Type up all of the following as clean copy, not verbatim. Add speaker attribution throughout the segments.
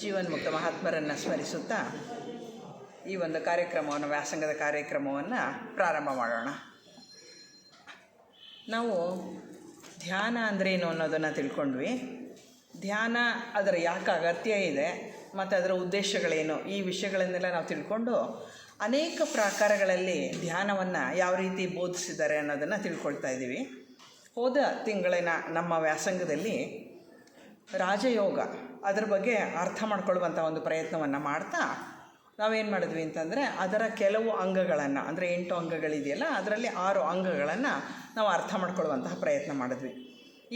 Speaker 1: ಜೀವನ್ಮುಕ್ತ ಮಹಾತ್ಮರನ್ನು ಸ್ಮರಿಸುತ್ತಾ ಈ ಒಂದು ಕಾರ್ಯಕ್ರಮವನ್ನು, ವ್ಯಾಸಂಗದ ಕಾರ್ಯಕ್ರಮವನ್ನು ಪ್ರಾರಂಭ ಮಾಡೋಣ. ನಾವು ಧ್ಯಾನ ಅಂದ್ರೇನು ಅನ್ನೋದನ್ನು ತಿಳ್ಕೊಂಡ್ವಿ. ಧ್ಯಾನ ಅದರ ಯಾಕೆ ಅಗತ್ಯ ಇದೆ ಮತ್ತು ಅದರ ಉದ್ದೇಶಗಳೇನು, ಈ ವಿಷಯಗಳನ್ನೆಲ್ಲ ನಾವು ತಿಳ್ಕೊಂಡು ಅನೇಕ ಪ್ರಕಾರಗಳಲ್ಲಿ ಧ್ಯಾನವನ್ನು ಯಾವ ರೀತಿ ಬೋಧಿಸಿದ್ದಾರೆ ಅನ್ನೋದನ್ನು ತಿಳ್ಕೊಳ್ತಾ ಇದ್ದೀವಿ. ಹೋದ ತಿಂಗಳಿನ ನಮ್ಮ ವ್ಯಾಸಂಗದಲ್ಲಿ ರಾಜಯೋಗ ಅದರ ಬಗ್ಗೆ ಅರ್ಥ ಮಾಡ್ಕೊಳ್ಳುವಂಥ ಒಂದು ಪ್ರಯತ್ನವನ್ನು ಮಾಡ್ತಾ ನಾವೇನು ಮಾಡಿದ್ವಿ ಅಂತಂದರೆ, ಅದರ ಕೆಲವು ಅಂಗಗಳನ್ನು, ಅಂದರೆ 8 ಅಂಗಗಳಿದೆಯಲ್ಲ, ಅದರಲ್ಲಿ 6 ಅಂಗಗಳನ್ನು ನಾವು ಅರ್ಥ ಮಾಡ್ಕೊಳ್ಳುವಂತಹ ಪ್ರಯತ್ನ ಮಾಡಿದ್ವಿ.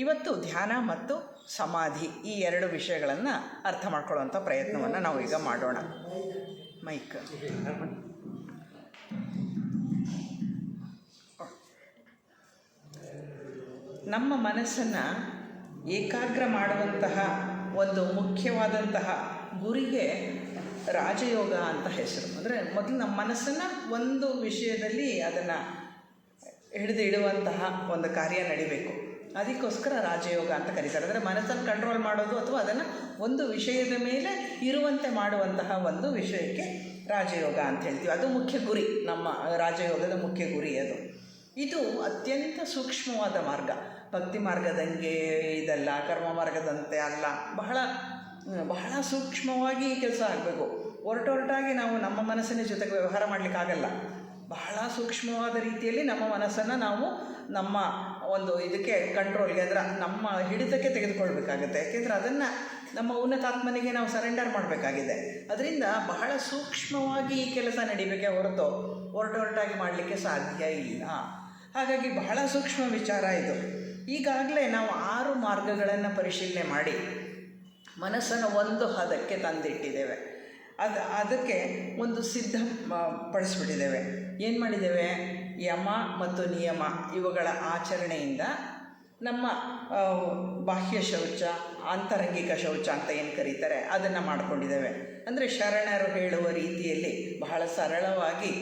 Speaker 1: ಇವತ್ತು ಧ್ಯಾನ ಮತ್ತು ಸಮಾಧಿ ಈ 2 ವಿಷಯಗಳನ್ನು ಅರ್ಥ ಮಾಡ್ಕೊಳ್ಳುವಂಥ ಪ್ರಯತ್ನವನ್ನು ನಾವು ಈಗ ಮಾಡೋಣ. ಮೈಕ್ ನಮ್ಮ ಮನಸ್ಸನ್ನು ಏಕಾಗ್ರ ಮಾಡುವಂತಹ ಒಂದು ಮುಖ್ಯವಾದಂತಹ ಗುರಿಗೆ ರಾಜಯೋಗ ಅಂತ ಹೆಸರು. ಅಂದರೆ ಮೊದಲು ನಮ್ಮ ಮನಸ್ಸನ್ನು ಒಂದು ವಿಷಯದಲ್ಲಿ ಅದನ್ನು ಹಿಡಿದು ಇಡುವಂತಹ ಒಂದು ಕಾರ್ಯ ನಡಿಬೇಕು. ಅದಕ್ಕೋಸ್ಕರ ರಾಜಯೋಗ ಅಂತ ಕರೀತಾರೆ. ಅಂದರೆ ಮನಸ್ಸನ್ನು ಕಂಟ್ರೋಲ್ ಮಾಡೋದು ಅಥವಾ ಅದನ್ನು ಒಂದು ವಿಷಯದ ಮೇಲೆ ಇರುವಂತೆ ಮಾಡುವಂತಹ ಒಂದು ವಿಷಯಕ್ಕೆ ರಾಜಯೋಗ ಅಂತ ಹೇಳ್ತೀವಿ. ಅದು ಮುಖ್ಯ ಗುರಿ, ನಮ್ಮ ರಾಜಯೋಗದ ಮುಖ್ಯ ಗುರಿ ಅದು. ಇದು ಅತ್ಯಂತ ಸೂಕ್ಷ್ಮವಾದ ಮಾರ್ಗ. ಭಕ್ತಿ ಮಾರ್ಗದಂಗೆ ಇದಲ್ಲ, ಕರ್ಮ ಮಾರ್ಗದಂತೆ ಅಲ್ಲ. ಬಹಳ ಸೂಕ್ಷ್ಮವಾಗಿ ಕೆಲಸ ಆಗಬೇಕು. ಹೊರಟಾಗಿ ನಾವು ನಮ್ಮ ಮನಸ್ಸಿನ ಜೊತೆಗೆ ವ್ಯವಹಾರ ಮಾಡಲಿಕ್ಕಾಗಲ್ಲ. ಬಹಳ ಸೂಕ್ಷ್ಮವಾದ ರೀತಿಯಲ್ಲಿ ನಮ್ಮ ಮನಸ್ಸನ್ನು ನಾವು ನಮ್ಮ ಒಂದು ಇದಕ್ಕೆ ಕಂಟ್ರೋಲ್ಗೆ, ಅಂದರೆ ನಮ್ಮ ಹಿಡಿತಕ್ಕೆ ತೆಗೆದುಕೊಳ್ಬೇಕಾಗತ್ತೆ. ಯಾಕೆಂದರೆ ಅದನ್ನು ನಮ್ಮ ಉನ್ನತಾತ್ಮನಿಗೆ ನಾವು ಸರೆಂಡರ್ ಮಾಡಬೇಕಾಗಿದೆ. ಅದರಿಂದ ಬಹಳ ಸೂಕ್ಷ್ಮವಾಗಿ ಈ ಕೆಲಸ ನಡಿಬೇಕೆ ಹೊರತು ಹೊರಟಾಗಿ ಮಾಡಲಿಕ್ಕೆ ಸಾಧ್ಯ ಇಲ್ಲ. ಹಾಗಾಗಿ ಬಹಳ ಸೂಕ್ಷ್ಮ ವಿಚಾರ ಇದು. ಈಗಾಗಲೇ ನಾವು 6 ಮಾರ್ಗಗಳನ್ನು ಪರಿಶೀಲನೆ ಮಾಡಿ ಮನಸ್ಸನ್ನು ಒಂದು ಹದಕ್ಕೆ ತಂದಿಟ್ಟಿದ್ದೇವೆ. ಅದಕ್ಕೆ ಒಂದು ಸಿದ್ಧ ಪಡಿಸ್ಬಿಟ್ಟಿದ್ದೇವೆ. ಏನು ಮಾಡಿದ್ದೇವೆ? ಯಮ ಮತ್ತು ನಿಯಮ ಇವುಗಳ ಆಚರಣೆಯಿಂದ ನಮ್ಮ ಬಾಹ್ಯ ಶೌಚ, ಆಂತರಂಗಿಕ ಶೌಚ ಅಂತ ಏನು ಕರೀತಾರೆ, ಅದನ್ನು ಮಾಡಿಕೊಂಡಿದ್ದೇವೆ. ಅಂದರೆ ಶರಣರು ಹೇಳುವ ರೀತಿಯಲ್ಲಿ ಬಹಳ ಸರಳವಾಗಿ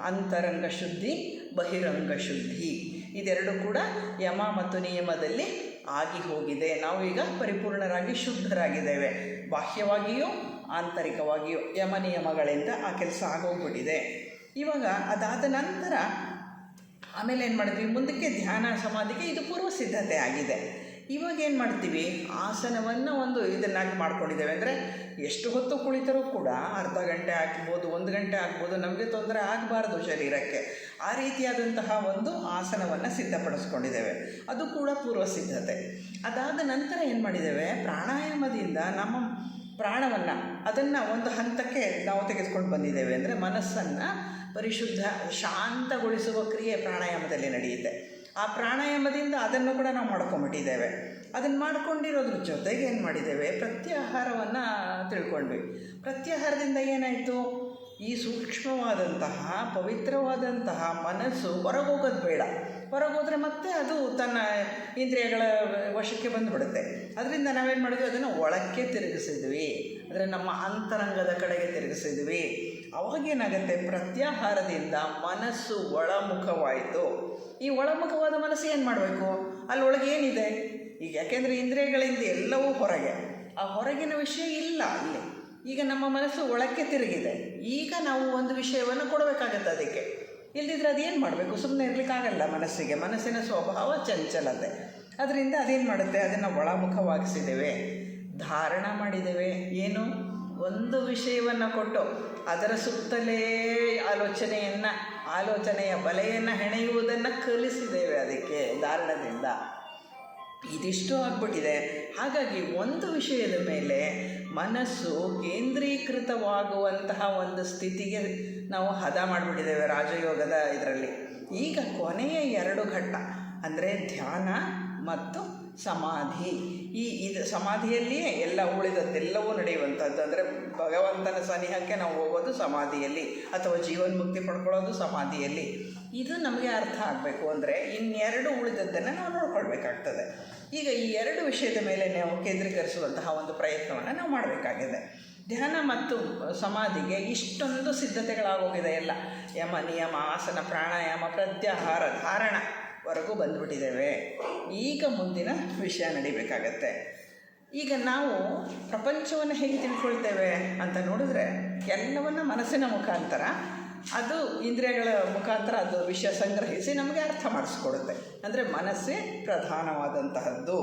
Speaker 1: ಅಂತರಂಗ ಶುದ್ಧಿ, ಬಹಿರಂಗ ಶುದ್ಧಿ ಇದೆರಡು ಕೂಡ ಯಮ ಮತ್ತು ನಿಯಮದಲ್ಲಿ ಆಗಿ ಹೋಗಿದೆ. ನಾವು ಈಗ ಪರಿಪೂರ್ಣರಾಗಿ ಶುದ್ಧರಾಗಿದ್ದೇವೆ. ಬಾಹ್ಯವಾಗಿಯೂ ಆಂತರಿಕವಾಗಿಯೂ ಯಮ ನಿಯಮಗಳಿಂದ ಆ ಕೆಲಸ ಆಗೋಗ್ಬಿಟ್ಟಿದೆ. ಇವಾಗ ಅದಾದ ನಂತರ ಆಮೇಲೆ ಏನು ಮಾಡಿದ್ವಿ? ಮುಂದಕ್ಕೆ ಧ್ಯಾನ ಸಮಾಧಿಗೆ ಇದು ಪೂರ್ವ ಸಿದ್ಧತೆ ಆಗಿದೆ. ಇವಾಗ ಏನು ಮಾಡ್ತೀವಿ? ಆಸನವನ್ನು ಒಂದು ಇದನ್ನಾಗಿ ಮಾಡ್ಕೊಂಡಿದ್ದೇವೆ. ಅಂದರೆ ಎಷ್ಟು ಹೊತ್ತು ಕುಳಿತರೂ ಕೂಡ ಅರ್ಧ ಗಂಟೆ ಆಗ್ಬೋದು, 1 ಗಂಟೆ ಆಗ್ಬೋದು, ನಮಗೆ ತೊಂದರೆ ಆಗಬಾರ್ದು ಶರೀರಕ್ಕೆ. ಆ ರೀತಿಯಾದಂತಹ ಒಂದು ಆಸನವನ್ನು ಸಿದ್ಧಪಡಿಸ್ಕೊಂಡಿದ್ದೇವೆ. ಅದು ಕೂಡ ಪೂರ್ವ ಸಿದ್ಧತೆ. ಅದಾದ ನಂತರ ಏನು ಮಾಡಿದ್ದೇವೆ? ಪ್ರಾಣಾಯಾಮದಿಂದ ನಮ್ಮ ಪ್ರಾಣವನ್ನು ಅದನ್ನು ಒಂದು ಹಂತಕ್ಕೆ ನಾವು ತೆಗೆದುಕೊಂಡು ಬಂದಿದ್ದೇವೆ. ಅಂದರೆ ಮನಸ್ಸನ್ನು ಪರಿಶುದ್ಧ ಶಾಂತಗೊಳಿಸುವ ಕ್ರಿಯೆ ಪ್ರಾಣಾಯಾಮದಲ್ಲಿ ನಡೆಯುತ್ತೆ. ಆ ಪ್ರಾಣಾಯಾಮದಿಂದ ಅದನ್ನು ಕೂಡ ನಾವು ಮಾಡ್ಕೊಂಬಿಟ್ಟಿದ್ದೇವೆ. ಅದನ್ನು ಮಾಡ್ಕೊಂಡಿರೋದ್ರ ಜೊತೆಗೆ ಏನು ಮಾಡಿದ್ದೇವೆ? ಪ್ರತ್ಯಾಹಾರವನ್ನು ತಿಳ್ಕೊಂಡ್ವಿ. ಪ್ರತ್ಯಾಹಾರದಿಂದ ಏನಾಯಿತು? ಈ ಸೂಕ್ಷ್ಮವಾದಂತಹ ಪವಿತ್ರವಾದಂತಹ ಮನಸ್ಸು ಹೊರಗೋಗೋದು ಬೇಡ. ಹೊರಗೋದ್ರೆ ಮತ್ತೆ ಅದು ತನ್ನ ಇಂದ್ರಿಯಗಳ ವಶಕ್ಕೆ ಬಂದುಬಿಡುತ್ತೆ. ಅದರಿಂದ ನಾವೇನು ಮಾಡಿದ್ವಿ? ಅದನ್ನು ಒಳಕ್ಕೆ ತಿರುಗಿಸಿದ್ವಿ. ಅಂದರೆ ನಮ್ಮ ಅಂತರಂಗದ ಕಡೆಗೆ ತಿರುಗಿಸಿದ್ವಿ. ಅವಾಗೇನಾಗುತ್ತೆ? ಪ್ರತ್ಯಾಹಾರದಿಂದ ಮನಸ್ಸು ಒಳಮುಖವಾಯಿತು. ಈ ಒಳಮುಖವಾದ ಮನಸ್ಸು ಏನು ಮಾಡಬೇಕು? ಅಲ್ಲೊಳಗೆ ಏನಿದೆ ಈಗ? ಯಾಕೆಂದರೆ ಇಂದ್ರಿಯಗಳಿಂದ ಎಲ್ಲವೂ ಹೊರಗೆ, ಆ ಹೊರಗಿನ ವಿಷಯ ಇಲ್ಲ ಅಲ್ಲಿ. ಈಗ ನಮ್ಮ ಮನಸ್ಸು ಒಳಕ್ಕೆ ತಿರುಗಿದೆ. ಈಗ ನಾವು ಒಂದು ವಿಷಯವನ್ನು ಕೊಡಬೇಕಾಗತ್ತೆ ಅದಕ್ಕೆ. ಇಲ್ಲದಿದ್ದರೆ ಅದೇನು ಮಾಡಬೇಕು? ಸುಮ್ಮನೆ ಇರಲಿಕ್ಕಾಗಲ್ಲ ಮನಸ್ಸಿಗೆ. ಮನಸ್ಸಿನ ಸ್ವಭಾವ ಚಂಚಲತೆ. ಅದರಿಂದ ಅದೇನು ಮಾಡುತ್ತೆ? ಅದನ್ನು ಒಳಮುಖವಾಗಿಸಿದ್ದೇವೆ, ಧಾರಣ ಮಾಡಿದ್ದೇವೆ. ಏನು? ಒಂದು ವಿಷಯವನ್ನು ಕೊಟ್ಟು ಅದರ ಸುತ್ತಲೇ ಆಲೋಚನೆಯ ಬಲೆಯನ್ನು ಹೆಣೆಯುವುದನ್ನು ಕಲಿಸಿದ್ದೇವೆ ಅದಕ್ಕೆ ಧಾರಣದಿಂದ. ಇದಿಷ್ಟು ಆಗ್ಬಿಟ್ಟಿದೆ. ಹಾಗಾಗಿ ಒಂದು ವಿಷಯದ ಮೇಲೆ ಮನಸ್ಸು ಕೇಂದ್ರೀಕೃತವಾಗುವಂತಹ ಒಂದು ಸ್ಥಿತಿಗೆ ನಾವು ಹದ ಮಾಡಿಬಿಟ್ಟಿದ್ದೇವೆ ರಾಜಯೋಗದ ಇದರಲ್ಲಿ. ಈಗ ಕೊನೆಯ 2 ಘಟ್ಟ ಅಂದರೆ ಧ್ಯಾನ ಮತ್ತು ಸಮಾಧಿ. ಇದು ಸಮಾಧಿಯಲ್ಲಿಯೇ ಎಲ್ಲ ಉಳಿದದ್ದೆಲ್ಲವೂ ನಡೆಯುವಂಥದ್ದು. ಅಂದರೆ ಭಗವಂತನ ಸನಿಹಕ್ಕೆ ನಾವು ಹೋಗೋದು ಸಮಾಧಿಯಲ್ಲಿ, ಅಥವಾ ಜೀವನ್ಮುಕ್ತಿ ಪಡ್ಕೊಳ್ಳೋದು ಸಮಾಧಿಯಲ್ಲಿ. ಇದು ನಮಗೆ ಅರ್ಥ ಆಗಬೇಕು. ಅಂದರೆ ಇನ್ನೆರಡು ಉಳಿದದ್ದನ್ನು ನಾವು ನೋಡ್ಕೊಳ್ಬೇಕಾಗ್ತದೆ. ಈಗ ಈ 2 ವಿಷಯದ ಮೇಲೆ ನಾವು ಕೇಂದ್ರೀಕರಿಸುವಂತಹ ಒಂದು ಪ್ರಯತ್ನವನ್ನು ನಾವು ಮಾಡಬೇಕಾಗಿದೆ. ಧ್ಯಾನ ಮತ್ತು ಸಮಾಧಿಗೆ ಇಷ್ಟೊಂದು ಸಿದ್ಧತೆಗಳಾಗೋಗಿದೆ. ಎಲ್ಲ ಯಮ ನಿಯಮ, ಆಸನ, ಪ್ರಾಣಾಯಾಮ, ಪ್ರತ್ಯಾಹಾರ, ಧಾರಣ ವರೆಗೂ ಬಂದುಬಿಟ್ಟಿದ್ದೇವೆ. ಈಗ ಮುಂದಿನ ವಿಷಯ ನಡಿಬೇಕಾಗತ್ತೆ. ಈಗ ನಾವು ಪ್ರಪಂಚವನ್ನು ಹೇಗೆ ತಿಳ್ಕೊಳ್ತೇವೆ ಅಂತ ನೋಡಿದ್ರೆ ಎಲ್ಲವನ್ನ ಮನಸ್ಸಿನ ಮುಖಾಂತರ, ಅದು ಇಂದ್ರಿಯಗಳ ಮುಖಾಂತರ ಅದು ವಿಷಯ ಸಂಗ್ರಹಿಸಿ ನಮಗೆ ಅರ್ಥ ಮಾಡಿಸ್ಕೊಡುತ್ತೆ. ಅಂದರೆ ಮನಸ್ಸೇ ಪ್ರಧಾನವಾದಂತಹದ್ದು.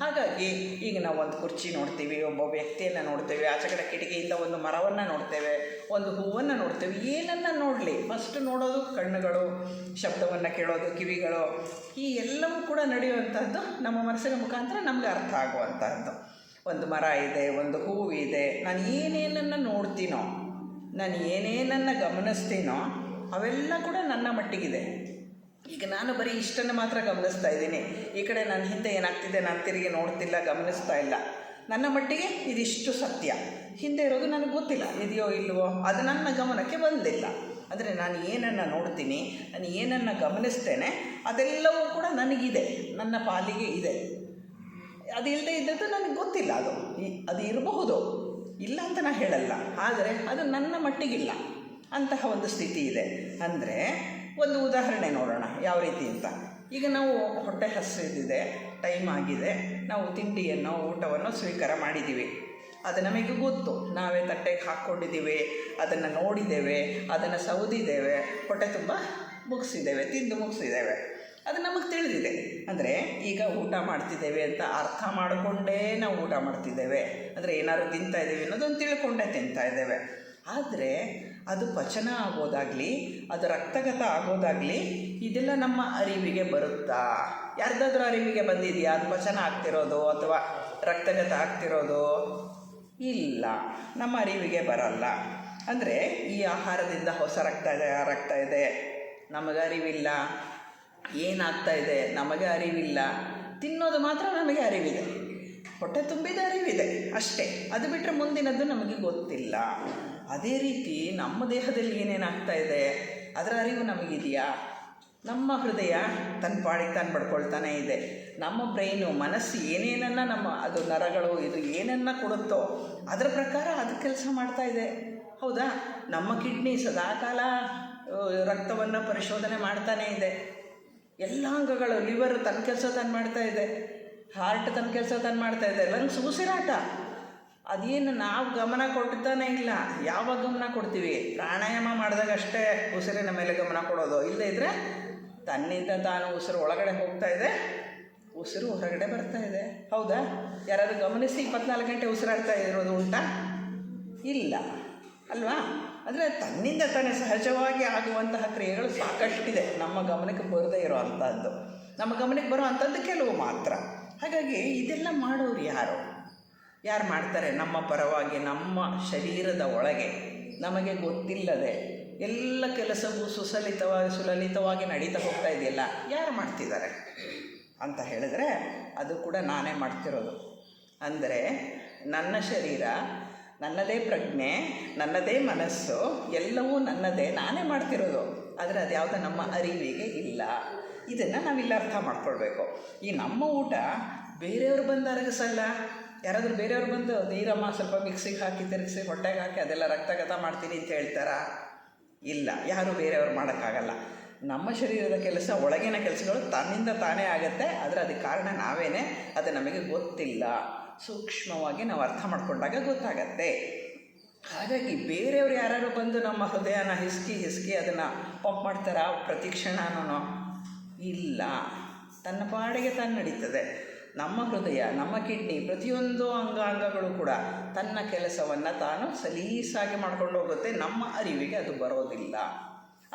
Speaker 1: ಹಾಗಾಗಿ ಈಗ ನಾವು ಒಂದು ಕುರ್ಚಿ ನೋಡ್ತೀವಿ, ಒಬ್ಬ ವ್ಯಕ್ತಿಯನ್ನು ನೋಡ್ತೇವೆ, ಆಚೆ ಕಡೆ ಕಿಟಕಿಯಿಂದ ಒಂದು ಮರವನ್ನು ನೋಡ್ತೇವೆ, ಒಂದು ಹೂವನ್ನು ನೋಡ್ತೇವೆ. ಏನನ್ನು ನೋಡಲಿ, ಫಸ್ಟ್ ನೋಡೋದು ಕಣ್ಣುಗಳು, ಶಬ್ದವನ್ನು ಕೇಳೋದು ಕಿವಿಗಳು, ಈ ಎಲ್ಲವೂ ಕೂಡ ನಡೆಯುವಂಥದ್ದು ನಮ್ಮ ಮನಸ್ಸಿನ ಮುಖಾಂತರ ನಮಗೆ ಅರ್ಥ ಆಗುವಂತಹದ್ದು. ಒಂದು ಮರ ಇದೆ, ಒಂದು ಹೂವಿದೆ, ನಾನು ಏನೇನನ್ನು ನೋಡ್ತೀನೋ, ನಾನು ಏನೇನನ್ನು ಗಮನಿಸ್ತೀನೋ ಅವೆಲ್ಲ ಕೂಡ ನನ್ನ ಮಟ್ಟಿಗಿದೆ. ಈಗ ನಾನು ಬರೀ ಇಷ್ಟನ್ನು ಮಾತ್ರ ಗಮನಿಸ್ತಾ ಇದ್ದೀನಿ, ಈ ಕಡೆ ನನ್ನ ಹಿಂದೆ ಏನಾಗ್ತಿದೆ ನಾನು ತಿರುಗಿ ನೋಡ್ತಿಲ್ಲ, ಗಮನಿಸ್ತಾ ಇಲ್ಲ. ನನ್ನ ಮಟ್ಟಿಗೆ ಇದಿಷ್ಟು ಸತ್ಯ, ಹಿಂದೆ ಇರೋದು ನನಗೆ ಗೊತ್ತಿಲ್ಲ, ಇದೆಯೋ ಇಲ್ವೋ, ಅದು ನನ್ನ ಗಮನಕ್ಕೆ ಬಂದಿಲ್ಲ. ಅಂದರೆ ನಾನು ಏನನ್ನು ನೋಡ್ತೀನಿ, ನಾನು ಏನನ್ನು ಗಮನಿಸ್ತೇನೆ, ಅದೆಲ್ಲವೂ ಕೂಡ ನನಗಿದೆ, ನನ್ನ ಪಾಲಿಗೆ ಇದೆ. ಅದು ಇಲ್ಲದೆ ಇದ್ದದ್ದು ನನಗೆ ಗೊತ್ತಿಲ್ಲ. ಅದು ಇರಬಹುದು, ಇಲ್ಲ ಅಂತ ನಾನು ಹೇಳಲ್ಲ, ಆದರೆ ಅದು ನನ್ನ ಮಟ್ಟಿಗಿಲ್ಲ. ಅಂತಹ ಒಂದು ಸ್ಥಿತಿ ಇದೆ. ಅಂದರೆ ಒಂದು ಉದಾಹರಣೆ ನೋಡೋಣ ಯಾವ ರೀತಿ ಅಂತ. ಈಗ ನಾವು ಹೊಟ್ಟೆ ಹಸಿದಿದೆ, ಟೈಮ್ ಆಗಿದೆ, ನಾವು ತಿಂಡಿಯನ್ನು ಊಟವನ್ನು ಸ್ವೀಕಾರ ಮಾಡಿದ್ದೀವಿ. ಅದು ನಮಗೆ ಗೊತ್ತು, ನಾವೇ ತಟ್ಟೆಗೆ ಹಾಕ್ಕೊಂಡಿದ್ದೀವಿ, ಅದನ್ನು ನೋಡಿದ್ದೇವೆ, ಅದನ್ನು ಸೌದಿದ್ದೇವೆ, ಹೊಟ್ಟೆ ತುಂಬ ಮುಗಿಸಿದ್ದೇವೆ, ತಿಂದು ಮುಗಿಸಿದ್ದೇವೆ. ಅದು ನಮಗೆ ತಿಳಿದಿದೆ. ಅಂದರೆ ಈಗ ಊಟ ಮಾಡ್ತಿದ್ದೇವೆ ಅಂತ ಅರ್ಥ ಮಾಡಿಕೊಂಡೇ ನಾವು ಊಟ ಮಾಡ್ತಿದ್ದೇವೆ. ಅಂದರೆ ಏನಾದ್ರು ತಿಂತಾ ಇದ್ದೀವಿ ಅನ್ನೋದನ್ನು ತಿಳ್ಕೊಂಡೇ ತಿಂತಾ ಇದ್ದೇವೆ. ಆದರೆ ಅದು ಪಚನ ಆಗೋದಾಗಲಿ, ಅದು ರಕ್ತಗತ ಆಗೋದಾಗಲಿ, ಇದೆಲ್ಲ ನಮ್ಮ ಅರಿವಿಗೆ ಬರುತ್ತಾ? ಯಾರ್ದಾದ್ರೂ ಅರಿವಿಗೆ ಬಂದಿದೆಯಾ ಅದು ಪಚನ ಆಗ್ತಿರೋದು ಅಥವಾ ರಕ್ತಗತ ಆಗ್ತಿರೋದು? ಇಲ್ಲ, ನಮ್ಮ ಅರಿವಿಗೆ ಬರಲ್ಲ. ಅಂದರೆ ಈ ಆಹಾರದಿಂದ ಹೊಸ ರಕ್ತ ಇದೆ, ನಮಗೆ ಅರಿವಿಲ್ಲ. ಏನಾಗ್ತಾ ಇದೆ ನಮಗೆ ಅರಿವಿಲ್ಲ. ತಿನ್ನೋದು ಮಾತ್ರ ನಮಗೆ ಅರಿವಿದೆ, ಹೊಟ್ಟೆ ತುಂಬಿದ ಅರಿವಿದೆ ಅಷ್ಟೇ. ಅದು ಬಿಟ್ಟರೆ ಮುಂದಿನದ್ದು ನಮಗೆ ಗೊತ್ತಿಲ್ಲ. ಅದೇ ರೀತಿ ನಮ್ಮ ದೇಹದಲ್ಲಿ ಏನೇನಾಗ್ತಾ ಇದೆ ಅದರ ಅರಿವು ನಮಗಿದೆಯಾ? ನಮ್ಮ ಹೃದಯ ತನ್ನ ಪಾಡಿಗೆ ತಾನು ಬಡ್ಕೊಳ್ತಾನೆ ಇದೆ. ನಮ್ಮ ಬ್ರೈನು, ಮನಸ್ಸು ಏನೇನನ್ನು ಅದು ನರಗಳು ಇದು ಏನನ್ನು ಕೊಡುತ್ತೋ ಅದರ ಪ್ರಕಾರ ಅದು ಕೆಲಸ ಮಾಡ್ತಾ ಇದೆ. ಹೌದಾ? ನಮ್ಮ ಕಿಡ್ನಿ ಸದಾಕಾಲ ರಕ್ತವನ್ನು ಪರಿಶೋಧನೆ ಮಾಡ್ತಾನೇ ಇದೆ. ಎಲ್ಲ ಅಂಗಗಳು, ಲಿವರ್ ತನ್ನ ಕೆಲಸ ತಾನು ಮಾಡ್ತಾ ಇದೆ, ಹಾರ್ಟ್ ತನ್ನ ಕೆಲಸ ತಾನು ಮಾಡ್ತಾ ಇದೆ, ಲಂಗ್ಸ್ ಉಸಿರಾಟ. ಅದೇನು ನಾವು ಗಮನ ಕೊಡ್ತಾನೆ ಇಲ್ಲ. ಯಾವಾಗ ಗಮನ ಕೊಡ್ತೀವಿ? ಪ್ರಾಣಾಯಾಮ ಮಾಡಿದಾಗ ಅಷ್ಟೇ ಉಸಿರಿನ ಮೇಲೆ ಗಮನ ಕೊಡೋದು. ಇಲ್ಲದೇ ಇದ್ದರೆ ತನ್ನಿಂದ ತಾನು ಉಸಿರು ಒಳಗಡೆ ಹೋಗ್ತಾ ಇದೆ, ಉಸಿರು ಹೊರಗಡೆ ಬರ್ತಾ ಇದೆ. ಹೌದಾ? ಯಾರಾದರೂ ಗಮನಿಸಿ 24 ಗಂಟೆ ಉಸಿರಾಡ್ತಾ ಇರೋದು ಉಂಟಾ? ಇಲ್ಲ ಅಲ್ವಾ? ಅಂದರೆ ತನ್ನಿಂದ ತಾನೇ ಸಹಜವಾಗಿ ಆಗುವಂತಹ ಕ್ರಿಯೆಗಳು ಸಾಕಷ್ಟಿದೆ, ನಮ್ಮ ಗಮನಕ್ಕೆ ಬರದೇ ಇರೋ ಅಂಥದ್ದು. ನಮ್ಮ ಗಮನಕ್ಕೆ ಬರೋ ಅಂಥದ್ದು ಕೆಲವು ಮಾತ್ರ. ಹಾಗಾಗಿ ಇದೆಲ್ಲ ಮಾಡೋರು ಯಾರು ಮಾಡ್ತಾರೆ? ನಮ್ಮ ಪರವಾಗಿ, ನಮ್ಮ ಶರೀರದ ಒಳಗೆ ನಮಗೆ ಗೊತ್ತಿಲ್ಲದೆ ಎಲ್ಲ ಕೆಲಸವೂ ಸುಲಲಿತವಾಗಿ ನಡೀತಾ ಹೋಗ್ತಾ ಇದೆಯಲ್ಲ, ಯಾರು ಮಾಡ್ತಿದ್ದಾರೆ ಅಂತ ಹೇಳಿದ್ರೆ ಅದು ಕೂಡ ನಾನೇ ಮಾಡ್ತಿರೋದು. ಅಂದರೆ ನನ್ನ ಶರೀರ, ನನ್ನದೇ ಪ್ರಜ್ಞೆ, ನನ್ನದೇ ಮನಸ್ಸು, ಎಲ್ಲವೂ ನನ್ನದೇ, ನಾನೇ ಮಾಡ್ತಿರೋದು. ಆದರೆ ಅದು ಯಾವುದೋ ನಮ್ಮ ಅರಿವಿಗೆ ಇಲ್ಲ. ಇದನ್ನು ನಾವಿಲ್ಲ ಅರ್ಥ ಮಾಡ್ಕೊಳ್ಬೇಕು. ಈ ನಮ್ಮ ಊಟ ಬೇರೆಯವರು ಬಂದು ಅರಗಿಸಲ್ಲ. ಯಾರಾದರೂ ಬೇರೆಯವ್ರು ಬಂದು ನೀರಮ್ಮ ಸ್ವಲ್ಪ ಮಿಕ್ಸಿಗೆ ಹಾಕಿ ತಿರುಗಿಸಿ ಹೊಟ್ಟೆಗೆ ಹಾಕಿ ಅದೆಲ್ಲ ರಕ್ತಗತ ಮಾಡ್ತೀನಿ ಅಂತ ಹೇಳ್ತಾರಾ? ಇಲ್ಲ, ಯಾರೂ ಬೇರೆಯವ್ರು ಮಾಡೋಕ್ಕಾಗಲ್ಲ. ನಮ್ಮ ಶರೀರದ ಕೆಲಸ, ಒಳಗಿನ ಕೆಲಸಗಳು ತನ್ನಿಂದ ತಾನೇ ಆಗುತ್ತೆ. ಆದರೆ ಅದಕ್ಕೆ ಕಾರಣ ನಾವೇನೇ, ಅದು ನಮಗೆ ಗೊತ್ತಿಲ್ಲ. ಸೂಕ್ಷ್ಮವಾಗಿ ನಾವು ಅರ್ಥ ಮಾಡಿಕೊಂಡಾಗ ಗೊತ್ತಾಗತ್ತೆ. ಹಾಗಾಗಿ ಬೇರೆಯವರು ಯಾರು ಬಂದು ನಮ್ಮ ಹೃದಯನ ಹಿಸ್ಕಿ ಅದನ್ನು ಪಂಪ್ ಮಾಡ್ತಾರಾ ಪ್ರತಿಕ್ಷಣನೂ? ಇಲ್ಲ, ತನ್ನ ಪಾಡಿಗೆ ತಾನು ನಡೀತದೆ. ನಮ್ಮ ಹೃದಯ, ನಮ್ಮ ಕಿಡ್ನಿ, ಪ್ರತಿಯೊಂದು ಅಂಗಾಂಗಗಳು ಕೂಡ ತನ್ನ ಕೆಲಸವನ್ನು ತಾನು ಸಲೀಸಾಗಿ ಮಾಡ್ಕೊಂಡು ಹೋಗುತ್ತೆ. ನಮ್ಮ ಅರಿವಿಗೆ ಅದು ಬರೋದಿಲ್ಲ.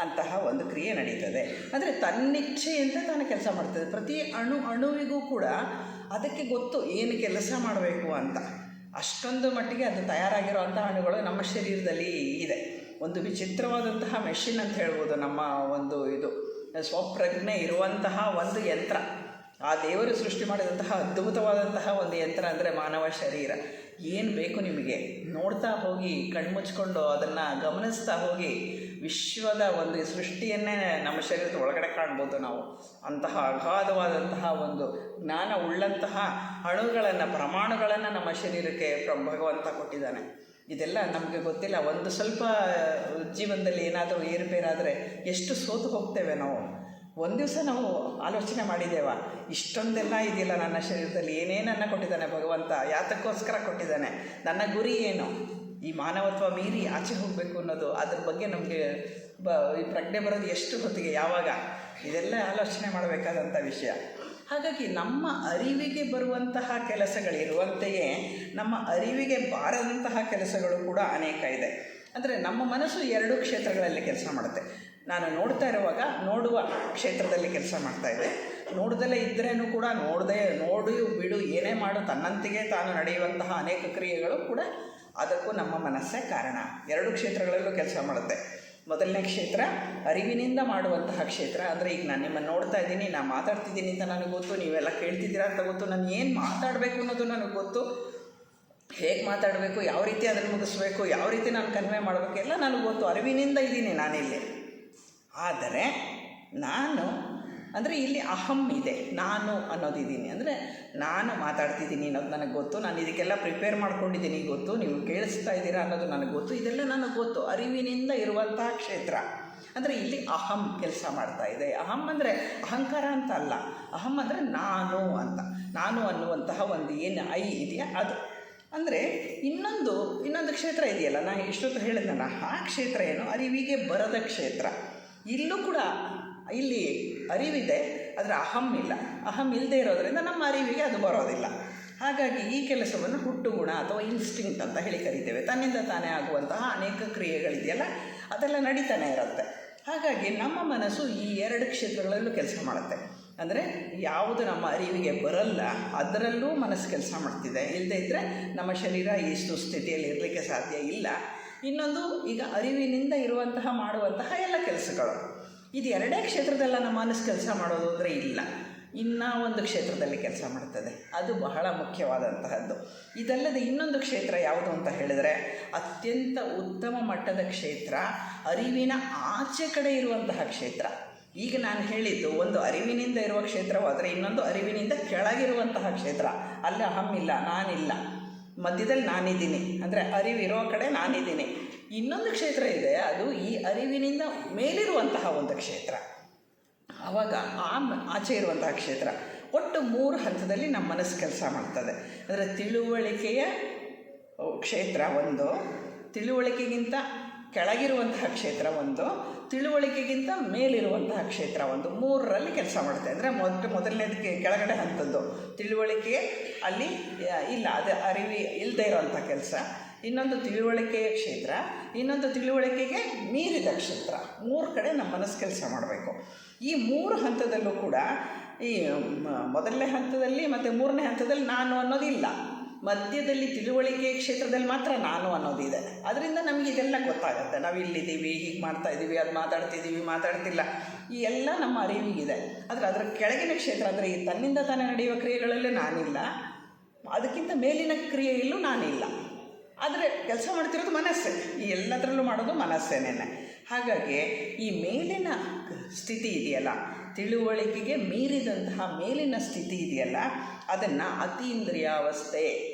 Speaker 1: ಅಂತಹ ಒಂದು ಕ್ರಿಯೆ ನಡೀತದೆ. ಅಂದರೆ ತನ್ನಿಚ್ಛೆಯಂತೆ ತಾನು ಕೆಲಸ ಮಾಡ್ತದೆ. ಪ್ರತಿ ಅಣುವಿಗೂ ಕೂಡ ಅದಕ್ಕೆ ಗೊತ್ತು ಏನು ಕೆಲಸ ಮಾಡಬೇಕು ಅಂತ. ಅಷ್ಟೊಂದು ಮಟ್ಟಿಗೆ ಅದು ತಯಾರಾಗಿರೋ ಅಂಥ ಅಣುಗಳು ನಮ್ಮ ಶರೀರದಲ್ಲಿ ಇದೆ. ಒಂದು ವಿಚಿತ್ರವಾದಂತಹ ಮೆಷಿನ್ ಅಂತ ಹೇಳ್ಬೋದು. ನಮ್ಮ ಒಂದು ಇದು ಸ್ವಪ್ರಜ್ಞೆ ಇರುವಂತಹ ಒಂದು ಯಂತ್ರ, ಆ ದೇವರು ಸೃಷ್ಟಿ ಮಾಡಿದಂತಹ ಅದ್ಭುತವಾದಂತಹ ಒಂದು ಯಂತ್ರ ಅಂದರೆ ಮಾನವ ಶರೀರ. ಏನು ಬೇಕು ನಿಮಗೆ, ನೋಡ್ತಾ ಹೋಗಿ, ಕಣ್ಮುಚ್ಕೊಂಡು ಅದನ್ನು ಗಮನಿಸ್ತಾ ಹೋಗಿ, ವಿಶ್ವದ ಒಂದು ಸೃಷ್ಟಿಯನ್ನೇ ನಮ್ಮ ಶರೀರದ ಒಳಗಡೆ ಕಾಣ್ಬೋದು ನಾವು. ಅಂತಹ ಅಗಾಧವಾದಂತಹ ಒಂದು ಜ್ಞಾನ ಉಳ್ಳಂತಹ ಅಣುಗಳನ್ನು, ಪ್ರಮಾಣಗಳನ್ನು ನಮ್ಮ ಶರೀರಕ್ಕೆ ಭಗವಂತ ಕೊಟ್ಟಿದ್ದಾನೆ. ಇದೆಲ್ಲ ನಮಗೆ ಗೊತ್ತಿಲ್ಲ. ಒಂದು ಸ್ವಲ್ಪ ಜೀವನದಲ್ಲಿ ಏನಾದರೂ ಏರುಪೇರಾದರೆ ಎಷ್ಟು ಸೋತು ಹೋಗ್ತೇವೆ ನಾವು. ಒಂದು ದಿವಸ ನಾವು ಆಲೋಚನೆ ಮಾಡಿದ್ದೇವ, ಇಷ್ಟೊಂದೆಲ್ಲ ಇದೆಯಲ್ಲ ನನ್ನ ಶರೀರದಲ್ಲಿ, ಏನೇನನ್ನು ಕೊಟ್ಟಿದ್ದಾನೆ ಭಗವಂತ, ಯಾತಕ್ಕೋಸ್ಕರ ಕೊಟ್ಟಿದ್ದಾನೆ, ನನ್ನ ಗುರಿ ಏನು, ಈ ಮಾನವತ್ವ ಮೀರಿ ಆಚೆ ಹೋಗಬೇಕು ಅನ್ನೋದು, ಅದ್ರ ಬಗ್ಗೆ ನಮಗೆ ಈ ಪ್ರಜ್ಞೆ ಬರೋದು ಎಷ್ಟು ಹೊತ್ತಿಗೆ, ಯಾವಾಗ, ಇದೆಲ್ಲ ಆಲೋಚನೆ ಮಾಡಬೇಕಾದಂಥ ವಿಷಯ. ಹಾಗಾಗಿ ನಮ್ಮ ಅರಿವಿಗೆ ಬರುವಂತಹ ಕೆಲಸಗಳಿರುವಂತೆಯೇ ನಮ್ಮ ಅರಿವಿಗೆ ಬಾರದಂತಹ ಕೆಲಸಗಳು ಕೂಡ ಅನೇಕ ಇದೆ. ಅಂದರೆ ನಮ್ಮ ಮನಸ್ಸು ಎರಡೂ ಕ್ಷೇತ್ರಗಳಲ್ಲಿ ಕೆಲಸ ಮಾಡುತ್ತೆ. ನಾನು ನೋಡ್ತಾ ಇರುವಾಗ ನೋಡುವ ಕ್ಷೇತ್ರದಲ್ಲಿ ಕೆಲಸ ಮಾಡ್ತಾಯಿದೆ, ನೋಡ್ದಲೇ ಇದ್ದರೇನೂ ಕೂಡ ನೋಡಿ ಬಿಡು ಏನೇ ಮಾಡು ತನ್ನಂತೆಯೇ ತಾನು ನಡೆಯುವಂತಹ ಅನೇಕ ಕ್ರಿಯೆಗಳು ಕೂಡ ಅದಕ್ಕೂ ನಮ್ಮ ಮನಸ್ಸೇ ಕಾರಣ. ಎರಡು ಕ್ಷೇತ್ರಗಳಲ್ಲೂ ಕೆಲಸ ಮಾಡುತ್ತೆ. ಮೊದಲನೇ ಕ್ಷೇತ್ರ ಅರಿವಿನಿಂದ ಮಾಡುವಂತಹ ಕ್ಷೇತ್ರ. ಅಂದರೆ ಈಗ ನಾನು ನಿಮ್ಮನ್ನು ನೋಡ್ತಾ ಇದ್ದೀನಿ, ನಾನು ಮಾತಾಡ್ತಿದ್ದೀನಿ ಅಂತ ನನಗೆ ಗೊತ್ತು, ನೀವೆಲ್ಲ ಕೇಳ್ತಿದ್ದೀರಾ ಅಂತ ಗೊತ್ತು, ನಾನು ಏನು ಮಾತಾಡಬೇಕು ಅನ್ನೋದು ನನಗೆ ಗೊತ್ತು, ಹೇಗೆ ಮಾತಾಡಬೇಕು, ಯಾವ ರೀತಿ ಅದನ್ನು ಮುಗಿಸ್ಬೇಕು, ಯಾವ ರೀತಿ ನಾನು ಕನ್ವೆ ಮಾಡಬೇಕು ಎಲ್ಲ ನನಗೆ ಗೊತ್ತು, ಅರಿವಿನಿಂದ ಇದ್ದೀನಿ ನಾನಿಲ್ಲಿ. ಆದರೆ ನಾನು ಅಂದರೆ ಇಲ್ಲಿ ಅಹಂ ಇದೆ, ನಾನು ಅನ್ನೋದಿದ್ದೀನಿ. ಅಂದರೆ ನಾನು ಮಾತಾಡ್ತಿದ್ದೀನಿ ಅನ್ನೋದು ನನಗೆ ಗೊತ್ತು, ನಾನು ಇದಕ್ಕೆಲ್ಲ ಪ್ರಿಪೇರ್ ಮಾಡ್ಕೊಂಡಿದ್ದೀನಿ ಗೊತ್ತು, ನೀವು ಕೇಳಿಸ್ತಾ ಇದ್ದೀರಾ ಅನ್ನೋದು ನನಗೆ ಗೊತ್ತು, ಇದೆಲ್ಲ ನನಗೆ ಗೊತ್ತು. ಅರಿವಿನಿಂದ ಇರುವಂತಹ ಕ್ಷೇತ್ರ ಅಂದರೆ ಇಲ್ಲಿ ಅಹಂ ಕೆಲಸ ಮಾಡ್ತಾ ಇದೆ. ಅಹಂ ಅಂದರೆ ಅಹಂಕಾರ ಅಂತ ಅಲ್ಲ, ಅಹಂ ಅಂದರೆ ನಾನು ಅಂತ, ನಾನು ಅನ್ನುವಂತಹ ಒಂದು ಏನು ಐ ಇದೆಯಾ ಅದು. ಅಂದರೆ ಇನ್ನೊಂದು ಕ್ಷೇತ್ರ ಇದೆಯಲ್ಲ, ನಾನು ಇಷ್ಟೊತ್ತು ಹೇಳಿದ್ನಲ್ಲ, ಆ ಕ್ಷೇತ್ರ ಏನು, ಅರಿವಿಗೆ ಬರದ ಕ್ಷೇತ್ರ. ಇಲ್ಲೂ ಕೂಡ ಇಲ್ಲಿ ಅರಿವಿದೆ, ಆದರೆ ಅಹಂ ಇಲ್ಲ. ಅಹಂ ಇಲ್ಲದೆ ಇರೋದರಿಂದ ನಮ್ಮ ಅರಿವಿಗೆ ಅದು ಬರೋದಿಲ್ಲ. ಹಾಗಾಗಿ ಈ ಕೆಲಸವನ್ನು ಹುಟ್ಟುಗುಣ ಅಥವಾ ಇನ್ಸ್ಟಿಂಕ್ಟ್ ಅಂತ ಹೇಳಿ ಕರಿತೇವೆ. ತನ್ನಿಂದ ತಾನೇ ಆಗುವಂತಹ ಅನೇಕ ಕ್ರಿಯೆಗಳಿದೆಯಲ್ಲ, ಅದೆಲ್ಲ ನಡೀತಾನೆ ಇರುತ್ತೆ. ಹಾಗಾಗಿ ನಮ್ಮ ಮನಸ್ಸು ಈ ಎರಡು ಕ್ಷೇತ್ರಗಳಲ್ಲೂ ಕೆಲಸ ಮಾಡುತ್ತೆ. ಅಂದರೆ ಯಾವುದು ನಮ್ಮ ಅರಿವಿಗೆ ಬರಲ್ಲ ಅದರಲ್ಲೂ ಮನಸ್ಸು ಕೆಲಸ ಮಾಡ್ತಿದೆ, ಇಲ್ಲದೇ ಇದ್ದರೆ ನಮ್ಮ ಶರೀರ ಇಷ್ಟು ಸ್ಥಿತಿಯಲ್ಲಿ ಇರಲಿಕ್ಕೆ ಸಾಧ್ಯ ಇಲ್ಲ. ಇನ್ನೊಂದು, ಈಗ ಅರಿವಿನಿಂದ ಇರುವಂತಹ ಮಾಡುವಂತಹ ಎಲ್ಲ ಕೆಲಸಗಳು, ಇದು ಎರಡೇ ಕ್ಷೇತ್ರದಲ್ಲ ನಮ್ಮ ಮನಸ್ಸು ಕೆಲಸ ಮಾಡೋದು ಅಂದರೆ ಇಲ್ಲ, ಇನ್ನೂ ಒಂದು ಕ್ಷೇತ್ರದಲ್ಲಿ ಕೆಲಸ ಮಾಡ್ತದೆ. ಅದು ಬಹಳ ಮುಖ್ಯವಾದಂತಹದ್ದು. ಇದಲ್ಲದೆ ಇನ್ನೊಂದು ಕ್ಷೇತ್ರ ಯಾವುದು ಅಂತ ಹೇಳಿದರೆ, ಅತ್ಯಂತ ಉತ್ತಮ ಮಟ್ಟದ ಕ್ಷೇತ್ರ, ಅರಿವಿನ ಆಚೆ ಕಡೆ ಇರುವಂತಹ ಕ್ಷೇತ್ರ. ಈಗ ನಾನು ಹೇಳಿದ್ದು ಒಂದು ಅರಿವಿನಿಂದ ಇರುವ ಕ್ಷೇತ್ರವಾದರೆ, ಇನ್ನೊಂದು ಅರಿವಿನಿಂದ ಕೆಳಗಿರುವಂತಹ ಕ್ಷೇತ್ರ. ಅಲ್ಲಿ ಅಹಂ ಇಲ್ಲ, ನಾನಿಲ್ಲ, ಮಧ್ಯದಲ್ಲಿ ನಾನಿದ್ದೀನಿ, ಅಂದರೆ ಅರಿವಿರೋ ಕಡೆ ನಾನಿದ್ದೀನಿ. ಇನ್ನೊಂದು ಕ್ಷೇತ್ರ ಇದೆ, ಅದು ಈ ಅರಿವಿನಿಂದ ಮೇಲಿರುವಂತಹ ಒಂದು ಕ್ಷೇತ್ರ. ಆವಾಗ ಆಚೆ ಇರುವಂತಹ ಕ್ಷೇತ್ರ. ಒಟ್ಟು 3 ಹಂತದಲ್ಲಿ ನಮ್ಮ ಮನಸ್ಸು ಕೆಲಸ ಮಾಡ್ತದೆ. ಅಂದರೆ ತಿಳುವಳಿಕೆಯ ಕ್ಷೇತ್ರ ಒಂದು, ತಿಳುವಳಿಕೆಗಿಂತ ಕೆಳಗಿರುವಂತಹ ಕ್ಷೇತ್ರ ಒಂದು, ತಿಳುವಳಿಕೆಗಿಂತ ಮೇಲಿರುವಂತಹ ಕ್ಷೇತ್ರ ಒಂದು, 3ರಲ್ಲಿ ಕೆಲಸ ಮಾಡುತ್ತೆ. ಅಂದರೆ ಮೊದಲನೇದಕ್ಕೆ ಕೆಳಗಡೆ ಹಂತದ್ದು ತಿಳುವಳಿಕೆ, ಅಲ್ಲಿ ಇಲ್ಲ, ಅದು ಅರಿವಿ ಇಲ್ಲದೆ ಇರೋವಂಥ ಕೆಲಸ. ಇನ್ನೊಂದು ತಿಳುವಳಿಕೆಯ ಕ್ಷೇತ್ರ, ಇನ್ನೊಂದು ತಿಳುವಳಿಕೆಗೆ ಮೀರಿದ ಕ್ಷೇತ್ರ. 3 ಕಡೆ ನಮ್ಮ ಮನಸ್ಸು ಕೆಲಸ ಮಾಡಬೇಕು. ಈ 3 ಹಂತದಲ್ಲೂ ಕೂಡ ಈ ಮೊದಲನೇ ಹಂತದಲ್ಲಿ ಮತ್ತು 3ನೇ ಹಂತದಲ್ಲಿ ನಾನು ಅನ್ನೋದಿಲ್ಲ, ಮಧ್ಯದಲ್ಲಿ ತಿಳುವಳಿಕೆ ಕ್ಷೇತ್ರದಲ್ಲಿ ಮಾತ್ರ ನಾನು ಅನ್ನೋದಿದೆ. ಅದರಿಂದ ನಮಗೆ ಇದೆಲ್ಲ ಗೊತ್ತಾಗುತ್ತೆ. ನಾವು ಇಲ್ಲಿದ್ದೀವಿ, ಹೀಗೆ ಮಾಡ್ತಾಯಿದ್ದೀವಿ, ಅದು ಮಾತಾಡ್ತಿಲ್ಲ, ಈ ಎಲ್ಲ ನಮ್ಮ ಅರಿವಿಗಿದೆ. ಆದರೆ ಅದರ ಕೆಳಗಿನ ಕ್ಷೇತ್ರ, ಅಂದರೆ ಈ ತನ್ನಿಂದ ತಾನೇ ನಡೆಯುವ ಕ್ರಿಯೆಗಳಲ್ಲೇ ನಾನಿಲ್ಲ, ಅದಕ್ಕಿಂತ ಮೇಲಿನ ಕ್ರಿಯೆಯಲ್ಲೂ ನಾನಿಲ್ಲ. ಆದರೆ ಕೆಲಸ ಮಾಡ್ತಿರೋದು ಮನಸ್ಸೇ, ಈ ಎಲ್ಲದರಲ್ಲೂ ಮಾಡೋದು ಮನಸ್ಸೇನೆ. ಹಾಗಾಗಿ ಈ ಮೇಲಿನ ಸ್ಥಿತಿ ಇದೆಯಲ್ಲ, ತಿಳುವಳಿಕೆಗೆ ಮೀರಿದಂತಹ ಮೇಲಿನ ಸ್ಥಿತಿ ಇದೆಯಲ್ಲ, ಅದನ್ನು ಅತೀಂದ್ರಿಯಾವಸ್ಥೆ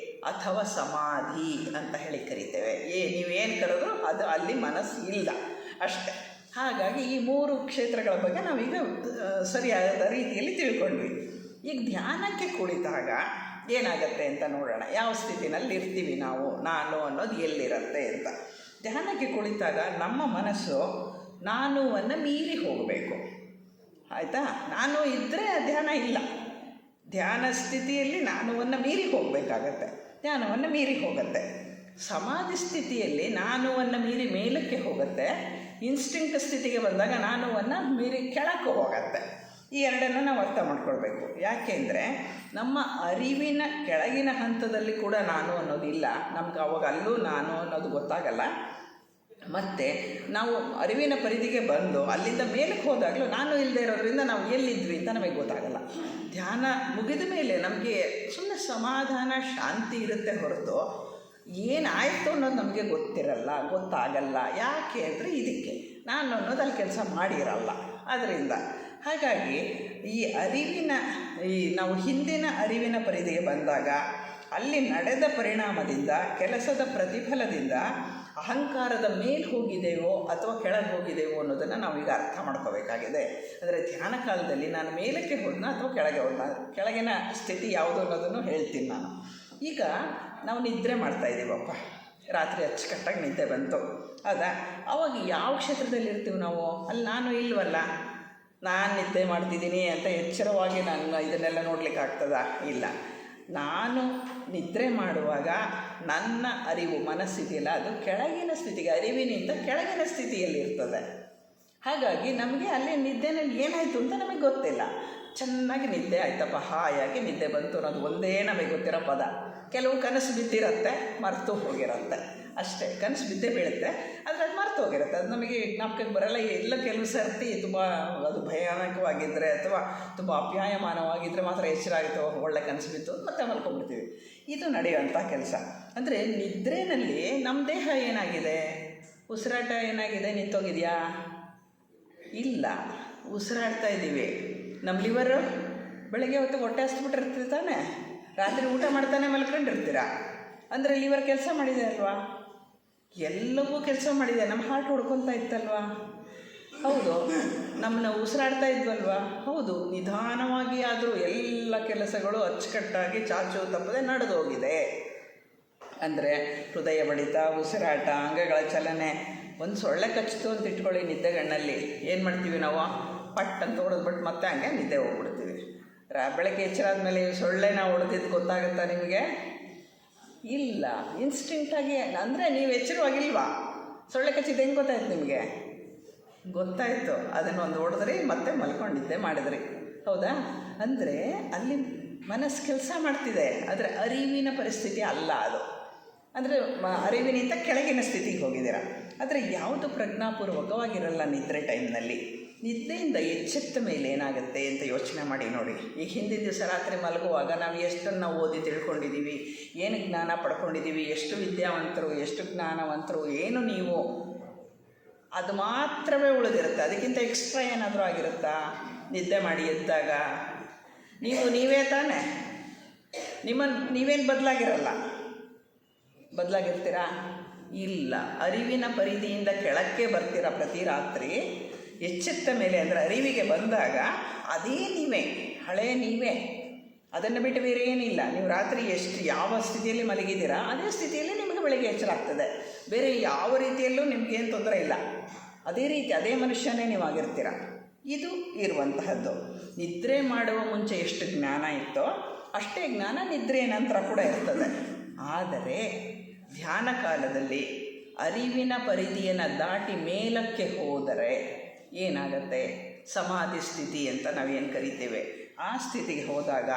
Speaker 1: ಅಥವಾ ಸಮಾಧಿ ಅಂತ ಹೇಳಿ ಕರಿತೇವೆ. ನೀವೇನು ಕರೆದ್ರು ಅದು ಅಲ್ಲಿ ಮನಸ್ಸು ಇಲ್ಲ ಅಷ್ಟೆ. ಹಾಗಾಗಿ ಈ 3 ಕ್ಷೇತ್ರಗಳ ಬಗ್ಗೆ ನಾವೀಗ ಸರಿಯಾದ ರೀತಿಯಲ್ಲಿ ತಿಳ್ಕೊಂಡ್ವಿ. ಈಗ ಧ್ಯಾನಕ್ಕೆ ಕುಳಿತಾಗ ಏನಾಗತ್ತೆ ಅಂತ ನೋಡೋಣ. ಯಾವ ಸ್ಥಿತಿನಲ್ಲಿ ಇರ್ತೀವಿ ನಾನು ಅನ್ನೋದು ಎಲ್ಲಿರುತ್ತೆ ಅಂತ. ಧ್ಯಾನಕ್ಕೆ ಕುಳಿತಾಗ ನಮ್ಮ ಮನಸ್ಸು ನಾನುವನ್ನು ಮೀರಿ ಹೋಗಬೇಕು. ಆಯಿತಾ? ನಾನು ಇದ್ದರೆ ಧ್ಯಾನ ಇಲ್ಲ. ಧ್ಯಾನ ಸ್ಥಿತಿಯಲ್ಲಿ ನಾನುವನ್ನು ಮೀರಿ ಹೋಗಬೇಕಾಗತ್ತೆ, ಧ್ಯಾನವನ್ನು ಮೀರಿ ಹೋಗುತ್ತೆ. ಸಮಾಧಿ ಸ್ಥಿತಿಯಲ್ಲಿ ನಾನುವನ್ನು ಮೀರಿ ಮೇಲಕ್ಕೆ ಹೋಗುತ್ತೆ. ಇನ್ಸ್ಟಿಂಕ್ಟ್ ಸ್ಥಿತಿಗೆ ಬಂದಾಗ ನಾನುವನ್ನು ಮೀರಿ ಕೆಳಕ್ಕೆ ಹೋಗುತ್ತೆ. ಈ ಎರಡನ್ನು ನಾವು ಅರ್ಥ ಮಾಡ್ಕೊಳ್ಬೇಕು. ಯಾಕೆಂದರೆ ನಮ್ಮ ಅರಿವಿನ ಕೆಳಗಿನ ಹಂತದಲ್ಲಿ ಕೂಡ ನಾನು ಅನ್ನೋದಿಲ್ಲ, ನಮ್ಗೆ ಅವಾಗ ಅಲ್ಲೂ ನಾನು ಅನ್ನೋದು ಗೊತ್ತಾಗಲ್ಲ. ಮತ್ತು ನಾವು ಅರಿವಿನ ಪರಿಧಿಗೆ ಬಂದು ಅಲ್ಲಿಂದ ಮೇಲಕ್ಕೆ ಹೋದಾಗಲೂ ನಾನು ಇಲ್ಲದೆ ಇರೋದ್ರಿಂದ ನಾವು ಎಲ್ಲಿದ್ವಿ ಅಂತ ನಮಗೆ ಗೊತ್ತಾಗಲ್ಲ. ಧ್ಯಾನ ಮುಗಿದ ಮೇಲೆ ನಮಗೆ ಸುಮ್ಮನೆ ಸಮಾಧಾನ, ಶಾಂತಿ ಇರುತ್ತೆ ಹೊರತು ಏನಾಯಿತು ಅನ್ನೋದು ನಮಗೆ ಗೊತ್ತಾಗಲ್ಲ. ಯಾಕೆ ಅಂದರೆ ಇದಕ್ಕೆ ನಾನು ಅನ್ನೋದು ಅಲ್ಲಿ ಕೆಲಸ ಮಾಡಿರಲ್ಲ ಅದರಿಂದ. ಹಾಗಾಗಿ ನಾವು ಹಿಂದಿನ ಅರಿವಿನ ಪರಿಧಿಗೆ ಬಂದಾಗ ಅಲ್ಲಿ ನಡೆದ ಪರಿಣಾಮದಿಂದ, ಕೆಲಸದ ಪ್ರತಿಫಲದಿಂದ ಅಹಂಕಾರದ ಮೇಲೆ ಹೋಗಿದ್ದೇವೋ ಅಥವಾ ಕೆಳಗೆ ಹೋಗಿದ್ದೇವೋ ಅನ್ನೋದನ್ನು ನಾವೀಗ ಅರ್ಥ ಮಾಡ್ಕೋಬೇಕಾಗಿದೆ. ಅಂದರೆ ಧ್ಯಾನ ಕಾಲದಲ್ಲಿ ನಾನು ಮೇಲಕ್ಕೆ ಹೋದ್ನ ಅಥವಾ ಕೆಳಗೆ ಹೋದ್ನ, ಕೆಳಗಿನ ಸ್ಥಿತಿ ಯಾವುದು ಅನ್ನೋದನ್ನು ಹೇಳ್ತೀನಿ ನಾನು. ಈಗ ನಾವು ನಿದ್ರೆ ಮಾಡ್ತಾಯಿದ್ದೀವಪ್ಪ, ರಾತ್ರಿ ಅಚ್ಚುಕಟ್ಟಾಗಿ ನಿದ್ದೆ ಬಂತು, ಹೌದಾ? ಆವಾಗ ಯಾವ ಕ್ಷೇತ್ರದಲ್ಲಿ ಇರ್ತೀವಿ ನಾವು? ಅಲ್ಲಿ ನಾನು ಇಲ್ವಲ್ಲ, ನಾನು ನಿದ್ದೆ ಮಾಡ್ತಿದ್ದೀನಿ ಅಂತ ಎಚ್ಚರವಾಗಿ ನಾನು ಇದನ್ನೆಲ್ಲ ನೋಡಲಿಕ್ಕೆ ಆಗ್ತದಾ? ಇಲ್ಲ. ನಾನು ನಿದ್ರೆ ಮಾಡುವಾಗ ನನ್ನ ಅರಿವು ಮನಸ್ಸಿದೆಯಲ್ಲ, ಅದು ಕೆಳಗಿನ ಸ್ಥಿತಿಗೆ, ಅರಿವಿನಿಂದ ಕೆಳಗಿನ ಸ್ಥಿತಿಯಲ್ಲಿ ಇರ್ತದೆ. ಹಾಗಾಗಿ ನಮಗೆ ಅಲ್ಲಿ ನಿದ್ದೆನಲ್ಲಿ ಏನಾಯಿತು ಅಂತ ನಮಗೆ ಗೊತ್ತಿಲ್ಲ. ಚೆನ್ನಾಗಿ ನಿದ್ದೆ ಆಯ್ತಪ್ಪ, ಹಾಯಾಗಿ ನಿದ್ದೆ ಬಂತು ಅನ್ನೋದು ಒಂದೇ ನಮಗೆ ಗೊತ್ತಿರೋ ಪದ. ಕೆಲವು ಕನಸು ಬಿದ್ದಿರುತ್ತೆ, ಮರೆತು ಹೋಗಿರುತ್ತೆ ಅಷ್ಟೇ. ಕನಸು ಬಿದ್ದೇ ಬೀಳುತ್ತೆ, ಆದರೆ ಅದು ಮರೆತು ಹೋಗಿರುತ್ತೆ, ಅದು ನಮಗೆ ಜ್ಞಾಪಕಕ್ಕೆ ಬರಲ್ಲ. ಎಲ್ಲ ಕೆಲವು ಸರ್ತಿ ತುಂಬ ಅದು ಭಯಾನಕವಾಗಿದ್ದರೆ ಅಥವಾ ತುಂಬ ಅಪ್ಯಾಯಮಾನವಾಗಿದ್ದರೆ ಮಾತ್ರ ಎಚ್ಚರ ಆಗುತ್ತೆ, ಒಳ್ಳೆ ಕನಸು ಬಿತ್ತು, ಮತ್ತೆ ಮಲ್ಕೊಂಡ್ಬಿಡ್ತೀವಿ. ಇದು ನಡೆಯುವಂಥ ಕೆಲಸ. ಅಂದರೆ ನಿದ್ರೆಯಲ್ಲಿ ನಮ್ಮ ದೇಹ ಏನಾಗಿದೆ, ಉಸಿರಾಟ ಏನಾಗಿದೆ, ನಿಂತೋಗಿದೆಯಾ? ಇಲ್ಲ, ಉಸಿರಾಡ್ತಾ ಇದ್ದೀವಿ. ನಮ್ಮ ಲಿವರು ಬೆಳಗ್ಗೆ ಹೊತ್ತು ಹೊಟ್ಟೆ ಹಸ್ಬಿಟ್ಟಿರ್ತೀವಿ ತಾನೆ, ರಾತ್ರಿ ಊಟ ಮಾಡ್ತಾನೆ ಮಲ್ಕೊಂಡಿರ್ತೀರ. ಅಂದರೆ ಲಿವರ್ ಕೆಲಸ ಮಾಡಿದೆ ಅಲ್ವಾ? ಎಲ್ಲವೂ ಕೆಲಸ ಮಾಡಿದೆ. ನಮ್ಮ ಹಾರ್ಟ್ ಹೊಡ್ಕೊತಾ ಇತ್ತಲ್ವಾ? ಹೌದು. ನಮ್ಮನ್ನ ಉಸಿರಾಡ್ತಾ ಇದ್ವಲ್ವಾ? ಹೌದು. ನಿಧಾನವಾಗಿ ಆದರೂ ಎಲ್ಲ ಕೆಲಸಗಳು ಅಚ್ಚುಕಟ್ಟಾಗಿ ಚಾಚು ತಪ್ಪದೆ ನಡೆದು ಹೋಗಿದೆ. ಅಂದರೆ ಹೃದಯ ಬಡಿತ, ಉಸಿರಾಟ, ಅಂಗಗಳ ಚಲನೆ. ಒಂದು ಸೊಳ್ಳೆ ಕಚ್ಚಿತು ಅಂತ ಇಟ್ಕೊಳ್ಳಿ ನಿದ್ದೆಗಣ್ಣಲ್ಲಿ, ಏನು ಮಾಡ್ತೀವಿ ನಾವು? ಪಟ್ ಅಂತ ಹೊಡೆದ್ಬಿಟ್ಟು ಮತ್ತೆ ಹಂಗೆ ನಿದ್ದೆ ಹೋಗ್ಬಿಡ್ತೀವಿ. ಬೆಳಗ್ಗೆ ಎಚ್ಚರ ಆದಮೇಲೆ ಸೊಳ್ಳೆನ ಹೊಡೆದಿದ್ದು ಗೊತ್ತಾಗುತ್ತಾ ನಿಮಗೆ? ಇಲ್ಲ. ಇನ್ಸ್ಟಿಂಕ್ಟಾಗಿ, ಅಂದರೆ ನೀವು ಎಚ್ಚರವಾಗಿಲ್ವಾ? ಸೊಳ್ಳೆ ಕಚ್ಚಿದ್ದು ಹೆಂಗೆ ಗೊತ್ತಾಯ್ತು ನಿಮಗೆ? ಗೊತ್ತಾಯಿತು. ಅದನ್ನು ಒಂದು ಹೊಡೆದ್ರಿ, ಮತ್ತೆ ಮಲ್ಕೊಂಡಿದ್ದೆ ಮಾಡಿದ್ರಿ, ಹೌದಾ? ಅಂದರೆ ಅಲ್ಲಿ ಮನಸ್ಸು ಕೆಲಸ ಮಾಡ್ತಿದೆ, ಆದರೆ ಅರಿವಿನ ಪರಿಸ್ಥಿತಿ ಅಲ್ಲ ಅದು. ಅಂದರೆ ಅರಿವಿನಿಂದ ಕೆಳಗಿನ ಸ್ಥಿತಿಗೆ ಹೋಗಿದ್ದೀರ. ಆದರೆ ಯಾವುದು ಪ್ರಜ್ಞಾಪೂರ್ವಕವಾಗಿರಲ್ಲ ನಿದ್ರೆ ಟೈಮ್ನಲ್ಲಿ. ನಿದ್ದೆಯಿಂದ ಎಚ್ಚೆತ್ತ ಮೇಲೆ ಏನಾಗುತ್ತೆ ಅಂತ ಯೋಚನೆ ಮಾಡಿ ನೋಡಿ. ಈಗ ಹಿಂದಿನ ದಿವಸ ರಾತ್ರಿ ಮಲಗುವಾಗ ನಾವು ಎಷ್ಟನ್ನು ಓದಿ ತಿಳ್ಕೊಂಡಿದ್ದೀವಿ, ಏನು ಜ್ಞಾನ ಪಡ್ಕೊಂಡಿದ್ದೀವಿ, ಎಷ್ಟು ವಿದ್ಯಾವಂತರು, ಎಷ್ಟು ಜ್ಞಾನವಂತರು, ಏನು ನೀವು, ಅದು ಮಾತ್ರವೇ ಉಳಿದಿರುತ್ತೆ. ಅದಕ್ಕಿಂತ ಎಕ್ಸ್ಟ್ರಾ ಏನಾದರೂ ಆಗಿರುತ್ತಾ? ನಿದ್ದೆ ಮಾಡಿ ಎದ್ದಾಗ ನೀವೇ ತಾನೇ, ನೀವೇನು ಬದಲಾಗಿರಲ್ಲ. ಬದಲಾಗಿರ್ತೀರಾ? ಇಲ್ಲ. ಅರಿವಿನ ಪರಿಧಿಯಿಂದ ಕೆಳಕ್ಕೆ ಬರ್ತೀರ ಪ್ರತಿ ರಾತ್ರಿ. ಎಚ್ಚೆತ್ತ ಮೇಲೆ ಅಂದರೆ ಅರಿವಿಗೆ ಬಂದಾಗ ಅದೇ ನೀವೇ, ಹಳೇ ನೀವೇ. ಅದನ್ನು ಬಿಟ್ಟು ಬೇರೆ ಏನಿಲ್ಲ. ನೀವು ರಾತ್ರಿ ಯಾವ ಸ್ಥಿತಿಯಲ್ಲಿ ಮಲಗಿದ್ದೀರಾ ಅದೇ ಸ್ಥಿತಿಯಲ್ಲಿ ನಿಮಗೆ ಬೆಳಗ್ಗೆ ಎಚ್ಚರ ಆಗ್ತದೆ. ಬೇರೆ ಯಾವ ರೀತಿಯಲ್ಲೂ ನಿಮಗೇನು ತೊಂದರೆ ಇಲ್ಲ. ಅದೇ ರೀತಿ ಅದೇ ಮನುಷ್ಯನೇ ನೀವು ಆಗಿರ್ತೀರ. ಇದು ಇರುವಂತಹದ್ದು. ನಿದ್ರೆ ಮಾಡುವ ಮುಂಚೆ ಎಷ್ಟು ಜ್ಞಾನ ಇತ್ತೋ ಅಷ್ಟೇ ಜ್ಞಾನ ನಿದ್ರೆಯ ನಂತರ ಕೂಡ ಇರ್ತದೆ. ಆದರೆ ಧ್ಯಾನ ಕಾಲದಲ್ಲಿ ಅರಿವಿನ ಪರಿಧಿಯನ್ನು ದಾಟಿ ಮೇಲಕ್ಕೆ ಹೋದರೆ ಏನಾಗುತ್ತೆ? ಸಮಾಧಿ ಸ್ಥಿತಿ ಅಂತ ನಾವೇನು ಕರಿತೇವೆ, ಆ ಸ್ಥಿತಿಗೆ ಹೋದಾಗ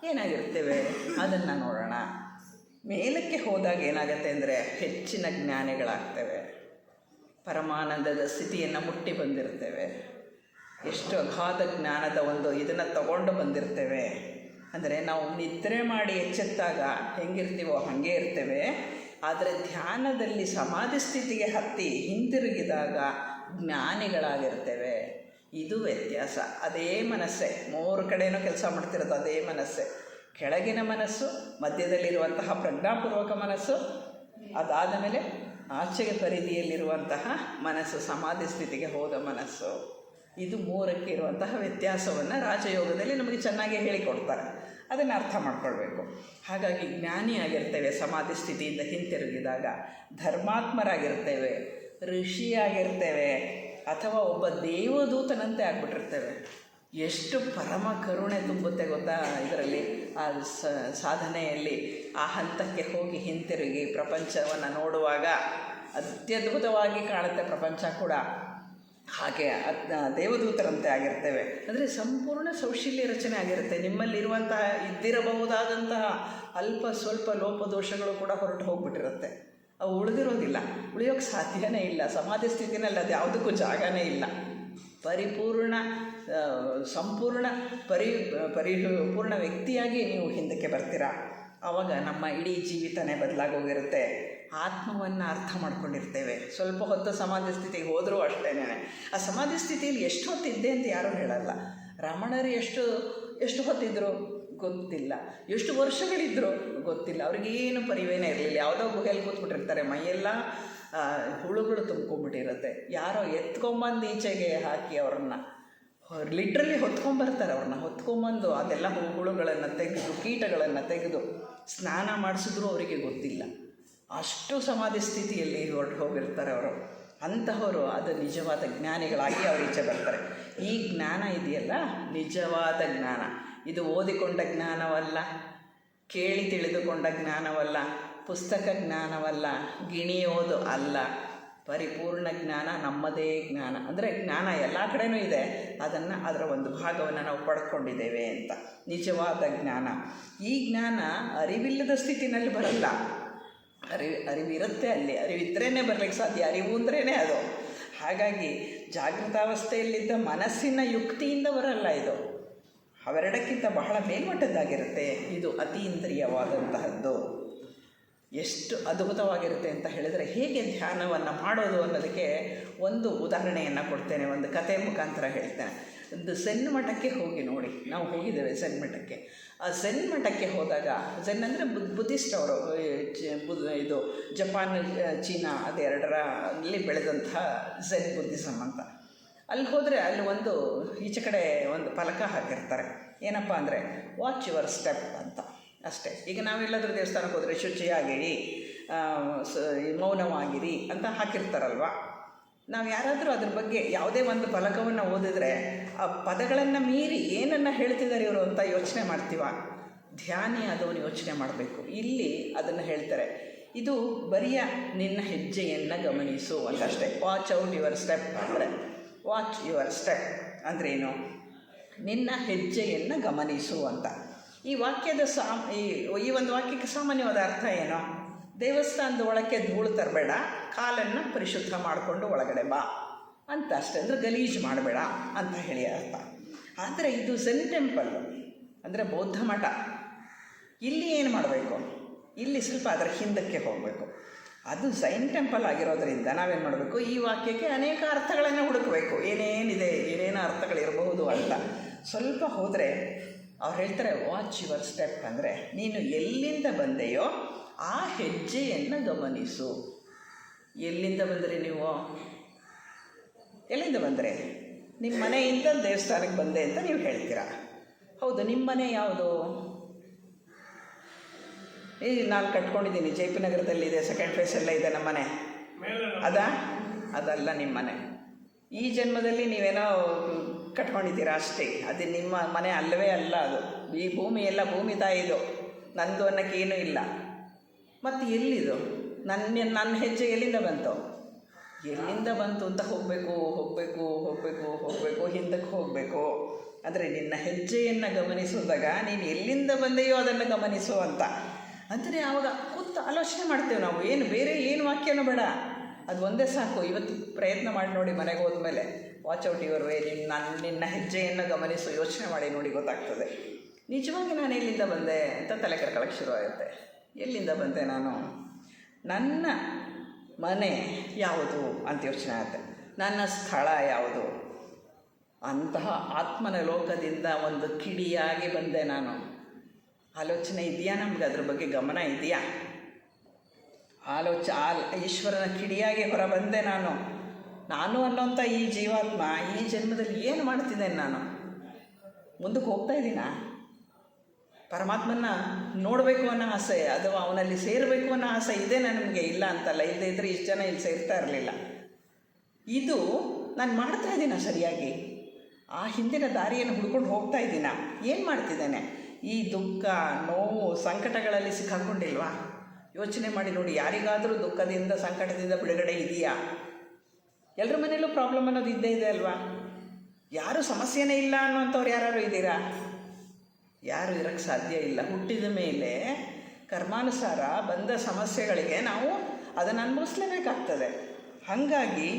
Speaker 1: ಏನಾಗಿರ್ತೇವೆ ಅದನ್ನು ನೋಡೋಣ. ಮೇಲಕ್ಕೆ ಹೋದಾಗ ಏನಾಗುತ್ತೆ ಅಂದರೆ ಹೆಚ್ಚಿನ ಜ್ಞಾನಿಗಳಾಗ್ತೇವೆ, ಪರಮಾನಂದದ ಸ್ಥಿತಿಯನ್ನು ಮುಟ್ಟಿ ಬಂದಿರ್ತೇವೆ, ಎಷ್ಟು ಅಗಾಧ ಜ್ಞಾನದ ಒಂದು ಇದನ್ನು ತಗೊಂಡು ಬಂದಿರ್ತೇವೆ. ಅಂದರೆ ನಾವು ನಿದ್ರೆ ಮಾಡಿ ಎಚ್ಚೆತ್ತಾಗ ಹೆಂಗಿರ್ತೀವೋ ಹಾಗೇ ಇರ್ತೇವೆ. ಆದರೆ ಧ್ಯಾನದಲ್ಲಿ ಸಮಾಧಿ ಸ್ಥಿತಿಗೆ ಹತ್ತಿ ಹಿಂತಿರುಗಿದಾಗ ಜ್ಞಾನಿಗಳಾಗಿರ್ತೇವೆ. ಇದು ವ್ಯತ್ಯಾಸ. ಅದೇ ಮನಸ್ಸೇ, 3 ಕಡೆಯೂ ಕೆಲಸ ಮಾಡ್ತಿರೋದು ಅದೇ ಮನಸ್ಸೇ. ಕೆಳಗಿನ ಮನಸ್ಸು, ಮಧ್ಯದಲ್ಲಿರುವಂತಹ ಪ್ರಜ್ಞಾಪೂರ್ವಕ ಮನಸ್ಸು, ಅದಾದ ಮೇಲೆ ಆಚೆಗೆ ಪರಿಧಿಯಲ್ಲಿರುವಂತಹ ಮನಸ್ಸು, ಸಮಾಧಿ ಸ್ಥಿತಿಗೆ ಹೋದ ಮನಸ್ಸು. ಇದು 3ಕ್ಕೆ ಇರುವಂತಹ ವ್ಯತ್ಯಾಸವನ್ನು ರಾಜಯೋಗದಲ್ಲಿ ನಮಗೆ ಚೆನ್ನಾಗಿ ಹೇಳಿಕೊಡ್ತಾರೆ. ಅದನ್ನು ಅರ್ಥ ಮಾಡ್ಕೊಳ್ಬೇಕು. ಹಾಗಾಗಿ ಜ್ಞಾನಿಯಾಗಿರ್ತೇವೆ ಸಮಾಧಿ ಸ್ಥಿತಿಯಿಂದ ಹಿಂತಿರುಗಿದಾಗ, ಧರ್ಮಾತ್ಮರಾಗಿರ್ತೇವೆ, ಋಷಿಯಾಗಿರ್ತೇವೆ, ಅಥವಾ ಒಬ್ಬ ದೇವದೂತನಂತೆ ಆಗ್ಬಿಟ್ಟಿರ್ತೇವೆ. ಎಷ್ಟು ಪರಮ ಕರುಣೆ ತುಂಬುತ್ತೆ ಗೊತ್ತಾ ಇದರಲ್ಲಿ, ಆ ಸಾಧನೆಯಲ್ಲಿ. ಆ ಹಂತಕ್ಕೆ ಹೋಗಿ ಹಿಂತಿರುಗಿ ಪ್ರಪಂಚವನ್ನು ನೋಡುವಾಗ ಅತ್ಯದ್ಭುತವಾಗಿ ಕಾಣುತ್ತೆ ಪ್ರಪಂಚ ಕೂಡ. ಹಾಗೆ ದೇವದೂತರಂತೆ ಆಗಿರ್ತೇವೆ. ಅಂದರೆ ಸಂಪೂರ್ಣ ಸೌಶಲ್ಯ ರಚನೆ ಆಗಿರುತ್ತೆ. ನಿಮ್ಮಲ್ಲಿರುವಂತಹ ಇದ್ದಿರಬಹುದಾದಂತಹ ಅಲ್ಪ ಸ್ವಲ್ಪ ಲೋಪದೋಷಗಳು ಕೂಡ ಹೊರಟು ಹೋಗ್ಬಿಟ್ಟಿರುತ್ತೆ. ಅವು ಉಳಿದಿರೋದಿಲ್ಲ, ಉಳಿಯೋಕ್ಕೆ ಸಾಧ್ಯನೇ ಇಲ್ಲ. ಸಮಾಧಿ ಸ್ಥಿತಿನಲ್ಲಿ ಅದು ಯಾವುದಕ್ಕೂ ಜಾಗನೇ ಇಲ್ಲ. ಪರಿಪೂರ್ಣ ಸಂಪೂರ್ಣ ಪರಿಪೂರ್ಣ ವ್ಯಕ್ತಿಯಾಗಿ ನೀವು ಹಿಂದಕ್ಕೆ ಬರ್ತೀರಾ. ಆವಾಗ ನಮ್ಮ ಇಡೀ ಜೀವಿತನೇ ಬದಲಾಗೋಗಿರುತ್ತೆ. ಆತ್ಮವನ್ನು ಅರ್ಥ ಮಾಡ್ಕೊಂಡಿರ್ತೇವೆ. ಸ್ವಲ್ಪ ಹೊತ್ತು ಸಮಾಧಿ ಸ್ಥಿತಿಗೆ ಹೋದರೂ ಅಷ್ಟೇ. ಆ ಸಮಾಧಿ ಸ್ಥಿತಿಯಲ್ಲಿ ಎಷ್ಟು ಹೊತ್ತಿದ್ದೆ ಅಂತ ಯಾರೂ ಹೇಳಲ್ಲ. ರಮಣರು ಎಷ್ಟು ಹೊತ್ತಿದ್ರು ಗೊತ್ತಿಲ್ಲ, ಎಷ್ಟು ವರ್ಷಗಳಿದ್ರು ಗೊತ್ತಿಲ್ಲ. ಅವ್ರಿಗೇನು ಪರಿವೇನೇ ಇರಲಿಲ್ಲ. ಯಾವುದೋ ಗುಹೆಯಲ್ಲಿ ಕೂತ್ಬಿಟ್ಟಿರ್ತಾರೆ, ಮೈಯೆಲ್ಲ ಹುಳುಗಳು ತುಂಬ್ಕೊಂಡ್ಬಿಟ್ಟಿರುತ್ತೆ. ಯಾರೋ ಎತ್ಕೊಂಬಂದು ಈಚೆಗೆ ಹಾಕಿ ಅವ್ರನ್ನ ಲಿಟ್ರಲಿ ಹೊತ್ಕೊಂಬರ್ತಾರೆ. ಅವ್ರನ್ನ ಹೊತ್ಕೊಂಬಂದು ಅದೆಲ್ಲ ಹುಳುಗಳನ್ನು ತೆಗೆದು ಕೀಟಗಳನ್ನು ತೆಗೆದು ಸ್ನಾನ ಮಾಡಿಸಿದ್ರೂ ಅವರಿಗೆ ಗೊತ್ತಿಲ್ಲ. ಅಷ್ಟು ಸಮಾಧಿ ಸ್ಥಿತಿಯಲ್ಲಿ ಹೊರಟು ಹೋಗಿರ್ತಾರೆ ಅವರು. ಅಂತಹವರು ಅದು ನಿಜವಾದ ಜ್ಞಾನಿಗಳಾಗಿ ಅವರು ಈಚೆ ಬರ್ತಾರೆ. ಈ ಜ್ಞಾನ ಇದೆಯಲ್ಲ ನಿಜವಾದ ಜ್ಞಾನ. ಇದು ಓದಿಕೊಂಡ ಜ್ಞಾನವಲ್ಲ, ಕೇಳಿ ತಿಳಿದುಕೊಂಡ ಜ್ಞಾನವಲ್ಲ, ಪುಸ್ತಕ ಜ್ಞಾನವಲ್ಲ, ಗಿಣಿಯೋದು ಅಲ್ಲ. ಪರಿಪೂರ್ಣ ಜ್ಞಾನ ನಮ್ಮದೇ ಜ್ಞಾನ. ಅಂದರೆ ಜ್ಞಾನ ಎಲ್ಲ ಕಡೆಯೂ ಇದೆ, ಅದರ ಒಂದು ಭಾಗವನ್ನು ನಾವು ಪಡ್ಕೊಂಡಿದ್ದೇವೆ ಅಂತ. ನಿಜವಾದ ಜ್ಞಾನ. ಈ ಜ್ಞಾನ ಅರಿವಿಲ್ಲದ ಸ್ಥಿತಿನಲ್ಲಿ ಬರಲ್ಲ. ಅರಿವಿರುತ್ತೆ, ಅಲ್ಲಿ ಅರಿವಿದ್ರೇ ಬರಲಿಕ್ಕೆ ಸಾಧ್ಯ. ಅರಿವು ಅಂದ್ರೇ ಅದು. ಹಾಗಾಗಿ ಜಾಗೃತಾವಸ್ಥೆಯಲ್ಲಿದ್ದ ಮನಸ್ಸಿನ ಯುಕ್ತಿಯಿಂದ ಬರಲ್ಲ ಇದು. ಅವೆರಡಕ್ಕಿಂತ ಬಹಳ ಮೇಲ್ಮಟ್ಟದ್ದಾಗಿರುತ್ತೆ. ಇದು ಅತೀಂದ್ರಿಯವಾದಂತಹದ್ದು. ಎಷ್ಟು ಅದ್ಭುತವಾಗಿರುತ್ತೆ ಅಂತ ಹೇಳಿದರೆ, ಹೇಗೆ ಧ್ಯಾನವನ್ನು ಮಾಡೋದು ಅನ್ನೋದಕ್ಕೆ ಒಂದು ಉದಾಹರಣೆಯನ್ನು ಕೊಡ್ತೇನೆ, ಒಂದು ಕಥೆ ಮುಖಾಂತರ ಹೇಳ್ತೇನೆ. ಒಂದು ಝೆನ್ ಮಠಕ್ಕೆ ಹೋಗಿ ನೋಡಿ. ನಾವು ಹೋಗಿದ್ದೇವೆ ಝೆನ್ ಮಠಕ್ಕೆ. ಆ ಝೆನ್ ಮಠಕ್ಕೆ ಹೋದಾಗ, ಝೆನ್ ಅಂದರೆ ಬುದ್ಧಿಸ್ಟ್ ಅವರು, ಇದು ಜಪಾನ್ ಚೀನಾ ಅದೆರಡರಲ್ಲಿ ಬೆಳೆದಂಥ ಝೆನ್ ಬುದ್ಧಿಸಮ್ ಅಂತ. ಅಲ್ಲಿ ಹೋದರೆ ಅಲ್ಲಿ ಒಂದು ಈಚೆ ಕಡೆ ಒಂದು ಫಲಕ ಹಾಕಿರ್ತಾರೆ. ಏನಪ್ಪ ಅಂದರೆ ವಾಚ್ ಯುವರ್ ಸ್ಟೆಪ್ ಅಂತ ಅಷ್ಟೇ. ಈಗ ನಾವೆಲ್ಲಾದರೂ ದೇವಸ್ಥಾನಕ್ಕೆ ಹೋದರೆ ಶುಚಿಯಾಗಿರಿ, ಮೌನವಾಗಿರಿ ಅಂತ ಹಾಕಿರ್ತಾರಲ್ವ. ನಾವು ಯಾರಾದರೂ ಅದ್ರ ಬಗ್ಗೆ ಯಾವುದೇ ಒಂದು ಫಲಕವನ್ನು ಓದಿದ್ರೆ ಆ ಪದಗಳನ್ನು ಮೀರಿ ಏನನ್ನು ಹೇಳ್ತಿದ್ದಾರೆ ಇವರು ಅಂತ ಯೋಚನೆ ಮಾಡ್ತೀವ. ಧ್ಯಾನಿ ಅದನ್ನು ಯೋಚನೆ ಮಾಡಬೇಕು. ಇಲ್ಲಿ ಅದನ್ನು ಹೇಳ್ತಾರೆ, ಇದು ಬರಿಯ ನಿನ್ನ ಹೆಜ್ಜೆಯನ್ನು ಗಮನಿಸು ಅಂತಷ್ಟೇ. ವಾಚ್ ಔಟ್ ಯುವರ್ ಸ್ಟೆಪ್ ಅಂದರೆ, ವಾಚ್ ಯುವರ್ ಸ್ಟೆಪ್ ಅಂದ್ರೇನು? ನಿನ್ನ ಹೆಜ್ಜೆಯನ್ನು ಗಮನಿಸು ಅಂತ. ಈ ವಾಕ್ಯದ ಈ ಒಂದು ವಾಕ್ಯಕ್ಕೆ ಸಾಮಾನ್ಯವಾದ ಅರ್ಥ ಏನು? ದೇವಸ್ಥಾನದ ಒಳಕ್ಕೆ ಧೂಳು ತರಬೇಡ, ಕಾಲನ್ನು ಪರಿಶುದ್ಧ ಮಾಡಿಕೊಂಡು ಒಳಗಡೆ ಬಾ ಅಂತ ಅಷ್ಟೇ. ಅಂದರೆ ಗಲೀಜು ಮಾಡಬೇಡ ಅಂತ ಹೇಳಿ ಅರ್ಥ. ಆದರೆ ಇದು ಝೆನ್ ಟೆಂಪಲ್ ಅಂದರೆ ಬೌದ್ಧ ಮಠ. ಇಲ್ಲಿ ಏನು ಮಾಡಬೇಕು? ಇಲ್ಲಿ ಸ್ವಲ್ಪ ಅದರ ಹಿಂದಕ್ಕೆ ಹೋಗಬೇಕು. ಅದು ಝೈನ್ ಟೆಂಪಲ್ ಆಗಿರೋದ್ರಿಂದ ನಾವೇನು ಮಾಡಬೇಕು? ಈ ವಾಕ್ಯಕ್ಕೆ ಅನೇಕ ಅರ್ಥಗಳನ್ನು ಹುಡುಕಬೇಕು. ಏನೇನಿದೆ, ಏನೇನು ಅರ್ಥಗಳಿರಬಹುದು ಅಂತ. ಸ್ವಲ್ಪ ಹೋದರೆ ಅವ್ರು ಹೇಳ್ತಾರೆ, ವಾಚ್ ಯುವರ್ ಸ್ಟೆಪ್ ಅಂದರೆ ನೀನು ಎಲ್ಲಿಂದ ಬಂದೆಯೋ ಆ ಹೆಜ್ಜೆಯನ್ನು ಗಮನಿಸು. ಎಲ್ಲಿಂದ ಬಂದರೆ ನೀವು? ಎಲ್ಲಿಂದ ಬಂದರೆ? ನಿಮ್ಮ ಮನೆಯಿಂದ ದೇವಸ್ಥಾನಕ್ಕೆ ಬಂದೆ ಅಂತ ನೀವು ಹೇಳ್ತೀರಾ. ಹೌದು, ನಿಮ್ಮ ಮನೆ ಯಾವುದು? ಈಗ ನಾನು ಕಟ್ಕೊಂಡಿದ್ದೀನಿ, ಜೆ ಪಿ ನಗರದಲ್ಲಿದೆ, ಸೆಕೆಂಡ್ ಫೇಸ್ ಎಲ್ಲ ಇದೆ ನಮ್ಮ ಮನೆ. ಅದಲ್ಲ ನಿಮ್ಮ ಮನೆ. ಈ ಜನ್ಮದಲ್ಲಿ ನೀವೇನೋ ಕಟ್ಕೊಂಡಿದ್ದೀರಾ ಅಷ್ಟೇ. ಅದು ನಿಮ್ಮ ಮನೆ ಅಲ್ಲವೇ ಅಲ್ಲ. ಅದು ಈ ಭೂಮಿ ಎಲ್ಲ ಭೂಮಿ ತಾಯಿದು, ನಂದು ಅನ್ನೋಕ್ಕೇನೂ ಇಲ್ಲ. ಮತ್ತು ಎಲ್ಲಿದು? ನನ್ನ ಹೆಜ್ಜೆ ಎಲ್ಲಿಂದ ಬಂತು? ಎಲ್ಲಿಂದ ಬಂತು ಅಂತ ಹೋಗಬೇಕು, ಹಿಂದಕ್ಕೆ ಹೋಗಬೇಕು. ಅಂದರೆ ನಿನ್ನ ಹೆಜ್ಜೆಯನ್ನು ಗಮನಿಸುವಾಗ ನೀನು ಎಲ್ಲಿಂದ ಬಂದೆಯೋ ಅದನ್ನು ಗಮನಿಸು ಅಂತ. ಅಂದರೆ ಆವಾಗ ಕೂತು ಆಲೋಚನೆ ಮಾಡ್ತೇವೆ ನಾವು. ಬೇರೆ ಏನು ವಾಕ್ಯನೂ ಬೇಡ, ಅದು ಒಂದೇ ಸಾಕು. ಇವತ್ತು ಪ್ರಯತ್ನ ಮಾಡಿ ನೋಡಿ, ಮನೆಗೆ ಹೋದ್ಮೇಲೆ ವಾಚ್ ಔಟ್ ಯುವರ್ ವೇ, ನಿನ್ನ ಹೆಜ್ಜೆಯನ್ನು ಗಮನಿಸು. ಯೋಚನೆ ಮಾಡಿ ನೋಡಿ, ಗೊತ್ತಾಗ್ತದೆ ನಿಜವಾಗಿ ನಾನು ಎಲ್ಲಿಂದ ಬಂದೆ ಅಂತ ತಲೆ ಕರ್ಕೊಳ್ಳೋಕ್ಕೆ ಶುರುವಾಗುತ್ತೆ. ಎಲ್ಲಿಂದ ಬಂದೆ ನಾನು? ನನ್ನ ಮನೆ ಯಾವುದು ಅಂತ ಯೋಚನೆ ಆಗುತ್ತೆ. ನನ್ನ ಸ್ಥಳ ಯಾವುದು? ಅಂತಹ ಆತ್ಮನ ಲೋಕದಿಂದ ಒಂದು ಕಿಡಿಯಾಗಿ ಬಂದೆ ನಾನು. ಆಲೋಚನೆ ಇದೆಯಾ ನಮ್ಗೆ? ಅದ್ರ ಬಗ್ಗೆ ಗಮನ ಇದೆಯಾ? ಈಶ್ವರನ ಕಿಡಿಯಾಗಿ ಹೊರ ಬಂದೆ ನಾನು ಅನ್ನೋಂಥ ಈ ಜೀವಾತ್ಮ ಈ ಜನ್ಮದಲ್ಲಿ ಏನು ಮಾಡ್ತಿದ್ದೇನೆ ನಾನು? ಮುಂದಕ್ಕೆ ಹೋಗ್ತಾ ಇದ್ದೀನಾ? ಪರಮಾತ್ಮನ ನೋಡಬೇಕು ಅನ್ನೋ ಆಸೆ ಅಥವಾ ಅವನಲ್ಲಿ ಸೇರಬೇಕು ಅನ್ನೋ ಆಸೆ ಇದೆ ನನಗೆ, ಇಲ್ಲ ಅಂತಲ್ಲ. ಇಲ್ಲದೇ ಇದ್ದರೆ ಇಷ್ಟು ಜನ ಇಲ್ಲಿ ಸೇರ್ತಾ ಇರಲಿಲ್ಲ. ಇದು ನಾನು ಮಾಡ್ತಾ ಇದ್ದೀನ ಸರಿಯಾಗಿ? ಆ ಹಿಂದಿನ ದಾರಿಯನ್ನು ಹುಡ್ಕೊಂಡು ಹೋಗ್ತಾ ಇದ್ದೀನ? ಏನು ಮಾಡ್ತಿದ್ದೇನೆ? ಈ ದುಃಖ, ನೋವು, ಸಂಕಟಗಳಲ್ಲಿ ಸಿಕ್ಕಾಕೊಂಡಿಲ್ವಾ? ಯೋಚನೆ ಮಾಡಿ ನೋಡಿ. ಯಾರಿಗಾದರೂ ದುಃಖದಿಂದ, ಸಂಕಟದಿಂದ ಬಿಡುಗಡೆ ಇದೆಯಾ? ಎಲ್ಲರ ಮನೆಯಲ್ಲೂ ಪ್ರಾಬ್ಲಮ್ ಅನ್ನೋದು ಇದ್ದೇ ಇದೆ ಅಲ್ವಾ? ಯಾರು ಸಮಸ್ಯೆನೇ ಇಲ್ಲ ಅನ್ನೋಂಥವ್ರು ಯಾರು ಇದ್ದೀರಾ? ಯಾರು ಇರೋಕ್ಕೆ ಸಾಧ್ಯ ಇಲ್ಲ. ಹುಟ್ಟಿದ ಮೇಲೆ ಕರ್ಮಾನುಸಾರ ಬಂದ ಸಮಸ್ಯೆಗಳಿಗೆ ನಾವು ಅದನ್ನು ಅನುಭವಿಸ್ಲೇಬೇಕಾಗ್ತದೆ. ಹಾಗಾಗಿ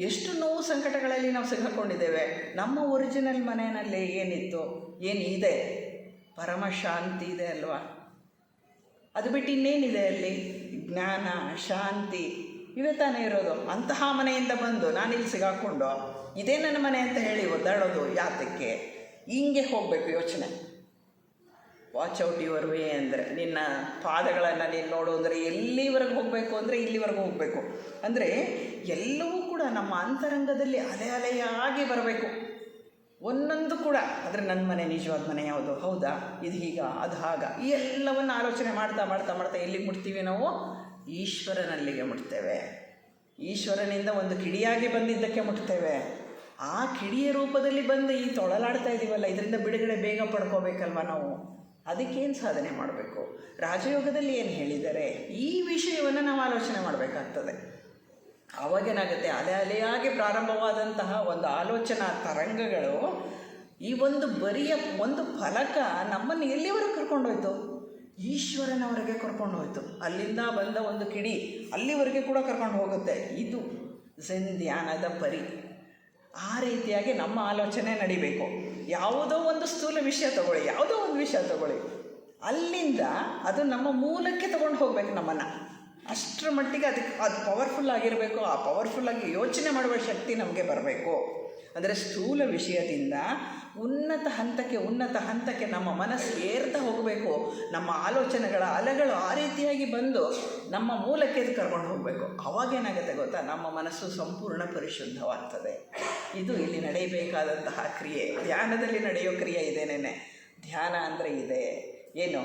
Speaker 1: ಎಷ್ಟು ನೋವು ಸಂಕಟಗಳಲ್ಲಿ ನಾವು ಸಿಕ್ಕಾಕೊಂಡಿದ್ದೇವೆ. ನಮ್ಮ ಒರಿಜಿನಲ್ ಮನೆಯಲ್ಲಿ ಏನಿತ್ತು, ಏನಿದೆ? ಪರಮ ಶಾಂತಿ ಇದೆ ಅಲ್ವಾ? ಅದು ಬಿಟ್ಟು ಇನ್ನೇನಿದೆ ಅಲ್ಲಿ? ಜ್ಞಾನ, ಶಾಂತಿ ಇವೇ ತಾನೇ ಇರೋದು. ಅಂತಹ ಮನೆಯಿಂದ ಬಂದು ನಾನಿಲ್ಲಿ ಸಿಗಾಕೊಂಡು ಇದೇ ನನ್ನ ಮನೆ ಅಂತ ಹೇಳಿ ಒದ್ದಾಡೋದು ಯಾತಕ್ಕೆ? ಹಿಂಗೆ ಹೋಗಬೇಕು ಯೋಚನೆ. ವಾಚ್ ಔಟ್ ಯುವರ್ ವೇ ಅಂದರೆ ನಿನ್ನ ಪಾದಗಳನ್ನು ನೀನು ನೋಡು ಅಂದರೆ ಎಲ್ಲಿವರೆಗೆ ಹೋಗಬೇಕು ಅಂದರೆ ಇಲ್ಲಿವರೆಗೂ ಹೋಗಬೇಕು. ಅಂದರೆ ಎಲ್ಲವೂ ಕೂಡ ನಮ್ಮ ಅಂತರಂಗದಲ್ಲಿ ಅಲೆ ಅಲೆಯಾಗಿ ಬರಬೇಕು. ಒಂದೊಂದು ಕೂಡ ಅಂದರೆ ನನ್ನ ಮನೆ ನಿಜವಾದ ಮನೆ ಯಾವುದು, ಹೌದಾ, ಇದು ಹೀಗ, ಅದು ಹಾಗ, ಈ ಎಲ್ಲವನ್ನು ಆಲೋಚನೆ ಮಾಡ್ತಾ ಮಾಡ್ತಾ ಮಾಡ್ತಾ ಎಲ್ಲಿಗೆ ಮುಟ್ತೀವಿ ನಾವು? ಈಶ್ವರನಲ್ಲಿಗೆ ಮುಟ್ತೇವೆ. ಈಶ್ವರನಿಂದ ಒಂದು ಕಿಡಿಯಾಗಿ ಬಂದಿದ್ದಕ್ಕೆ ಮುಟ್ತೇವೆ. ಆ ಕಿಡಿಯ ರೂಪದಲ್ಲಿ ಬಂದು ಈ ತೊಳಲಾಡ್ತಾ ಇದ್ದೀವಲ್ಲ, ಇದರಿಂದ ಬಿಡುಗಡೆ ಬೇಗ ಪಡ್ಕೋಬೇಕಲ್ವ ನಾವು. ಅದಕ್ಕೇನು ಸಾಧನೆ ಮಾಡಬೇಕು? ರಾಜಯೋಗದಲ್ಲಿ ಏನು ಹೇಳಿದ್ದಾರೆ, ಈ ವಿಷಯವನ್ನು ನಾವು ಆಲೋಚನೆ ಮಾಡಬೇಕಾಗ್ತದೆ. ಆವಾಗೇನಾಗುತ್ತೆ, ಅಲೆ ಅಲೆಯಾಗಿ ಪ್ರಾರಂಭವಾದಂತಹ ಒಂದು ಆಲೋಚನಾ ತರಂಗಗಳು ಈ ಒಂದು ಬರಿಯ ಒಂದು ಫಲಕ ನಮ್ಮನ್ನು ಎಲ್ಲಿವರೆಗೆ ಕರ್ಕೊಂಡೋಯ್ತು? ಈಶ್ವರನವರೆಗೆ ಕರ್ಕೊಂಡು ಹೋಯ್ತು. ಅಲ್ಲಿಂದ ಬಂದ ಒಂದು ಕಿಡಿ ಅಲ್ಲಿವರೆಗೆ ಕೂಡ ಕರ್ಕೊಂಡು ಹೋಗುತ್ತೆ. ಇದು ಝೆನ್ ಧ್ಯಾನದ ಪರಿ. ಆ ರೀತಿಯಾಗಿ ನಮ್ಮ ಆಲೋಚನೆ ನಡಿಬೇಕು. ಯಾವುದೋ ಒಂದು ಸ್ಥೂಲ ವಿಷಯ ತಗೊಳ್ಳಿ, ಯಾವುದೋ ಒಂದು ವಿಷಯ ತಗೊಳ್ಳಿ, ಅಲ್ಲಿಂದ ಅದು ನಮ್ಮ ಮೂಲಕ್ಕೆ ತಗೊಂಡು ಹೋಗ್ಬೇಕು ನಮ್ಮನ್ನು. ಅಷ್ಟರ ಮಟ್ಟಿಗೆ ಅದು ಪವರ್ಫುಲ್ ಆಗಿರಬೇಕು. ಆ ಪವರ್ಫುಲ್ಲಾಗಿ ಯೋಚನೆ ಮಾಡುವ ಶಕ್ತಿ ನಮಗೆ ಬರಬೇಕು. ಅಂದರೆ ಸ್ಥೂಲ ವಿಷಯದಿಂದ ಉನ್ನತ ಹಂತಕ್ಕೆ ನಮ್ಮ ಮನಸ್ಸು ಏರ್ತಾ ಹೋಗಬೇಕು. ನಮ್ಮ ಆಲೋಚನೆಗಳ ಅಲೆಗಳು ಆ ರೀತಿಯಾಗಿ ಬಂದು ನಮ್ಮ ಮೂಲಕ್ಕೆ ಅದು ಕರ್ಕೊಂಡು ಹೋಗಬೇಕು. ಅವಾಗೇನಾಗುತ್ತೆ ಗೊತ್ತಾ, ನಮ್ಮ ಮನಸ್ಸು ಸಂಪೂರ್ಣ ಪರಿಶುದ್ಧವಾಗ್ತದೆ. ಇದು ಇಲ್ಲಿ ನಡೆಯಬೇಕಾದಂತಹ ಕ್ರಿಯೆ. ಧ್ಯಾನದಲ್ಲಿ ನಡೆಯೋ ಕ್ರಿಯೆ ಇದೇನೇನೆ. ಧ್ಯಾನ ಅಂದರೆ ಇದೆ ಏನು,